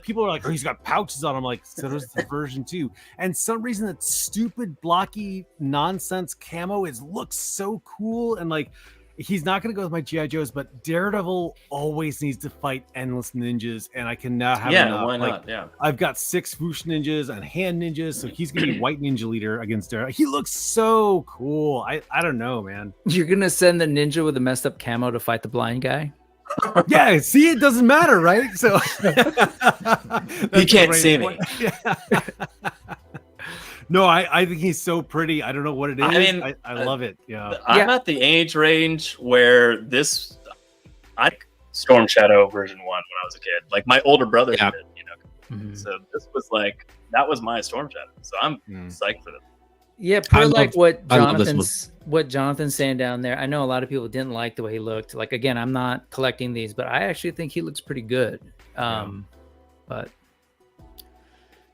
people are like, oh, he's got pouches on him. Like, so there's the version 2. And some reason that stupid blocky nonsense camo looks so cool. And like, he's not going to go with my G.I. Joes, but Daredevil always needs to fight endless ninjas, and I can now have enough. Why not? Like, yeah, I've got 6 Whoosh ninjas and hand ninjas, so he's going to be white ninja leader against Daredevil. He looks so cool. I don't know, man. You're gonna send the ninja with the messed up camo to fight the blind guy? Yeah, see, it doesn't matter, right? So he can't see me. Yeah. No, I think he's so pretty. I don't know what it is. I mean, I love it. Yeah. I'm at the age range where I Storm Shadow version 1 when I was a kid. Like my older brother did, you know. Mhm. So this was like that was my Storm Shadow. So I'm psyched for this. Yeah, what Jonathan's saying down there. I know a lot of people didn't like the way he looked. Like again, I'm not collecting these, but I actually think he looks pretty good. But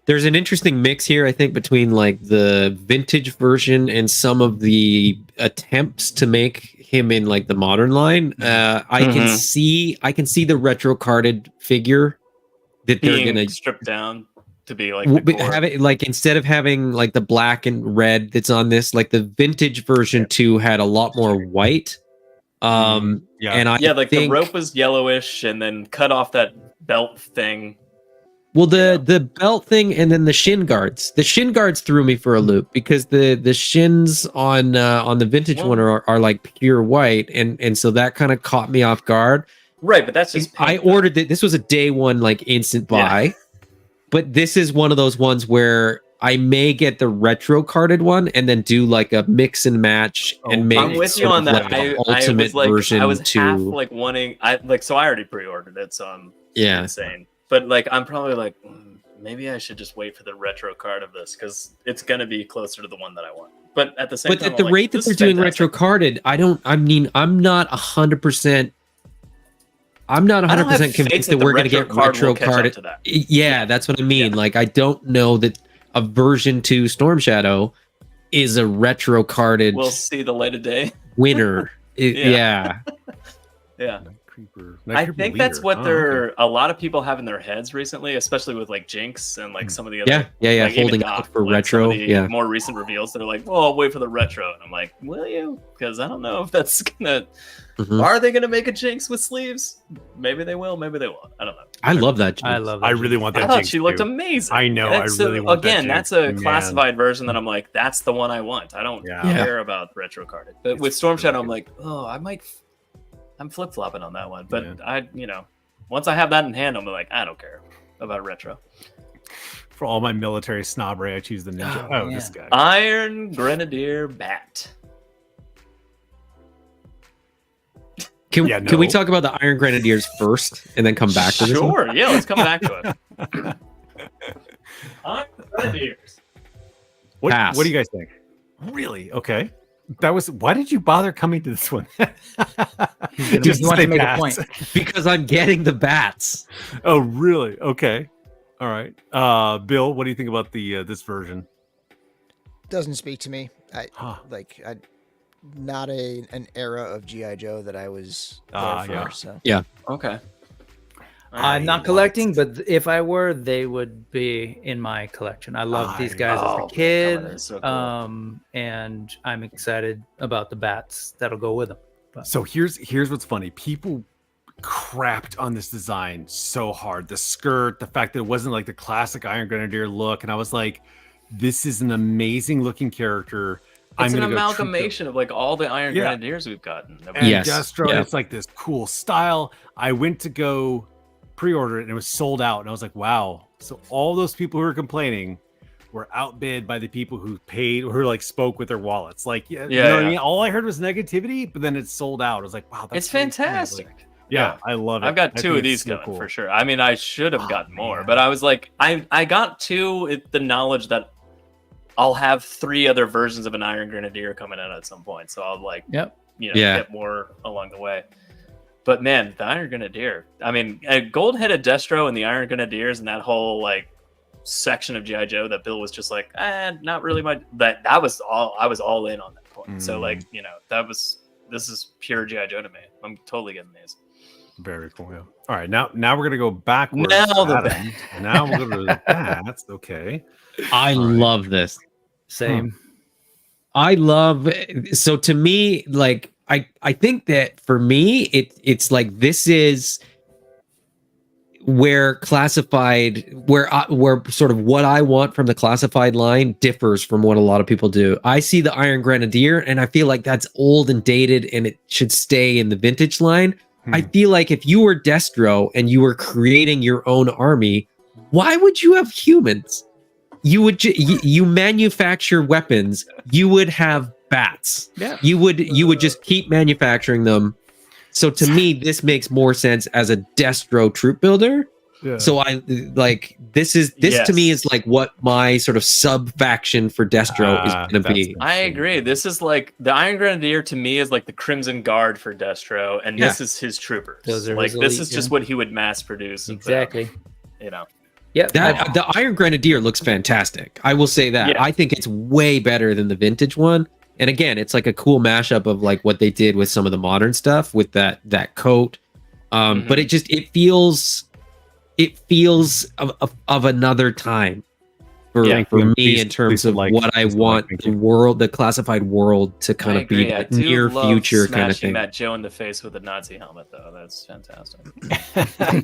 there's an interesting mix here, I think, between like the vintage version and some of the attempts to make him in like the modern line. I can see the retro carded figure that they're Being gonna strip down to be like the core. have it like instead of having like the black and red that's on this, like the vintage version 2 had a lot more white. And I like the rope was yellowish and then cut off that belt thing. Well, the belt thing and then the shin guards. The shin guards threw me for a loop because the shins on the vintage one are like pure white, and so that kind of caught me off guard. Right, but that's just I ordered it. This was a day one like instant buy, but this is one of those ones where I may get the retro carded one and then do like a mix and match and make. I'm with you on that. Like ultimate version. I was half like wanting. So I already pre-ordered it, so I'm insane. But like, I'm probably like, maybe I should just wait for the retro card of this because it's gonna be closer to the one that I want. But at the same time, at the rate that they're doing retro carded, I'm not 100%. I'm not 100% convinced that we're gonna get retro carded. Yeah, that's what I mean. Like, I don't know that a version 2 Storm Shadow is a retro carded. We'll see the light of day. Winner. Yeah. I think that's what a lot of people have in their heads recently, especially with like Jinx and like some of the other like holding out for retro. More recent reveals that are like, well, I'll wait for the retro, and I'm like, will you? Because I don't know if that's gonna. Are they gonna make a Jinx with sleeves? Maybe they will. Maybe they won't. I don't know. I love that. Jinx. I love. I really want that. I thought Jinx she looked too. amazing. I know. I really want that. Again, that's a classified version that I'm like, that's the one I want. I don't care about retro carded. But with Storm Shadow, I'm like, oh, I'm flip flopping on that one. But once I have that in hand, I'm like, I don't care about retro. For all my military snobbery, I choose the ninja. This guy. Iron Grenadier Bat. Can we talk about the Iron Grenadiers first and then come back to this? Sure, yeah, let's come back to it. Iron Grenadiers. What do you guys think? Really? Okay. Why did you bother coming to this one? Just want to make a point. Because I'm getting the bats. Oh, really? Okay. All right. Bill, what do you think about this version? Doesn't speak to me. Not an era of G.I. Joe that I was there for. So. Yeah. Okay. I'm not collecting, but if I were, they would be in my collection. I loved these guys as a kid, God, so cool. And I'm excited about the bats that'll go with them. But. So here's what's funny. People crapped on this design so hard. The skirt, the fact that it wasn't like the classic Iron Grenadier look, and I was like, this is an amazing looking character. It's an gonna go amalgamation of like all the Iron Yeah. Grenadiers we've gotten. And Yes. Destro, Yeah. it's like this cool style. I went to go pre-order it and it was sold out, and I was like, wow. So all those people who were complaining were outbid by the people who paid, who like spoke with their wallets. Like, you know what I mean? All I heard was negativity, but then it sold out. I was like, wow, that's It's really cool. fantastic. Like, yeah, I love it. I've got I two think of it's these so coming cool. for sure. I mean, I should have gotten more, man. but I was like, I got two with the knowledge that I'll have 3 other versions of an Iron Grenadier coming out at some point. So I'll like, Yep. get more along the way. But man, the Iron Grenadier, I mean, a gold-headed Destro and the Iron Grenadiers and that whole like section of G.I. Joe that Bill was just like, not really my, that was all, I was all in on that point. So like, this is pure G.I. Joe to me. I'm totally getting these. Very cool. Yeah. All right, now we're gonna go backwards. Now the Adam. And now we'll go to the bats. Okay. I love this. Same. I love, so to me, like I think that for me it's like this is where classified, where sort of what I want from the classified line differs from what a lot of people do. I see the Iron Grenadier and I feel like that's old and dated and it should stay in the vintage line. I feel like if you were Destro and you were creating your own army, why would you have humans? You would you manufacture weapons. You would have bats. Yeah. You would just keep manufacturing them. So to me, this makes more sense as a Destro troop builder. Yeah. So I like this to me is like what my sort of sub faction for Destro is going to be. I agree. This is like the Iron Grenadier to me is like the Crimson Guard for Destro, and this is his troopers. Those are like his this elite, is just what he would mass produce. Exactly. Yeah. That the Iron Grenadier looks fantastic. I will say that. Yeah. I think it's way better than the vintage one. And again, it's like a cool mashup of like what they did with some of the modern stuff with that coat. But it feels of another time for me in terms of what I want the world, the classified world to kind of be like near future kind of thing. Matt Joe in the face with a Nazi helmet, though. That's fantastic.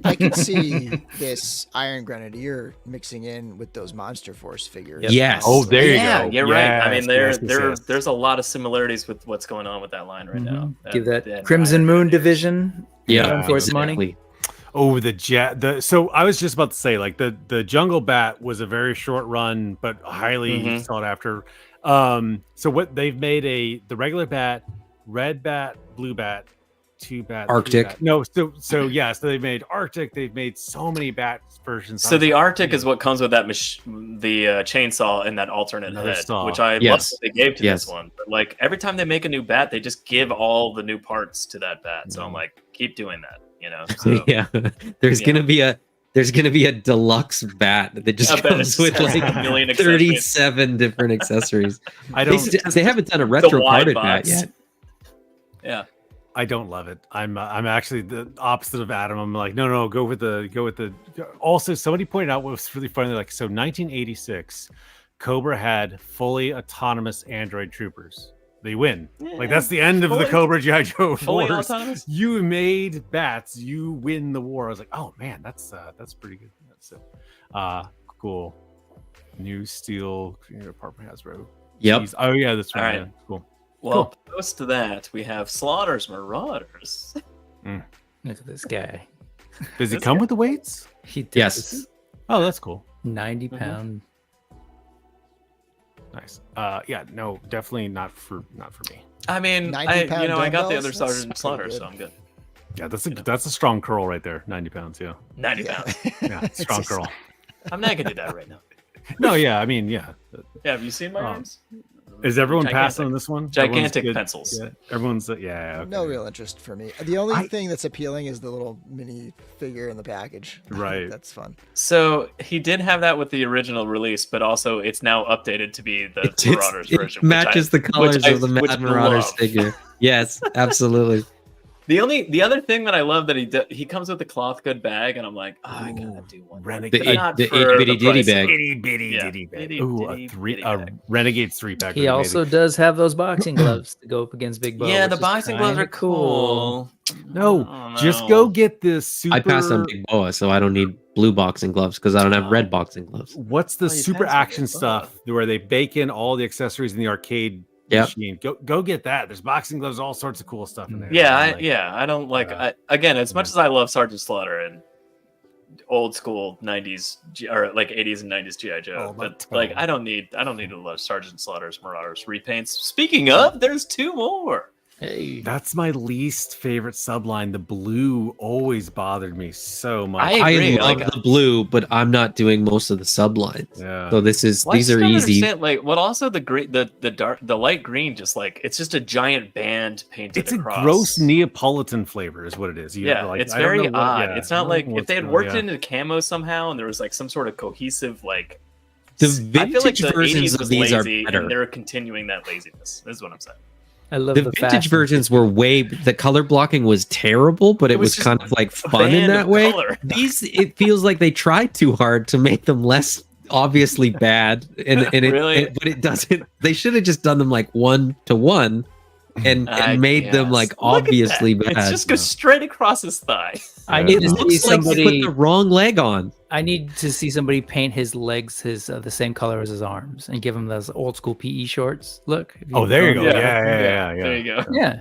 I can see this Iron Grenadier mixing in with those Monster Force figures. Yes. Oh, there you Yeah, go. you're right. I mean, Yes, there's a lot of similarities with what's going on with that line right now. Give that And Crimson Iron Moon Grenadier. division. Yeah, for its money. exactly. Oh, so I was just about to say, like the Jungle Bat was a very short run, but highly sought after. So what they've made the regular bat, red bat, blue bat, 2 bat, Arctic. 3 bat. No, so they've made Arctic. They've made so many bat versions. So the Arctic is what comes with that the chainsaw and that alternate Another head, saw. which I love Yes. that they gave to Yes. this one. But like every time they make a new bat, they just give all the new parts to that bat. So I'm like, keep doing that, you know. So, Yeah. There's gonna be a deluxe bat that just I bet comes it's with like a million accessories. 37 different accessories. I They haven't done a The retro wide carded bat box. yet. Yeah. don't love it. I'm actually the opposite of Adam. I'm like, no, go with the. Also, somebody pointed out what was really funny. Like, so 1986, Cobra had fully autonomous android troopers. They win. Like that's the end of the Fully- Cobra G.I. Joe fully wars. autonomous? You made bats. You win the war. I was like, oh man, that's pretty good. So, cool. New steel apartment Hasbro. Yep. Jeez. Oh yeah, that's right. All right. Yeah, cool. Well, post to that, we have Slaughter's Marauders. Look at this guy. Does it This come guy- with the weights? He does Yes. Oh, that's cool. 90 pound. Nice. Yeah, no, definitely not for me. I mean, 90-pound I got the dumbbells? other That's Sergeant pretty Slaughter, good. so I'm good. Yeah, that's a strong curl right there. 90 pounds. Yeah, 90 Yeah. pounds. yeah, strong It's just- curl. I'm not gonna do that right now. No, yeah, I mean, yeah. Yeah, have you seen my Oh. arms? Is everyone Gigantic. passing on this one? Gigantic Everyone's good? pencils. Yeah, everyone's yeah. Okay. No real interest for me. The only I- thing that's appealing is the little mini figure in the package. Right. That's fun. So he did have that with the original release, but also it's now updated to be the Marauders It version. which matches the colors I- of the which Mad I Marauders love. figure. Yes, absolutely. The other thing that I love that he comes with the cloth good bag, and I'm like, I gotta do one. Renegade. The Not itty for bitty the ditty price of- bag. Itty bitty Yeah. ditty bag. Itty Ooh, bitty a bag. Renegade's 3-pack. He also does have those boxing gloves to go up against Big Bo. Yeah, which the is boxing gloves are kinda cool. cool. No, Oh, just no. go get this super. I passed on Big Boa, so I don't need blue boxing gloves because I don't have red boxing gloves. What's the Oh, you super passed on action Big Boa. stuff where they bake in all the accessories in the arcade Yep. machine. Go get that. There's boxing gloves, all sorts of cool stuff in there. Yeah, Like, I don't like. Yeah. Again, as much as I love Sergeant Slaughter and old school 90s or like 80s and 90s GI Joe, Oh, but my like God. I don't need to love Sergeant Slaughter's Marauders repaints. Speaking of, there's 2 more. Hey, That's my least favorite subline. The blue always bothered me so much. I agree, love like, the blue, but I'm not doing most of the sublines. Yeah. So Well, I these just are don't easy. understand, like, what also the green, the light green, just like it's just a giant band painted It's a across. gross Neapolitan flavor, is what it is. Yeah, Like, it's I don't very know what- odd. yeah, It's I not don't like know if what's they had going- worked yeah. into camo somehow, and there was like some sort of cohesive like. The I feel like vintage the versions 80s of was these are lazy, better. and they're continuing that laziness. This is what I'm saying. I love The the vintage fashion. versions were the color blocking was terrible, but it was was just kind of like a fun in band that of way. color. These, it feels like they tried too hard to make them less obviously bad, and Really? but it doesn't. They should have just done them like 1-to-1 and made them like Look at obviously that. bad. It just goes straight across his thigh. I Yeah. need It to see looks like they somebody. put the wrong leg on. I need to see somebody paint his legs the same color as his arms and give him those old school PE shorts. Look. if Oh, there you go. go. Yeah. There you go. Yeah.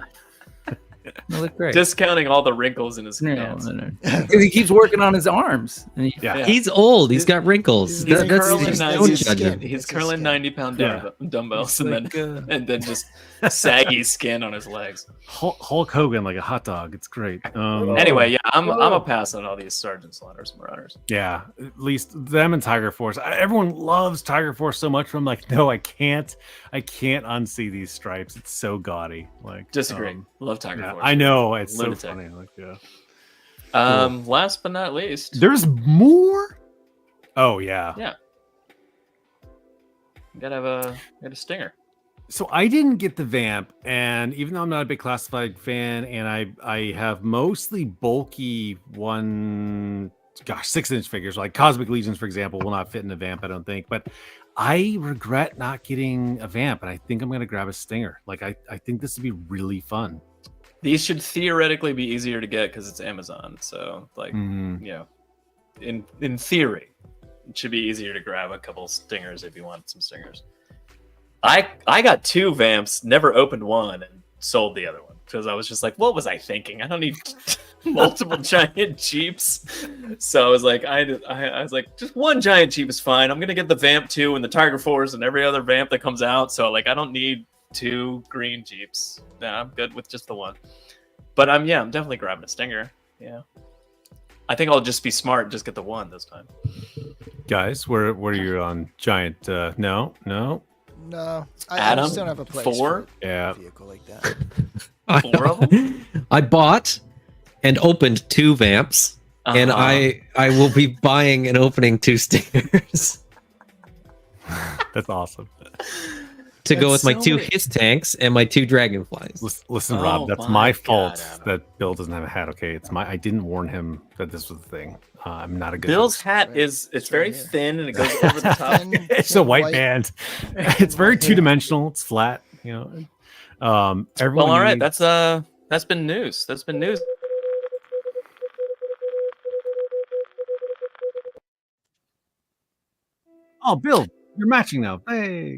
They look great. Discounting all the wrinkles in his Yeah, nails. no. 'Cause he keeps working on his arms. And he- Yeah. He's old. He's got wrinkles. He's He's That's- curling he's- nine- don't he's- judge him. He's It's his curling skin. 90-pound Yeah. dumbbells It's and like, then and then just saggy skin on his legs. Hulk Hogan like a hot dog. It's great. Anyway, yeah, I'm a pass on all these Sergeant Slaughters and Marauders. Yeah, at least them and Tiger Force. Everyone loves Tiger Force so much. I'm like, no, I can't unsee these stripes. It's so gaudy. Like, Disagree. Love Tiger yeah, Force. I know it's Lunatic. so funny. Like, yeah. Last but not least, There's more. Oh yeah. yeah, gotta have a stinger. So I didn't get the Vamp, and even though I'm not a big classified fan, and I have mostly bulky 6-inch figures, like Cosmic Legions, for example, will not fit in a Vamp, I don't think. But I regret not getting a Vamp, and I think I'm gonna grab a Stinger. Like I think this would be really fun. These should theoretically be easier to get because it's Amazon. So, like, Mhm. you know, in theory, it should be easier to grab a couple stingers if you want some stingers. I got 2 Vamps, never opened one, and sold the other one because I was just like, what was I thinking? I don't need multiple giant Jeeps. So I was like, I was like, just one giant Jeep is fine. I'm gonna get the Vamp 2 and the Tiger Force and every other Vamp that comes out. So like, I don't need 2 green Jeeps. Nah, I'm good with just the one. But I'm definitely grabbing a Stinger. Yeah. I think I'll just be smart and just get the one this time. Guys, where are you on giant? No. No, I Adam, just don't have a place 4? for Yeah. a vehicle like that. 4 of them? I bought and opened 2 Vamps, and Uh-huh. I will be buying and opening 2 Stingers That's awesome. to go That's with my so 2 weird. Hiss tanks and my 2 Dragonflies. Listen, Oh Rob, that's my my God, fault Adam. that Bill doesn't have a hat. Okay, it's my. I didn't warn him that this was the thing. I'm not a good. Bill's host. hat Right. it's It's very right here. thin and it goes over the top. Thin- It's a thin white band. It's very two-dimensional. It's flat. You know. Everyone Well, all right, needs- that's been news. That's been news. Oh, Bill, you're matching now. Hey,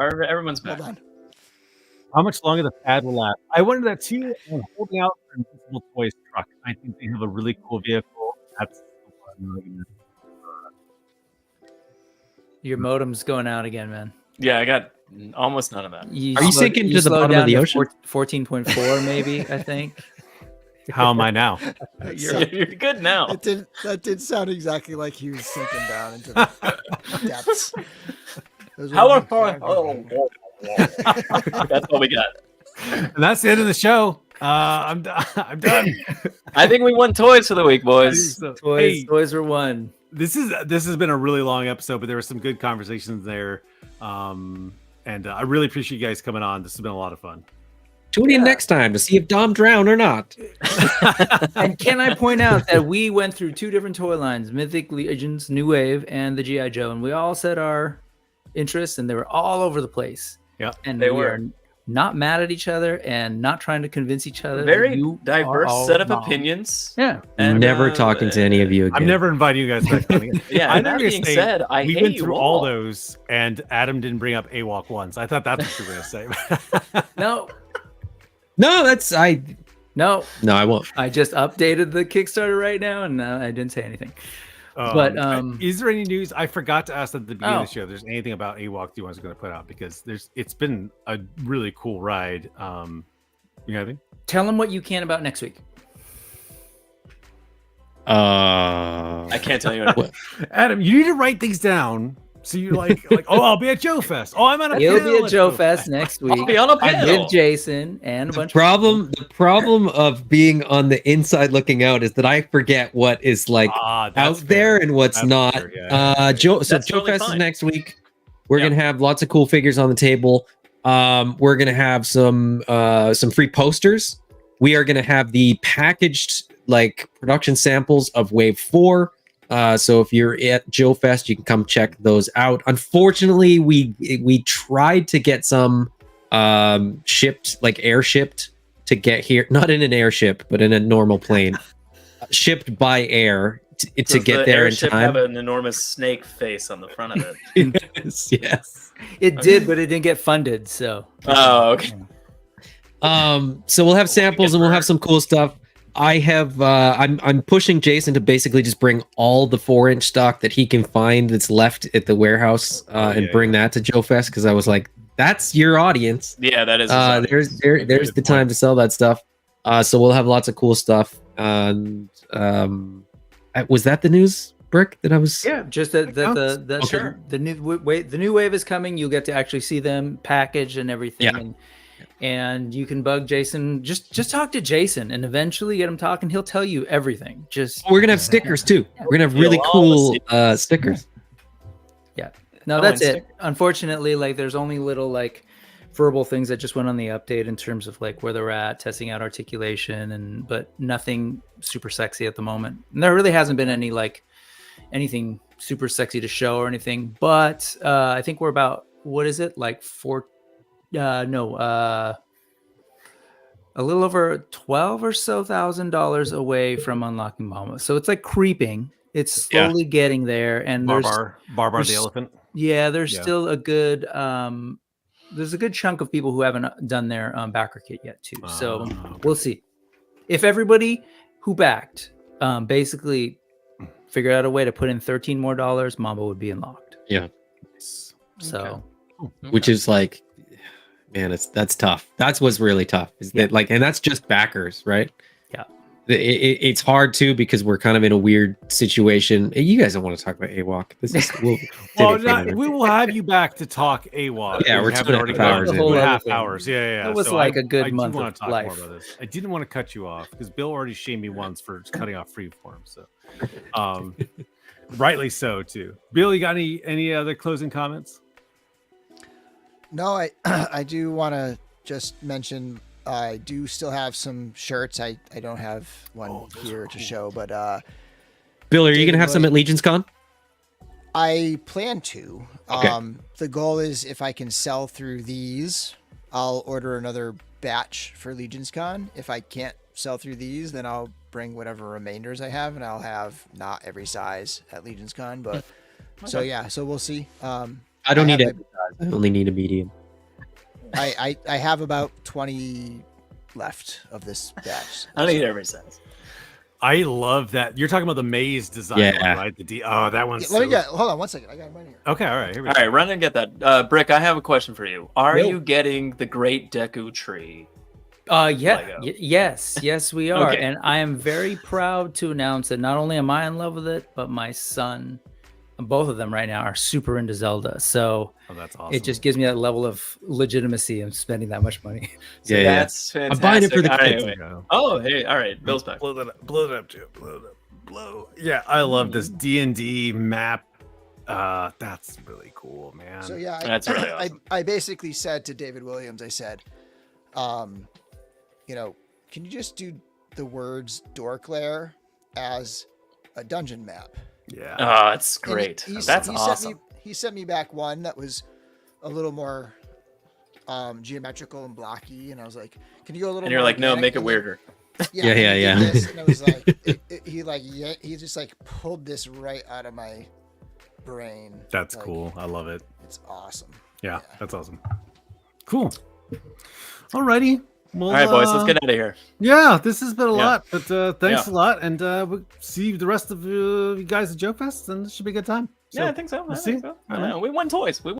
Everyone's back. Hold on. how much longer the pad will last? I wondered that too. I'm holding out for Invisible Toys truck. I think they have a really cool vehicle. That's the one I'm really gonna- Your modem's going out again, man. Yeah, I got almost none of that. Are you sinking to the slowed bottom of down the to ocean? 14.4 maybe, I think. How am I now? You're good now. That did sound exactly like he was sinking down into the depths. Those were How big far? water. That's all we got. And that's the end of the show. I'm done. I think we won toys for the week, boys. So, Toys, hey, toys were one. this has been a really long episode, but there were some good conversations there. And I really appreciate you guys coming on. This has been a lot of fun. Tune in next time to see if Dom drowned or not. And can I point out that we went through 2 different toy lines, Mythic Legions, New Wave, and the G.I. Joe, and we all said our interests, and they were all over the place. Yeah, and they we were. are not mad at each other and not trying to convince each other. that Very you are diverse all set of wrong. opinions. Yeah. And, Never talking to any of you again. I'm never inviting you guys back on again. Yeah, I'm that gonna being say, said, I we've hate been you through all. all those, and Adam didn't bring up AWOK once. I thought that's what you were gonna say. No, No, that's no. No, I won't. I just updated the Kickstarter right now, and I didn't say anything. But is there any news? I forgot to ask at the beginning of Oh. the show. If there's anything about AWOK you was going to put out, because it's been a really cool ride. You know anything? Tell them what you can about next week. I can't tell you anything. Adam, you need to write things down. So you're like, oh, I'll be at Joefest. Oh, I'm at a You'll panel be at at Joefest next week. I'll be on a panel. With Jason and a bunch The problem of being on the inside looking out is that I forget what is like that's out fair. there and what's That's not. fair, yeah. So That's totally Joefest is fine. next week. We're Yeah. gonna have lots of cool figures on the table. We're gonna have some free posters. We are gonna have the packaged like production samples of Wave 4. So if you're at Joefest, you can come check those out. Unfortunately, we tried to get some shipped, like air shipped, to get here, not in an airship, but in a normal plane, shipped by air to Does get the there in airship time. have an enormous snake face on the front of it? Yes. It did, but it didn't get funded. So Oh, okay. So we'll have samples and we'll have some cool stuff. I have I'm pushing Jason to basically just bring all the 4-inch stock that he can find that's left at the warehouse and bring that to Joefest, because I was like, that's your audience. Yeah, that is. There's the time to sell that stuff. So we'll have lots of cool stuff. And was that the news, Brick? That I was. yeah, just that the Okay. the new wave is coming. You'll get to actually see them packaged and everything. Yeah. And you can bug Jason. Just talk to Jason, and eventually get him talking. He'll tell you everything. Just We're gonna have stickers too. We're gonna have really You'll cool all stickers. no, Oh, that's and it. Unfortunately, like there's only little like verbal things that just went on the update in terms of like where they're at, testing out articulation, but nothing super sexy at the moment. And there really hasn't been any like anything super sexy to show or anything. But I think we're about, what is it, like a little over $12,000 away from unlocking Mama. So it's like creeping. It's slowly getting there, and Barbar the there's- elephant. there's Yeah. still a good there's a good chunk of people who haven't done their backer kit yet too. So Okay. we'll see if everybody who backed basically figured out a way to put in $13 more, Mamba would be unlocked. So Which is like, man, that's tough. That's what's really tough. Is that like, and that's just backers, right? Yeah. It's hard too, because we're kind of in a weird situation. You guys don't want to talk about AWOK. This is We will have you back to talk AWOK. Yeah, we're We haven't 2.5 already hours gone in. 2.5 hours. Yeah. It was So like a good I month do want of to talk life. more about this. I didn't want to cut you off because Bill already shamed me once for cutting off Freeform. So, rightly so too. Bill, you got any other closing comments? No, I do want to just mention I do still have some shirts. I don't have one here to show, but Bill, are you David gonna have some at Legions Con? I plan to. Okay. The goal is if I can sell through these, I'll order another batch for Legions Con. If I can't sell through these, then I'll bring whatever remainders I have, and I'll have not every size at Legions Con. But so yeah, so we'll see. I don't need have it. I only need a medium. I have about 20 left of this batch. I don't need every size. I love that. You're talking about the maze design, Yeah. one, right? That one's. Let me get. Hold on one second. I got mine here. Okay, all right. Here we All go. right, run and get that. Brick, I have a question for you. Are Yo. you getting the Great Deku Tree? Yes, we are. Okay. And I am very proud to announce that not only am I in love with it, but my son, both of them right now, are super into Zelda. So Oh, that's awesome. it just gives me that level of legitimacy of spending that much money. So Yeah, yeah. that's fantastic. I'm buying it for the All right, kids. anyway. Oh, hey, all right, Bill's back. Blow that up. Blow it up, Joe. Blow it up. Blow. Yeah, I love this D&D map. That's really cool, man. So yeah, That's really awesome. I basically said to David Williams, I said, can you just do the words Dorklair as a dungeon map? Yeah. Oh, it's And great. he That's sent awesome. he sent me back one that was a little more geometrical and blocky, and I was like, "Can you go a little?" And you're more like, no, organic?" make it And then- weirder. Yeah, Yeah, he yeah, did yeah. this, and it was like he just like pulled this right out of my brain. That's Like, cool. I love it. It's awesome. Yeah, that's awesome. Cool. Alrighty. Well, All right, boys, let's get out of here. Yeah, this has been a Yeah. lot, but thanks Yeah. a lot, and we'll see the rest of you guys at Joefest, and it should be a good time. So, Yeah, I think so. we'll I think see. so. All right, man. We won toys. We